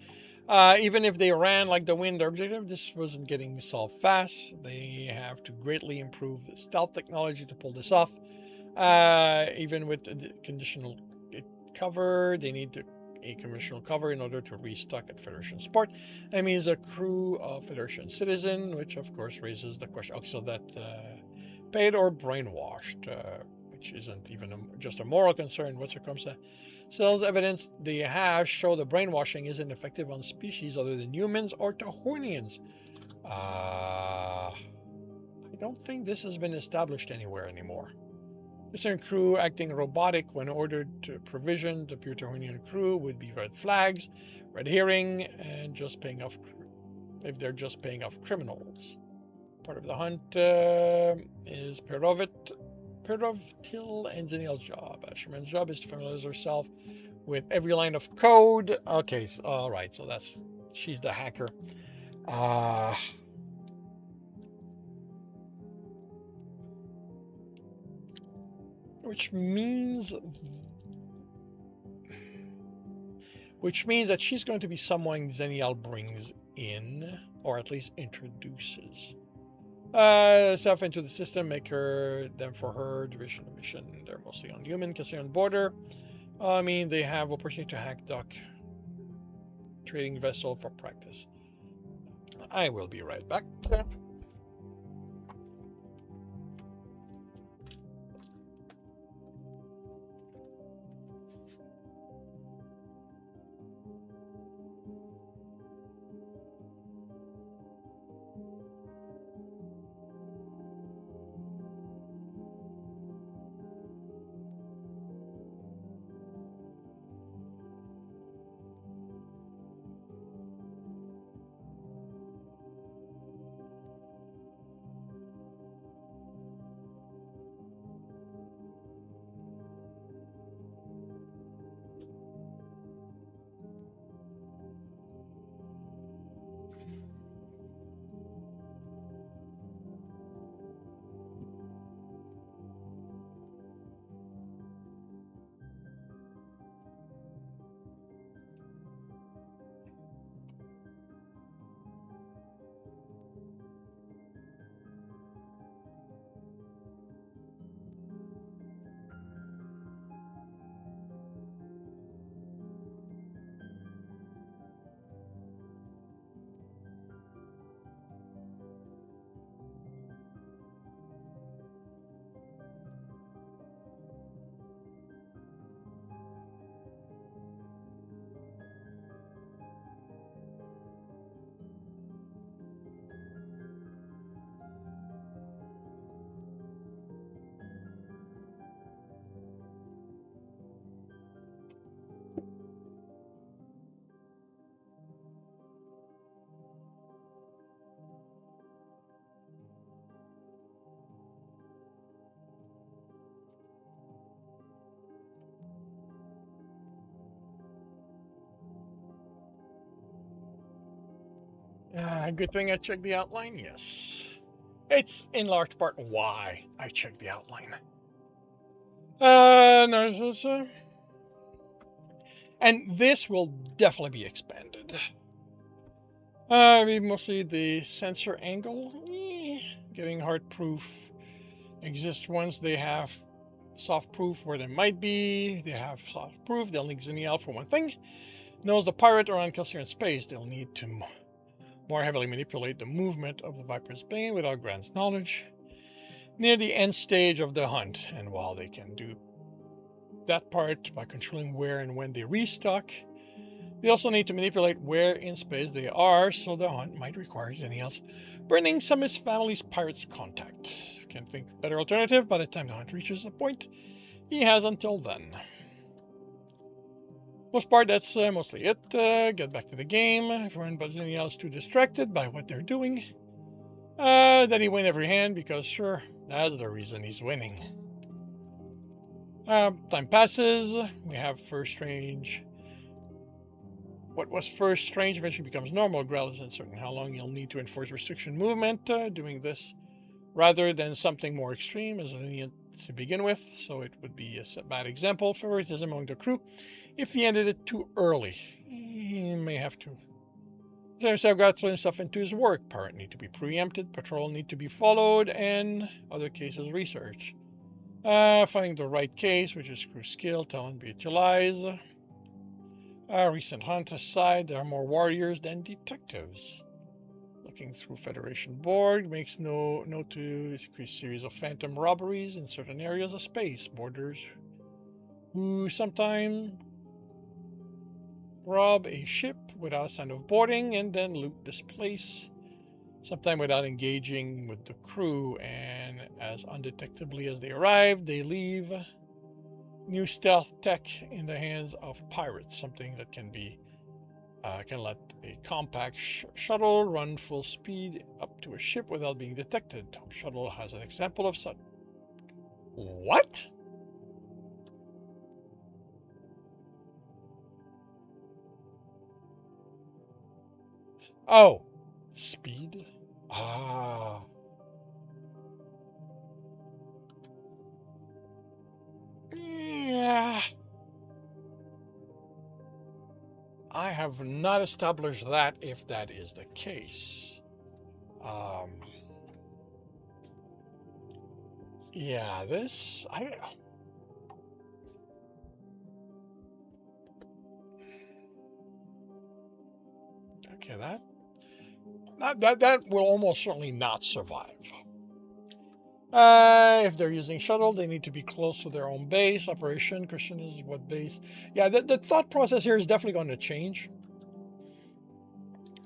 even if they ran like the wind, their objective, this wasn't getting solved fast. They have to greatly improve the stealth technology to pull this off. Even with the conditional cover, they need a conventional cover in order to restock at Federation Sport. That means a crew of Federation citizen, which of course raises the question. Okay, so that paid or brainwashed, which isn't even just a moral concern. What circumstance? Sells evidence they have show the brainwashing isn't effective on species other than humans or Tahornians. I don't think this has been established anywhere anymore. This crew acting robotic when ordered to provision the pure Tahornian crew would be red flags, red herring, and just paying off if they're just paying off criminals. Part of the hunt is Perovtil and Xenial's job. Asherman's job is to familiarize herself with every line of code. Okay, so, all right, so she's the hacker. Which means that she's going to be someone Xenial brings in, or at least introduces. Self into the system, make them for her, duration of the mission. They're mostly on human, Cassian border. I mean, they have opportunity to hack dock trading vessel for practice. I will be right back. Good thing I checked the outline, yes. It's in large part why I checked the outline. And this will definitely be expanded. Mostly the sensor angle. Getting hard proof exists once they have soft proof where they might be. They have soft proof. They'll need Xenial for one thing. Knows the pirate around Kelsier space. They'll need to more heavily manipulate the movement of the Viper's plane without Grant's knowledge. Near the end stage of the hunt, and while they can do that part by controlling where and when they restock, They also need to manipulate where in space they are, so the hunt might require Xenials burning some of his family's pirates' contact. Can't think of a better alternative by the time the hunt reaches the point. He has until then. Most part, that's mostly it. Get back to the game. Everyone but Xenials too distracted by what they're doing. That he win every hand because, sure, that's the reason he's winning. Time passes. We have first strange. What was first strange eventually becomes normal. Grell is uncertain how long he'll need to enforce restriction movement. Doing this rather than something more extreme as lenient to begin with, so it would be a bad example. Favoritism among the crew. If he ended it too early, he may have to. Himself got to throw himself into his work. Pirate need to be preempted, patrol need to be followed, and other cases research. Finding the right case, which is crew skill, talent be utilized. Recent hunt aside, there are more warriors than detectives. Looking through Federation board makes note to increase series of phantom robberies in certain areas of space borders, who sometimes rob a ship without a sign of boarding and then loot this place, sometimes without engaging with the crew, and as undetectably as they arrive, they leave new stealth tech in the hands of pirates, something that can let a compact shuttle run full speed up to a ship without being detected. Top Shuttle has an example of such. What? Oh, speed? Ah. Yeah. I have not established that if that is the case. Yeah, this okay, that will almost certainly not survive. If they're using shuttle, they need to be close to their own base. Operation question is what base? Yeah, the thought process here is definitely going to change.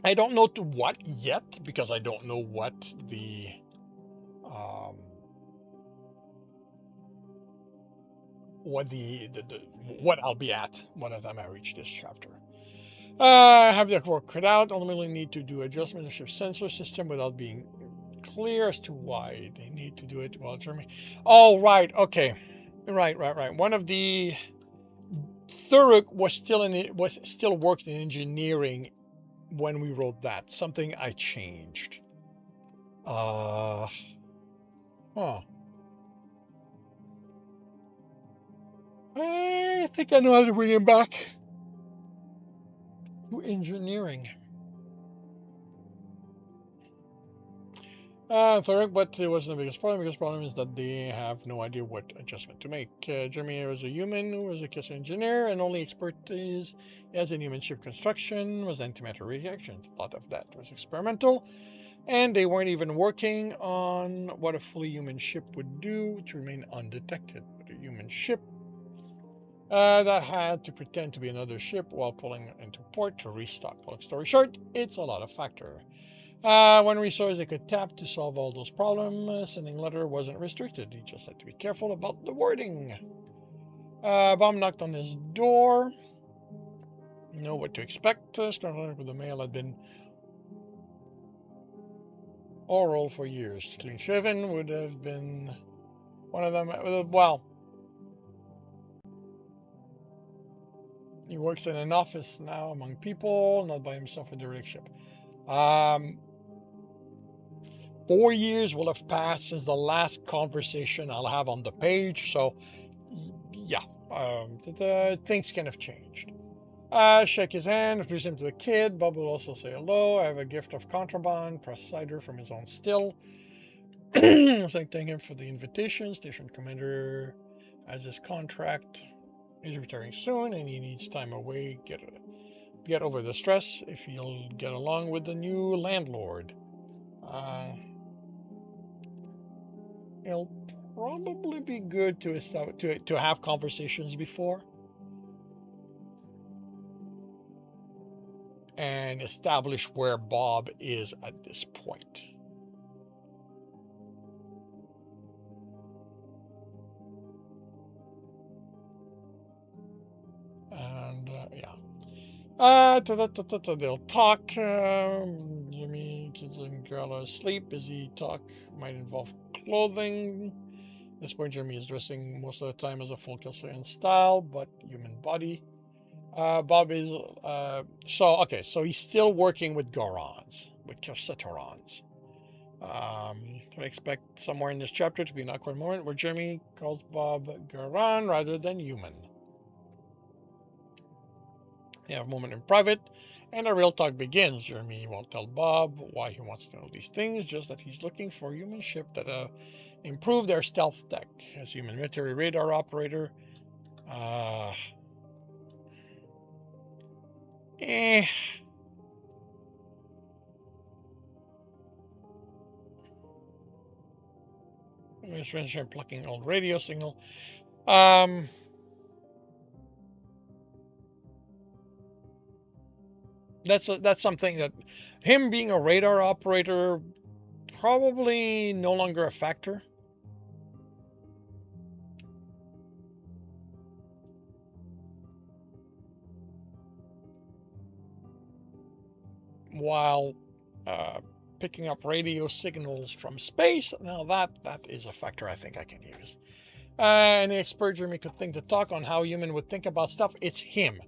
I don't know to what yet because I don't know what the what I'll be at by the time I reach this chapter. Have the work cut out. Ultimately, need to do adjustment of ship sensor system without being clear as to why they need to do it while Germany. Oh, right. Okay. Right. One of the Thuruk was still worked in engineering when we wrote that. Something I changed. Huh. I think I know how to bring him back to engineering. Third, but it wasn't the biggest problem. The biggest problem is that they have no idea what adjustment to make. Jeremy was a human who was a Kessler engineer, and only expertise as in human ship construction was antimatter reactions. A lot of that was experimental, and they weren't even working on what a fully human ship would do to remain undetected. But a human ship that had to pretend to be another ship while pulling into port to restock. Long story short, it's a lot of factor. One resource they could tap to solve all those problems, sending letter wasn't restricted. He just had to be careful about the wording. Bomb knocked on his door. Know what to expect. Started with the mail had been oral for years. Clean shaven would have been one of them. Well, he works in an office now among people, not by himself in the derelict ship. 4 years will have passed since the last conversation I'll have on the page, so yeah, things can have changed. Shake his hand, introduce him to the kid. Bob will also say hello. I have a gift of contraband, press cider from his own still. Thank him for the invitation. Station commander has his contract. He's retiring soon and he needs time away. Get over the stress if he'll get along with the new landlord. It'll probably be good to have conversations before. and establish where Bob is at this point. And yeah. They'll talk. Jimmy, kids and girl are asleep. Busy talk might involve clothing. At this point, Jeremy is dressing most of the time as a full Kelserian style, but human body. Bob is so he's still working with Gorons, with Kersetorons. I expect somewhere in this chapter to be an awkward moment where Jeremy calls Bob Goron rather than human. They have a moment in private, and a real talk begins. Jeremy won't tell Bob why he wants to know these things, just that he's looking for a human ship that improve their stealth tech. As human military radar operator, plucking old radio signal. That's something that him being a radar operator probably no longer a factor. While picking up radio signals from space, now that is a factor I think I can use. Any expert Jeremy could think to talk on how human would think about stuff, it's him.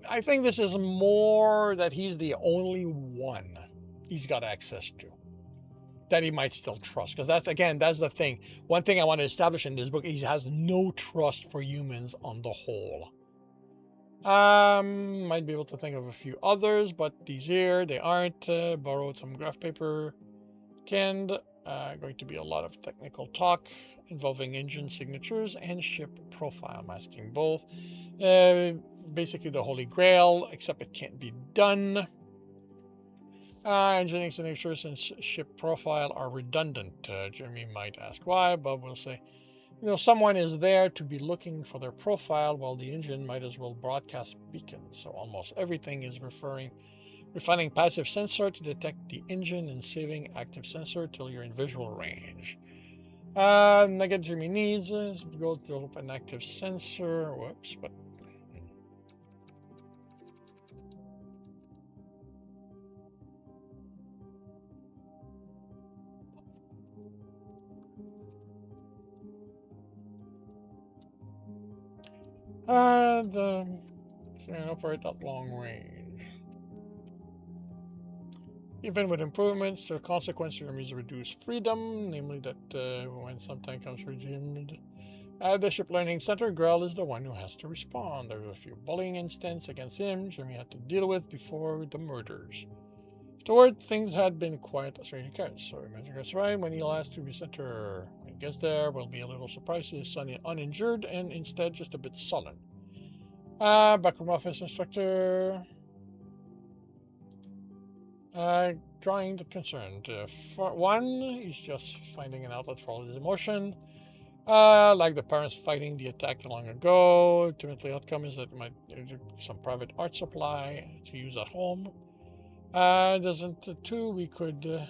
I think this is more that he's the only one he's got access to that he might still trust. Because that's the thing. One thing I want to establish in this book, he has no trust for humans on the whole. Might be able to think of a few others, but these here, they aren't. Borrowed some graph paper. Canned. Going to be a lot of technical talk involving engine signatures and ship profile, masking both. Basically the Holy Grail, except it can't be done. Engineering signatures and ship profile are redundant. Jeremy might ask why. Bob will say, someone is there to be looking for their profile, while the engine might as well broadcast beacons. So almost everything is refining passive sensor to detect the engine and saving active sensor till you're in visual range. Nugget Jeremy needs is go develop an active sensor. Whoops, but can operate at long range. Even with improvements, the consequence is reduced freedom, namely that when something comes redeemed at the ship learning center, Grell is the one who has to respond. There were a few bullying incidents against him Jeremy had to deal with before the murders. Afterward, things had been quiet as Rainy Catch, so Magic that's right when he last to recenter. When he gets there, we'll be a little surprised to see his son uninjured and instead just a bit sullen. Backroom office instructor. Drawing the concerned. For one, he's just finding an outlet for all his emotion. Like the parents fighting the attack long ago. Ultimately, outcome is that might some private art supply to use at home. We could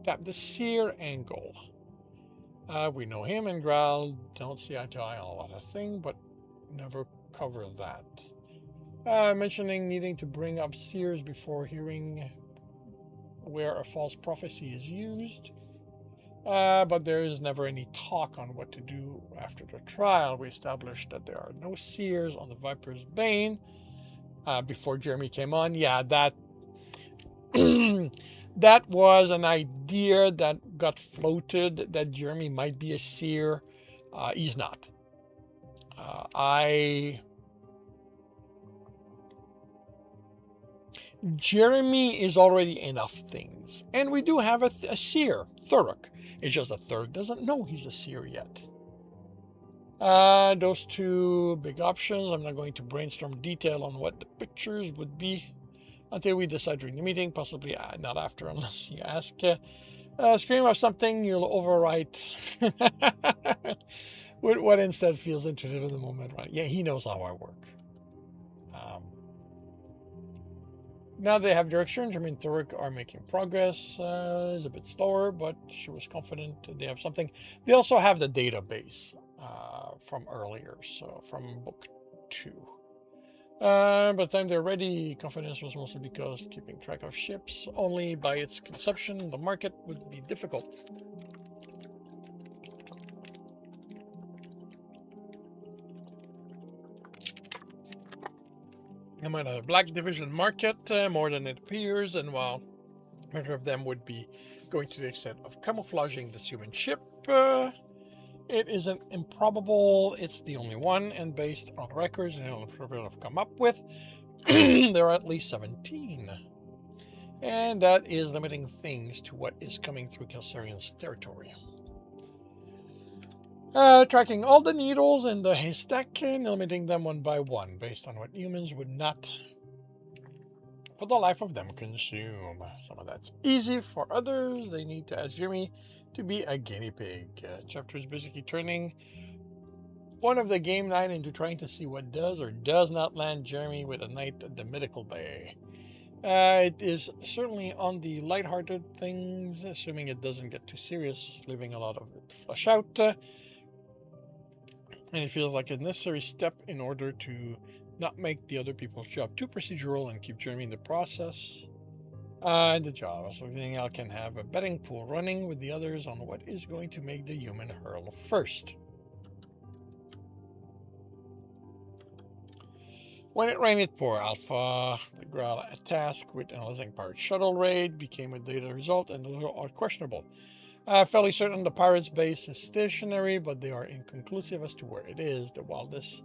tap the seer angle. We know him and Graal don't see eye to eye on a lot of things, but never cover that. Mentioning needing to bring up seers before hearing where a false prophecy is used. But there is never any talk on what to do after the trial. We established that there are no seers on the Viper's Bane. Before Jeremy came on, that that was an idea that got floated that Jeremy might be a seer. He's not. Jeremy is already enough things. And we do have a seer, Thurrock. It's just that Thurrock doesn't know he's a seer yet. Those two big options. I'm not going to brainstorm detail on what the pictures would be until we decide during the meeting, possibly not after unless you ask. Scream of something, you'll overwrite what instead feels intuitive in the moment, right? Yeah, he knows how I work. Now they have direction. Jeremy and Thurek are making progress. It's a bit slower, but she was confident they have something. They also have the database from earlier, so from book 2. By the time they're ready, confidence was mostly because keeping track of ships only by its consumption in the market would be difficult. I'm at a Black Division market, more than it appears, and while many of them would be going to the extent of camouflaging this human ship, it isn't improbable it's the only one, and based on records and what I've come up with, there are at least 17. And that is limiting things to what is coming through Kelsarian's territory. Tracking all the needles in the haystack and limiting them one by one based on what humans would not, for the life of them, consume. Some of that's easy. For others, they need to ask Jimmy to be a guinea pig. Chapter is basically turning one of the game night into trying to see what does or does not land Jeremy with a night at the medical bay. It is certainly on the lighthearted things, assuming it doesn't get too serious, leaving a lot of it to flush out. And it feels like a necessary step in order to not make the other people's job too procedural and keep Jeremy in the process. And the job. So I can have a betting pool running with the others on what is going to make the human hurl first. When it rained, it poured. Alpha, the Graal task with analyzing pirate shuttle raid became a data result, and those are questionable. Fairly certain the pirates' base is stationary, but they are inconclusive as to where it is. The wildest,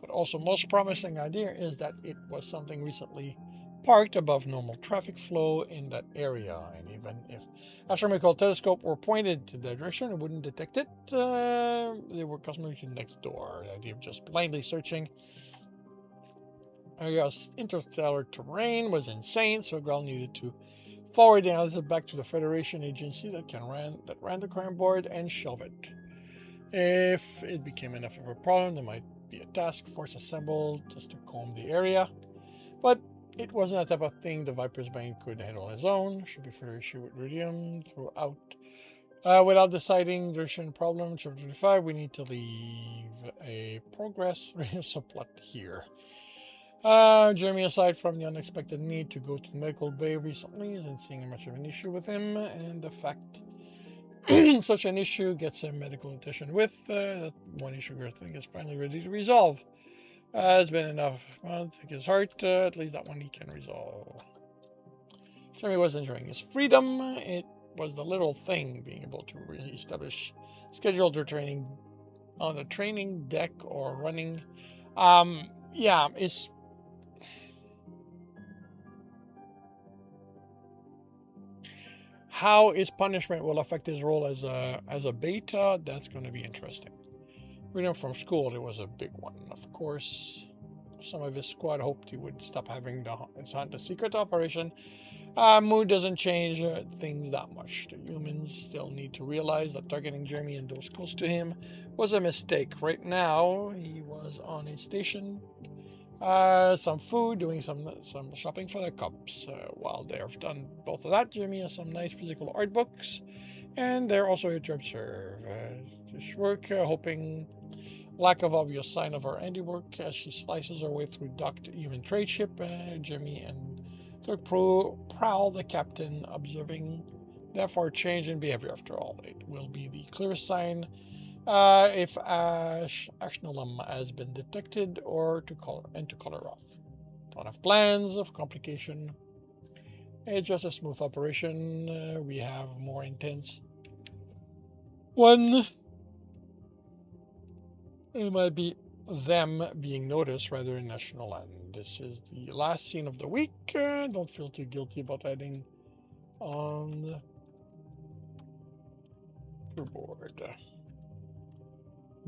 but also most promising idea is that it was something recently parked above normal traffic flow in that area, and even if astronomical telescope were pointed to that direction, it wouldn't detect it. They were customers next door. The idea of just blindly searching interstellar terrain was insane, so Graal needed to forward the analysis back to the Federation agency that ran the crime board and shelve it. If it became enough of a problem, there might be a task force assembled just to comb the area. But it wasn't the type of thing the Viper's brain could handle on its own. Should be further issue with Rudium throughout. Without deciding direction problem, chapter 25, we need to leave a progress subplot here. Jeremy, aside from the unexpected need to go to the medical bay recently, isn't seeing much of an issue with him, and the fact such an issue gets him medical attention with that one issue I think is finally ready to resolve. Has been enough. Well, take his heart, at least that one he can resolve. Jeremy was enjoying his freedom. It was the little thing, being able to reestablish scheduled training on the training deck or running. Yeah, it's how his punishment will affect his role as a beta. That's going to be interesting. Freedom from school, it was a big one. Of course, some of his squad hoped he would stop having the secret operation. Mood doesn't change things that much. The humans still need to realize that targeting Jeremy and those close to him was a mistake. Right now, he was on his station, some food, doing some shopping for the Cubs. While they have done both of that, Jeremy has some nice physical art books, and they're also here to observe. Just work, hoping lack of obvious sign of her handiwork as she slices her way through docked human trade ship. Jeremy and Dirk prowl the captain, observing therefore change in behavior. After all, it will be the clearest sign if Ashnalam has been detected, or to call her off. Don't have plans of complication. It's just a smooth operation. We have more intense one. It might be them being noticed rather than national land. This is the last scene of the week. Don't feel too guilty about adding on the board.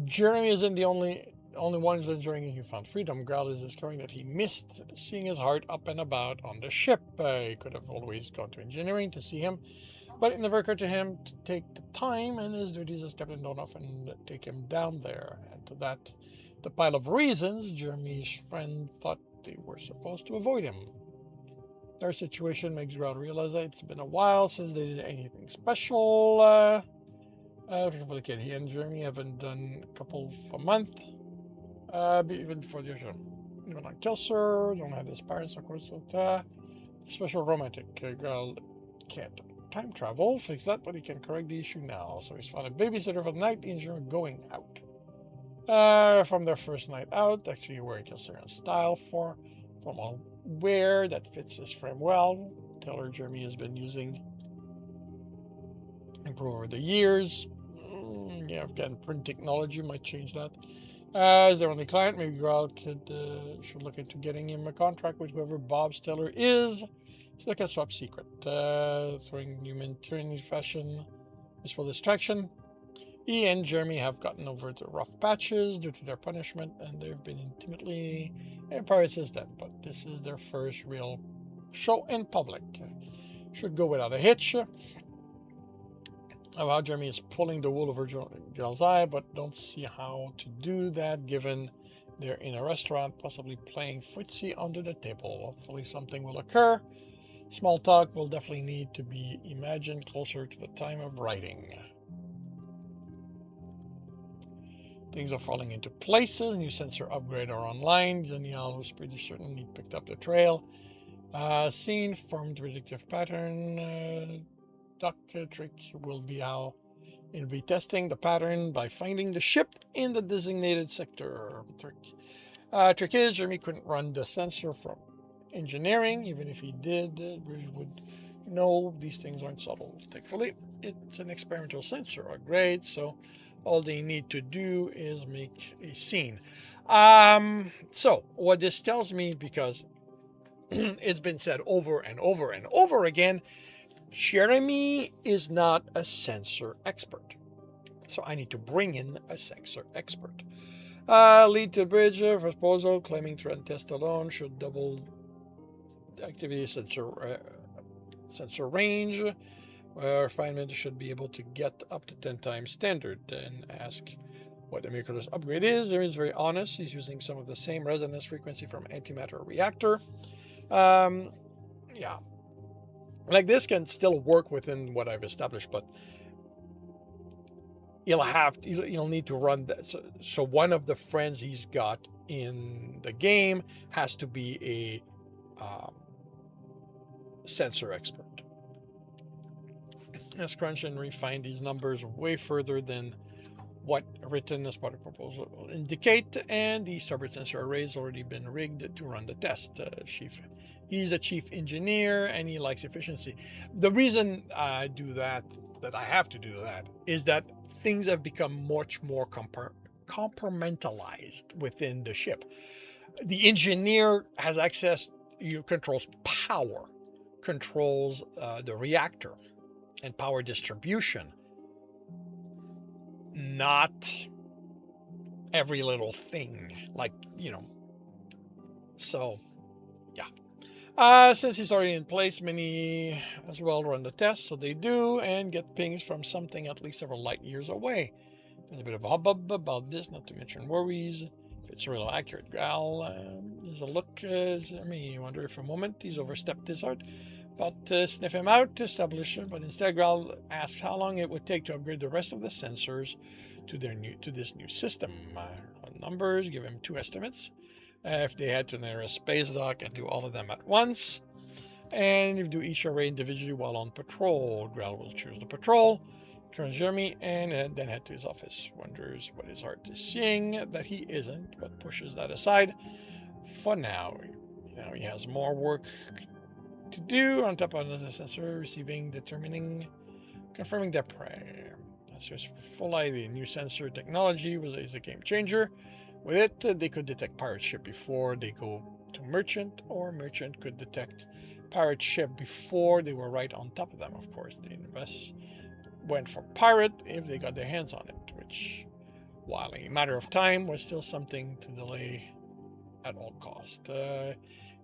Jeremy isn't the only one who's enjoying his newfound freedom. Graal is discovering that he missed seeing his heart up and about on the ship. He could have always gone to engineering to see him, but it never occurred to him to take the time, and his duties as captain don't often take him down there. And to that, the pile of reasons, Jeremy's friend thought they were supposed to avoid him. Their situation makes Ground realize that it's been a while since they did anything special. For the kid, he and Jeremy haven't done a couple for a month. Even for the show. Even on Kelser, don't have his parents, of course. But, special romantic girl can't time travel, fix that, but he can correct the issue now. So he's found a babysitter for the night, injured going out. From their first night out, actually wearing Kelser style for formal wear that fits his frame well. Taylor Jeremy has been using improve over the years. Yeah, again, print technology might change that. As their only client, maybe Growl should look into getting him a contract with whoever Bob Steller is. So they can swap secret. Throwing Newman tyranny fashion is for distraction. He and Jeremy have gotten over the rough patches due to their punishment, and they've been intimately in pirates since then. But this is their first real show in public. Should go without a hitch. Of how Jeremy is pulling the wool over Joel's eye, but don't see how to do that given they're in a restaurant, possibly playing footsie under the table. Hopefully something will occur. Small talk will definitely need to be imagined closer to the time of writing. Things are falling into places. New sensor upgrade are online. Danielle was pretty certain he picked up the trail. Scene formed predictive pattern. Duck trick will be how it'll be testing the pattern by finding the ship in the designated sector. Trick is Jeremy couldn't run the sensor from engineering. Even if he did, Bridge would know these things aren't subtle. Thankfully, it's an experimental sensor upgrade, so all they need to do is make a scene. So what this tells me, because it's been said over and over and over again, Jeremy is not a sensor expert. So I need to bring in a sensor expert. Lead to Bridge proposal claiming to run test alone should double activity sensor range. Refinement should be able to get up to 10 times standard. And ask what the miraculous upgrade is. Jeremy is very honest. He's using some of the same resonance frequency from antimatter reactor. Yeah. Like this can still work within what I've established, but you'll need to run that. So one of the friends he's got in the game has to be a sensor expert. Let's crunch and refine these numbers way further than what written as part of the proposal will indicate, and the starboard sensor array has already been rigged to run the test. He's a chief engineer and he likes efficiency. The reason I do that I have to do that, is that things have become much more compartmentalized within the ship. The engineer has access, controls power, controls the reactor and power distribution, not every little thing, so yeah. Since he's already in place, many as well run the test, so they do, and get pings from something at least several light years away. There's a bit of a hubbub about this, not to mention worries. If it's real accurate, there's a look. I wonder if for a moment he's overstepped his art. But sniff him out to establish it. But instead, Growl asks how long it would take to upgrade the rest of the sensors to this new system. Numbers, give him 2 estimates. If they had to enter a space dock and do all of them at once. And if you do each array individually while on patrol, Growl will choose the patrol, turns Jeremy, and then head to his office. Wonders what his heart is seeing that he isn't, but pushes that aside. For now, he has more work to do on top of the sensor, receiving, determining, confirming their prey. Sensors full ID. New sensor technology is a game changer. With it, they could detect pirate ship before they go to merchant, or merchant could detect pirate ship before they were right on top of them. Of course, the invest went for pirate if they got their hands on it, which, while a matter of time, was still something to delay at all cost.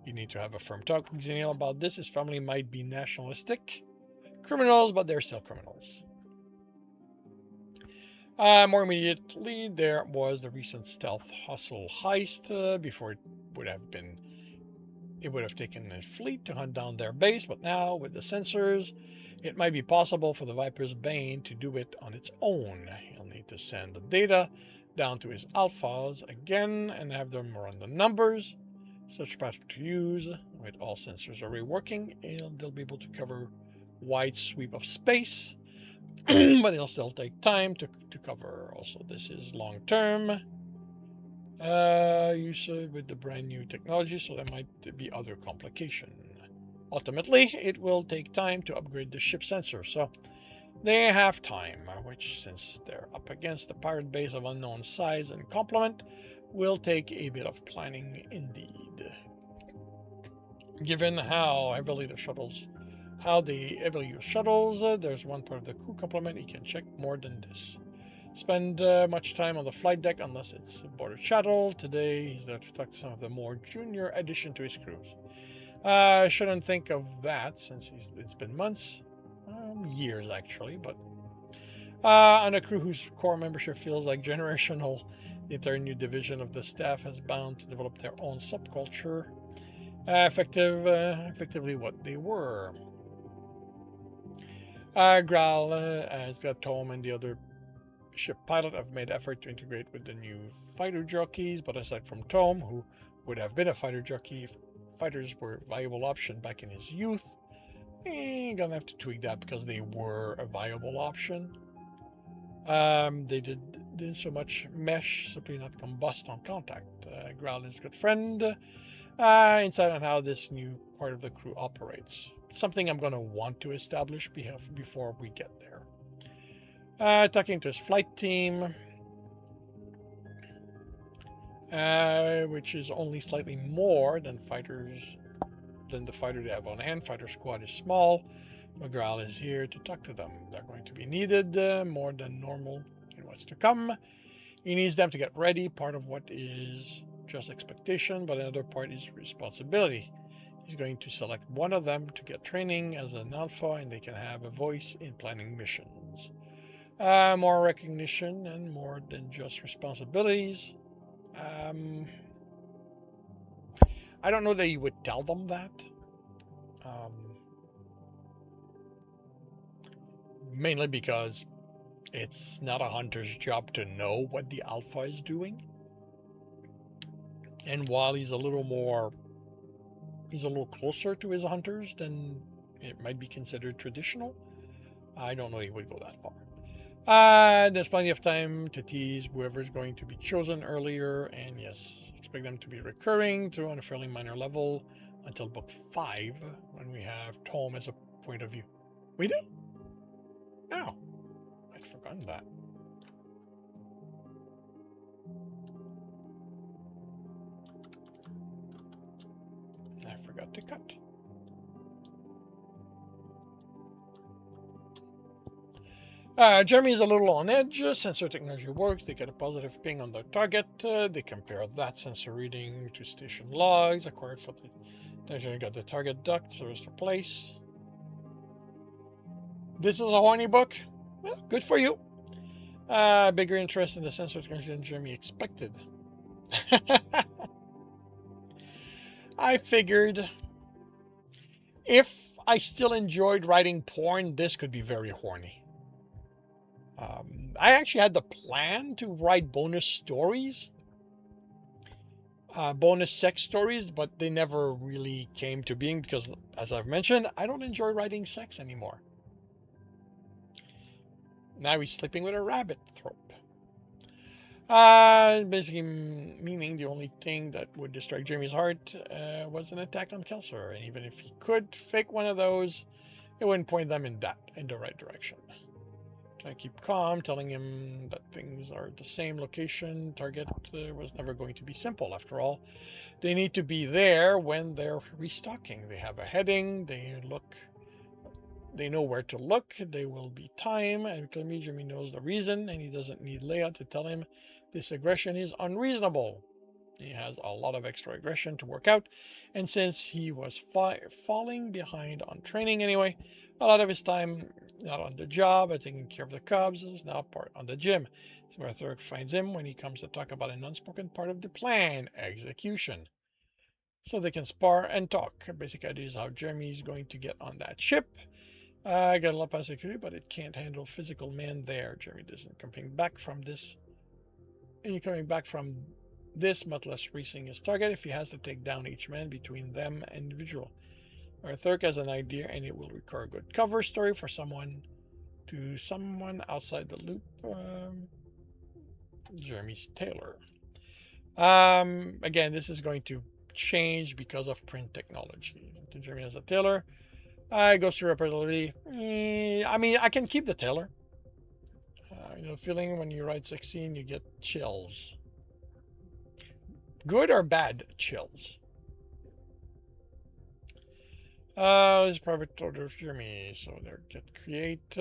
You need to have a firm talk with Xeniel about this. His family might be nationalistic criminals, but they're still criminals. More immediately, there was the recent stealth hustle heist before it would have been It would have taken a fleet to hunt down their base, but now, with the sensors, it might be possible for the Viper's Bane to do it on its own. He'll need to send the data down to his alphas again and have them run the numbers. Such pattern to use. With all sensors already working, they'll be able to cover wide sweep of space, but it'll still take time to cover. Also, this is long term. Usually with the brand new technology, so there might be other complication. Ultimately, it will take time to upgrade the ship sensor, so they have time, which, since they're up against a pirate base of unknown size and complement, will take a bit of planning indeed. Given how heavily the shuttles, there's one part of the crew complement he can check more than this. Spend much time on the flight deck unless it's aboard a shuttle. Today, he's there to talk to some of the more junior addition to his crews. I shouldn't think of that since it's been months, years actually, but on a crew whose core membership feels like generational, the entire new division of the staff has bound to develop their own subculture, effectively what they were. Graal has got Tom and the other ship pilot have made effort to integrate with the new fighter jockeys, but aside from Tom, who would have been a fighter jockey if fighters were a viable option back in his youth, gonna have to tweak that because they were a viable option. They didn't so much mesh, simply not combust on contact. Graal is a good friend. Insight on how this new part of the crew operates. Something I'm going to want to establish before we get there. Talking to his flight team, which is only slightly more than the fighter they have on hand. Fighter squad is small. McGrail is here to talk to them. They're going to be needed more than normal in what's to come. He needs them to get ready. Part of what is just expectation, but another part is responsibility. He's going to select one of them to get training as an alpha, and they can have a voice in planning missions. More recognition and more than just responsibilities. I don't know that you would tell them that. Mainly because it's not a hunter's job to know what the alpha is doing. And while he's a little closer to his hunters than it might be considered traditional, I don't know he would go that far. There's plenty of time to tease whoever's going to be chosen earlier, and yes, expect them to be recurring through on a fairly minor level until book 5, when we have Tom as a point of view. We do? Oh, I'd forgotten that. I forgot to cut. Jeremy is a little on edge. Sensor technology works. They get a positive ping on their target. They compare that sensor reading to station logs acquired for the. They got the target duct, so it's the place. This is a horny book. Well, good for you. Bigger interest in the sensor technology than Jeremy expected. I figured if I still enjoyed writing porn, this could be very horny. I actually had the plan to write bonus stories, bonus sex stories, but they never really came to being because, as I've mentioned, I don't enjoy writing sex anymore. Now he's sleeping with a rabbit trope. Basically meaning the only thing that would distract Jamie's heart was an attack on Kelsier, and even if he could fake one of those, it wouldn't point them in the right direction. Trying to keep calm, telling him that things are the same location, target was never going to be simple. After all, they need to be there when they're restocking. They have a heading, they know where to look, there will be time, and clearly Jimmy knows the reason, and he doesn't need Leia to tell him this aggression is unreasonable. He has a lot of extra aggression to work out, and since he was falling behind on training anyway, a lot of his time not on the job and taking care of the cubs is now part on the gym. It's where Thurk finds him when he comes to talk about an unspoken part of the plan, execution. so they can spar and talk. Basic idea is how Jeremy is going to get on that ship. I got a lot of security, but it can't handle physical man there. Jeremy isn't coming back from this. And you're coming back from this, much less reaching his target if he has to take down each man between them and individual. Our third has an idea, and it will require a good cover story for someone outside the loop. Jeremy's Taylor. Again, this is going to change because of print technology. Jeremy has a Taylor. Goes to repeatedly. I mean, I can keep the Taylor. Feeling when you ride 16, you get chills. Good or bad chills? This is private order of Jeremy. So they're get create.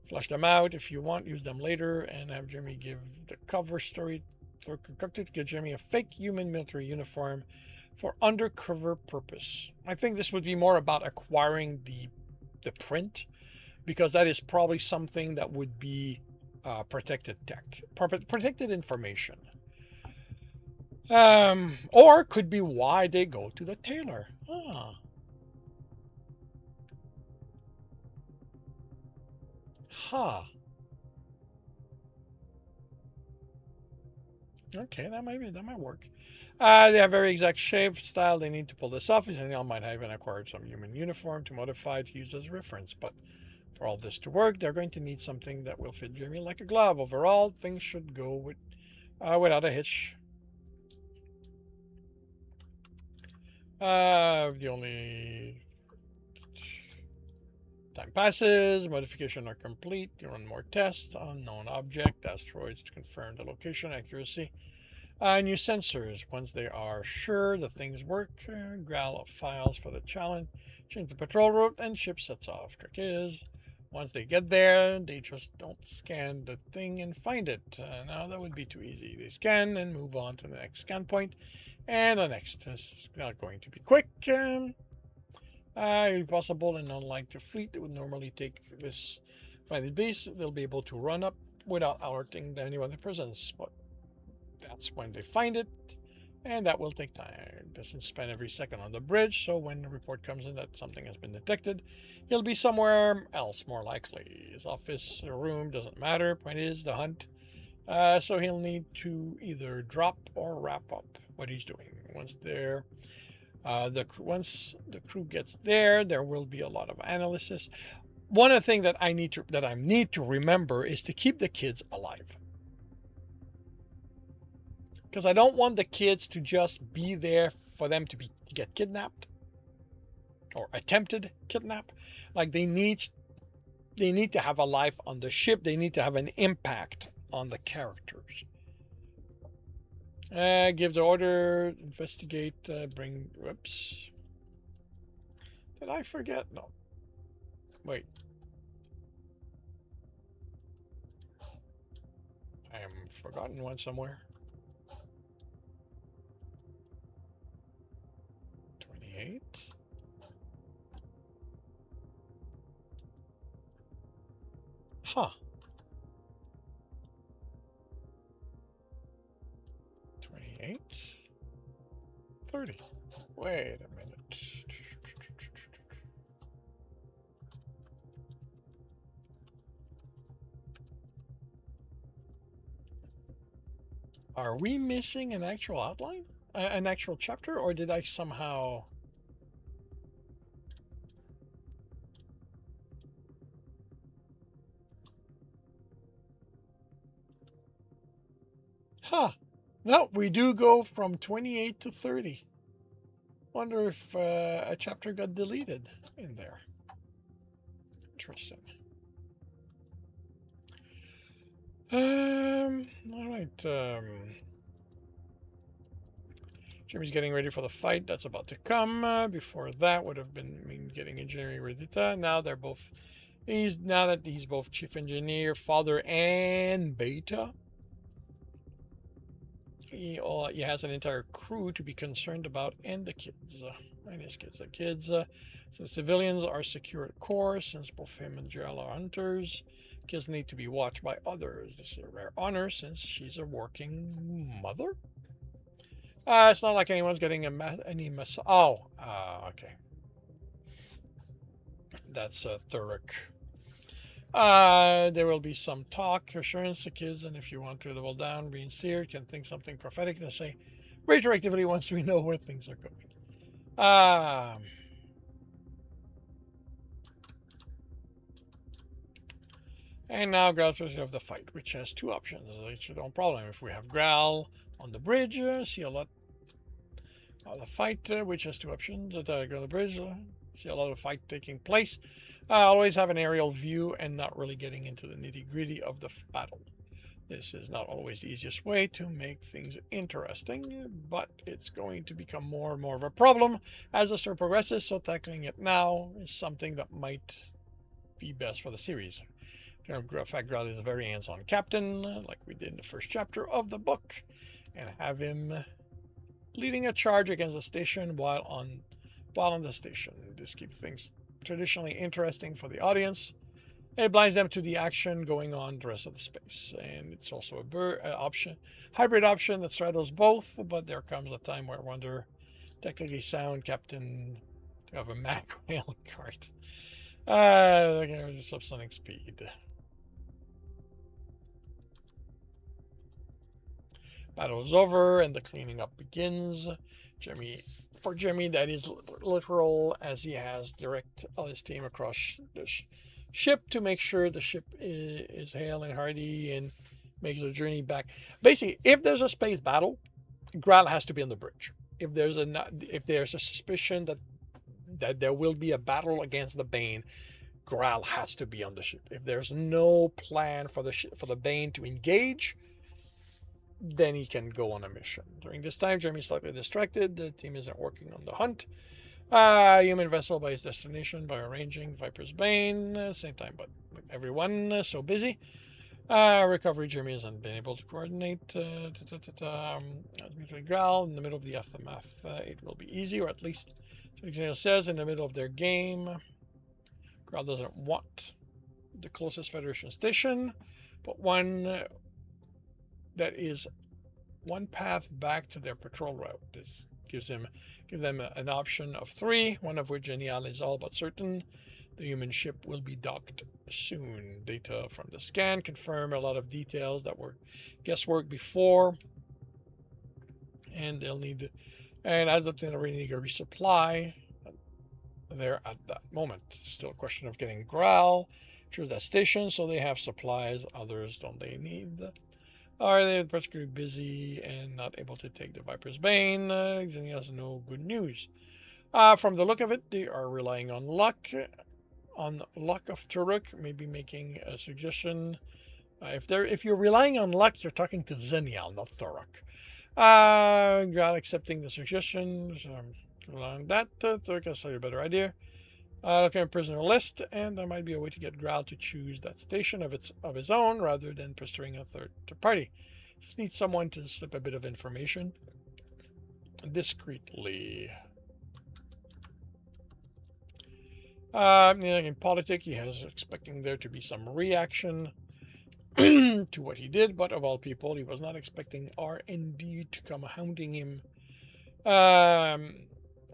Flush them out if you want. Use them later and have Jeremy give the cover story for concocted to get Jeremy a fake human military uniform for undercover purpose. I think this would be more about acquiring the print, because that is probably something that would be protected tech, protected information. Or could be why they go to the tailor. Huh. Okay, that might work. They have very exact shape, style. They need to pull this off. And they might have even acquired some human uniform to modify to use as reference. But for all this to work, they're going to need something that will fit Jeremy like a glove. Overall, things should go without a hitch. The only time passes, modifications are complete. You run more tests. Unknown object, asteroids to confirm the location accuracy. New sensors. Once they are sure the things work, grab files for the challenge, change the patrol route, and ship sets off. Trick is, once they get there, they just don't scan the thing and find it. Now that would be too easy. They scan and move on to the next scan point, and the next is not going to be quick. Impossible, and unlike the fleet that would normally take this finding base, they'll be able to run up without alerting anyone in the presence. But that's when they find it, and that will take time. It doesn't spend every second on the bridge, so when the report comes in that something has been detected, he'll be somewhere else, more likely. His office or room doesn't matter. Point is the hunt. So he'll need to either drop or wrap up what he's doing. Once the crew gets there, there will be a lot of analysis. One of the things that I need to remember is to keep the kids alive, because I don't want the kids to just be there for them to get kidnapped or attempted kidnap. Like they need to have a life on the ship. They need to have an impact on the characters. Give the order, investigate, bring. Whoops. Did I forget? No. Wait. I am forgotten one somewhere. 28. Huh. 28. 30. Wait a minute. Are we missing an actual outline? An actual chapter? Or did I somehow... Huh. No, we do go from 28 to 30. Wonder if a chapter got deleted in there. Interesting. All right. Jimmy's getting ready for the fight that's about to come. Before that would have been getting engineering ready. Now they're both. Now that he's both chief engineer, father, and beta. He has an entire crew to be concerned about, and the kids. And his kids. The kids. So civilians are secure at core, since both him and Jill are hunters. Kids need to be watched by others. This is a rare honor since she's a working mother. It's not like anyone's getting any Oh, okay. That's Thurrock. There will be some talk, assurance to kids, and if you want to level down, being steered, can think something prophetic to say retroactively once we know where things are going. And now Growl's of the fight, which has two options. It's no problem. If we have Growl on the bridge, see a lot of the fight, which has two options. Go on the bridge, see a lot of fight taking place. Always have an aerial view and not really getting into the nitty gritty of the battle. This is not always the easiest way to make things interesting, but it's going to become more and more of a problem as the story progresses, so tackling it now is something that might be best for the series. Growl is a very hands-on captain, like we did in the first chapter of the book, and have him leading a charge against the station while on the station. This keeps things traditionally interesting for the audience. It blinds them to the action going on the rest of the space. And it's also a hybrid option that straddles both, but there comes a time where I wonder, technically sound captain to have a Mac rail cart. Subsonic speed. Battle is over and the cleaning up begins. For Jimmy, that is literal, as he has direct all his team across the ship to make sure the ship is hale and hearty and makes the journey back. Basically, if there's a space battle, Growl has to be on the bridge. If there's a suspicion that there will be a battle against the Bane, Growl has to be on the ship. If there's no plan for the Bane to engage, then he can go on a mission. During this time, Jeremy's slightly distracted. The team isn't working on the hunt. Human vessel by his destination by arranging Viper's Bane. Same time, but everyone so busy. Recovery, Jeremy hasn't been able to coordinate. Growl in the middle of the aftermath. It will be easy, or at least says in the middle of their game. Growl doesn't want the closest Federation station, but one that is one path back to their patrol route. This give them an option of 3, one of which Genial is all but certain. The human ship will be docked soon. Data from the scan confirm a lot of details that were guesswork before, and they'll need, and as up to the need a resupply there at that moment. Still a question of getting Growl through that station, so they have supplies. Others don't they need? Are they particularly busy and not able to take the Viper's Bane? Xenia has no good news. From the look of it, they are relying on luck. On luck of Turok, maybe making a suggestion. If you're relying on luck, you're talking to Zenial, not Turok. Growl accepting the suggestion. On that, Turok has a better idea. Looking at a prisoner list, and there might be a way to get Growl to choose that station of his own rather than pestering a third party. Just need someone to slip a bit of information discreetly. In politics, he has expecting there to be some reaction to what he did, but of all people, he was not expecting RND to come hounding him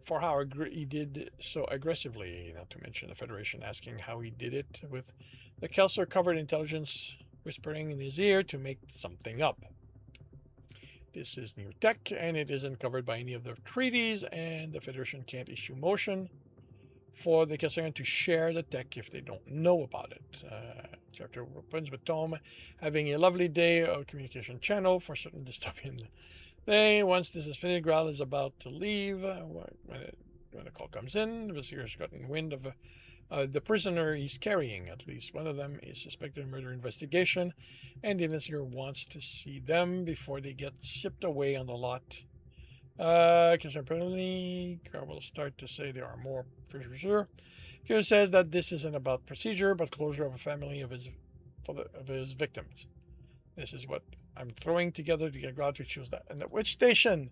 for how he did so aggressively, not to mention the Federation asking how he did it, with the Kelsier covered intelligence whispering in his ear to make something up. This is new tech, and it isn't covered by any of the treaties, and the Federation can't issue motion for the Kelserian to share the tech if they don't know about it. Chapter opens with Tom having a lovely day of communication channel for certain dystopian. Once this is finished, Growl is about to leave. When a call comes in, the investigator's gotten wind of the prisoner he's carrying. At least one of them is suspected of murder investigation, and the investigator wants to see them before they get shipped away on the lot. Because apparently, Growl will start to say there are more for sure. Kira says that this isn't about procedure, but closure of a family of his victims. This is what I'm throwing together to get Growl to choose that. And at which station?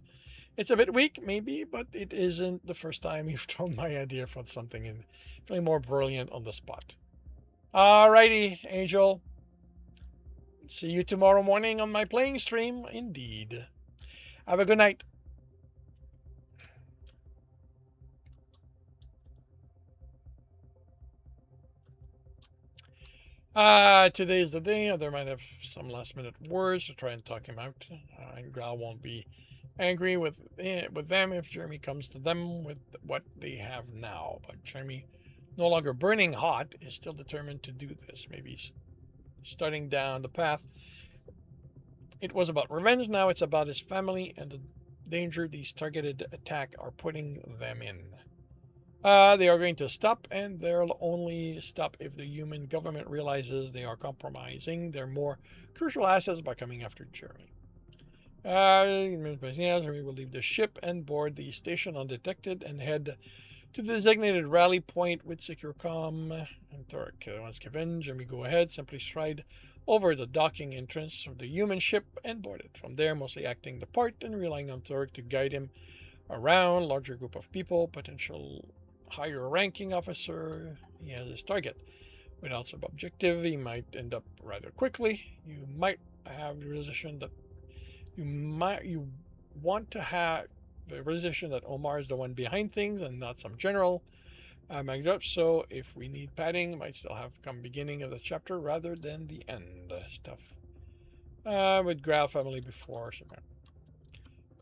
It's a bit weak, maybe, but it isn't the first time you've thrown my idea for something and feeling more brilliant on the spot. Alrighty, Angel. See you tomorrow morning on my playing stream. Indeed. Have a good night. Today is the day. They might have some last minute words to try and talk him out. And Grau won't be angry with them if Jeremy comes to them with what they have now. But Jeremy, no longer burning hot, is still determined to do this. Maybe starting down the path. It was about revenge. Now it's about his family and the danger these targeted attack are putting them in. They are going to stop, and they'll only stop if the human government realizes they are compromising their more crucial assets by coming after Jeremy. Jeremy will leave the ship and board the station undetected and head to the designated rally point with secure comm. And Turek, once given, Jeremy go ahead, simply stride over the docking entrance of the human ship and board it. From there, mostly acting the part and relying on Turek to guide him around larger group of people, potential higher ranking officer. He has his target. Without some objective, he might end up rather quickly. You might have the realization that you want to have the realization that Omar is the one behind things and not some general magged up. So if we need padding, it might still have come beginning of the chapter rather than the end stuff. With Grau family before. So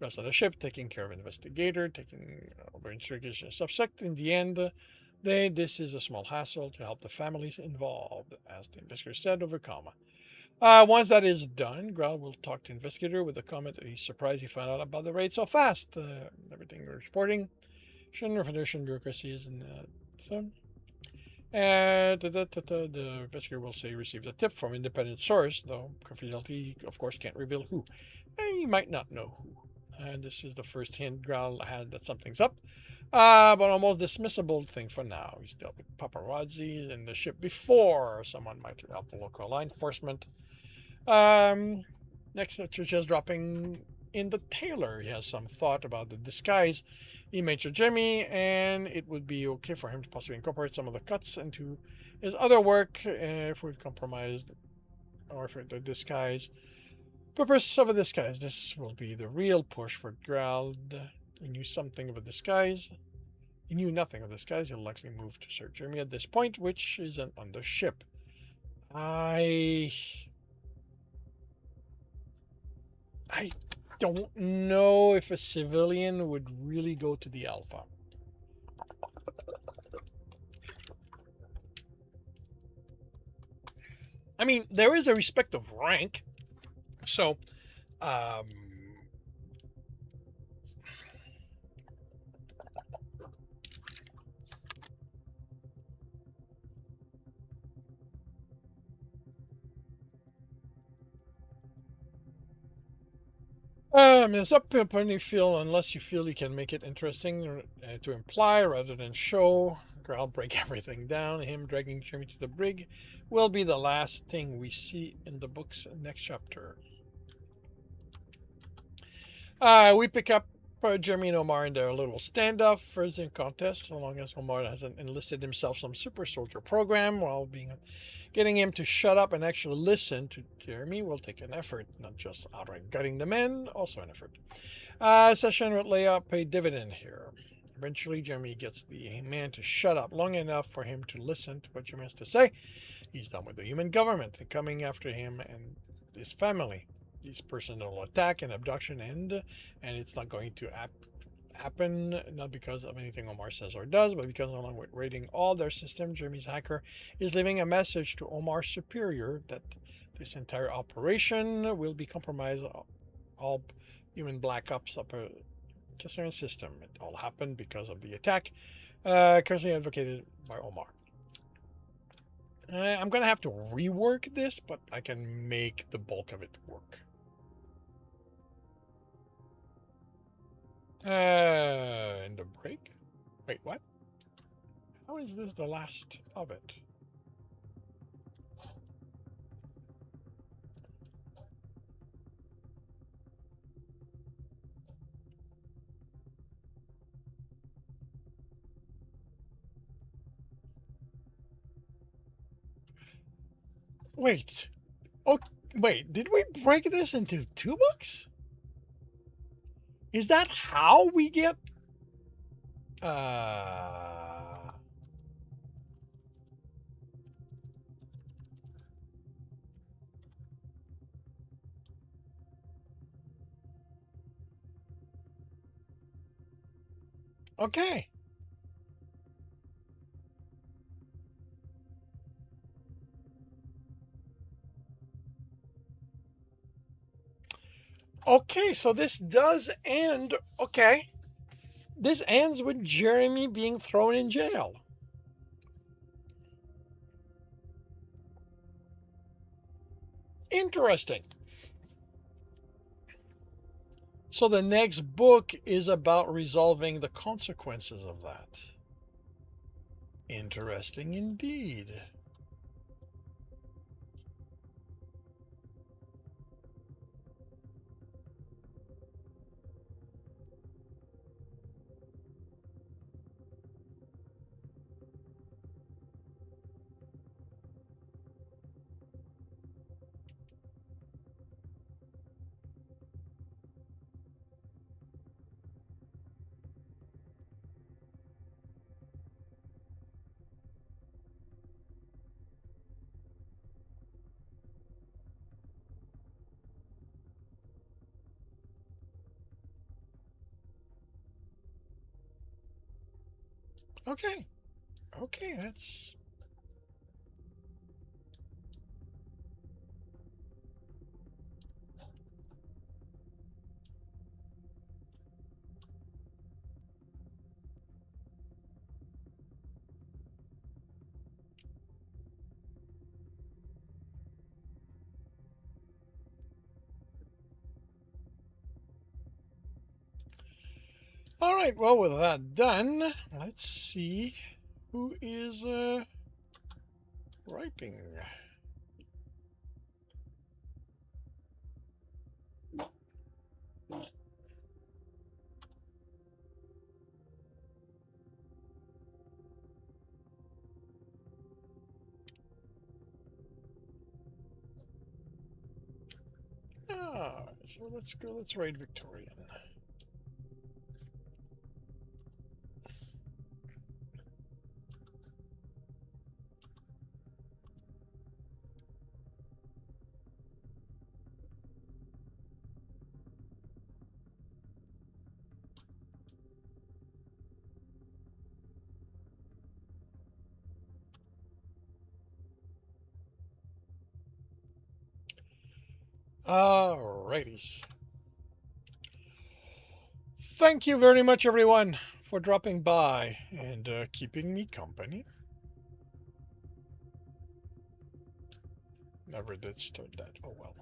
rest of the ship, taking care of investigator, taking over interrogation of suspect. In the end, this is a small hassle to help the families involved, as the investigator said over comma. Once that is done, Grau will talk to investigator with a comment that he's surprised he found out about the raid so fast. Everything we're reporting, shouldn't Federation bureaucracies and so. And the investigator will say he received a tip from independent source, though confidentiality, of course, can't reveal who. And he might not know who. And this is the first hint Grau had that something's up. But almost dismissible thing for now. He's dealt with paparazzi in the ship before. Someone might help the local law enforcement. Next, just dropping in the tailor. He has some thought about the disguise he made for Jimmy, and it would be okay for him to possibly incorporate some of the cuts into his other work if we compromised or if the disguise. Purpose of a disguise. This will be the real push for Grau. He knew something of a disguise. He knew nothing of this disguise. He'll likely move to Sir Jeremy at this point, which isn't on the ship. I don't know if a civilian would really go to the Alpha. I mean, there is a respective rank, so it's up to you feel, unless you feel you can make it interesting to imply rather than show. I'll break everything down. Him dragging Jeremy to the brig will be the last thing we see in the book's next chapter. We pick up Jeremy and Omar in their little standoff first in contest, so long as Omar hasn't enlisted himself some super soldier program while getting him to shut up and actually listen to Jeremy will take an effort, not just outright gutting the men, also an effort. Session with Leia paid dividend here. Eventually, Jeremy gets the man to shut up long enough for him to listen to what Jeremy has to say. He's done with the human government and coming after him and his family. His personal attack and abduction end, and it's not going to happen, not because of anything Omar says or does, but because along with raiding all their system, Jeremy's hacker is leaving a message to Omar's superior that this entire operation will be compromised. All human black ops concerning system. It all happened because of the attack, currently advocated by Omar. I'm gonna have to rework this, but I can make the bulk of it work. In the break? Wait, what? How is this the last of it? Wait. Oh, wait. Did we break this into 2 books? Is that how we get? Okay. Okay, so this does end. Okay. This ends with Jeremy being thrown in jail. Interesting. So the next book is about resolving the consequences of that. Interesting indeed. Okay. Okay, that's all right. Well, with that done, let's see who is writing. So let's go. Let's write Victorian. Alrighty. Thank you very much, everyone, for dropping by and keeping me company. Never did start that. Oh well.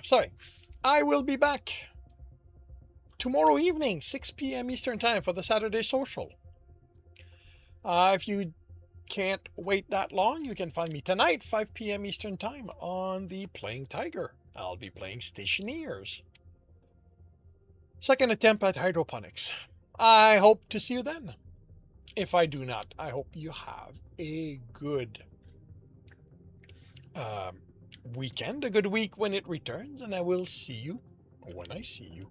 Sorry. I will be back tomorrow evening, 6 p.m. Eastern Time for the Saturday Social. If you can't wait that long, you can find me tonight, 5 p.m. Eastern Time on the Playing Tiger. I'll be playing Stationeers. Second attempt at hydroponics. I hope to see you then. If I do not, I hope you have a good weekend, a good week when it returns, and I will see you when I see you.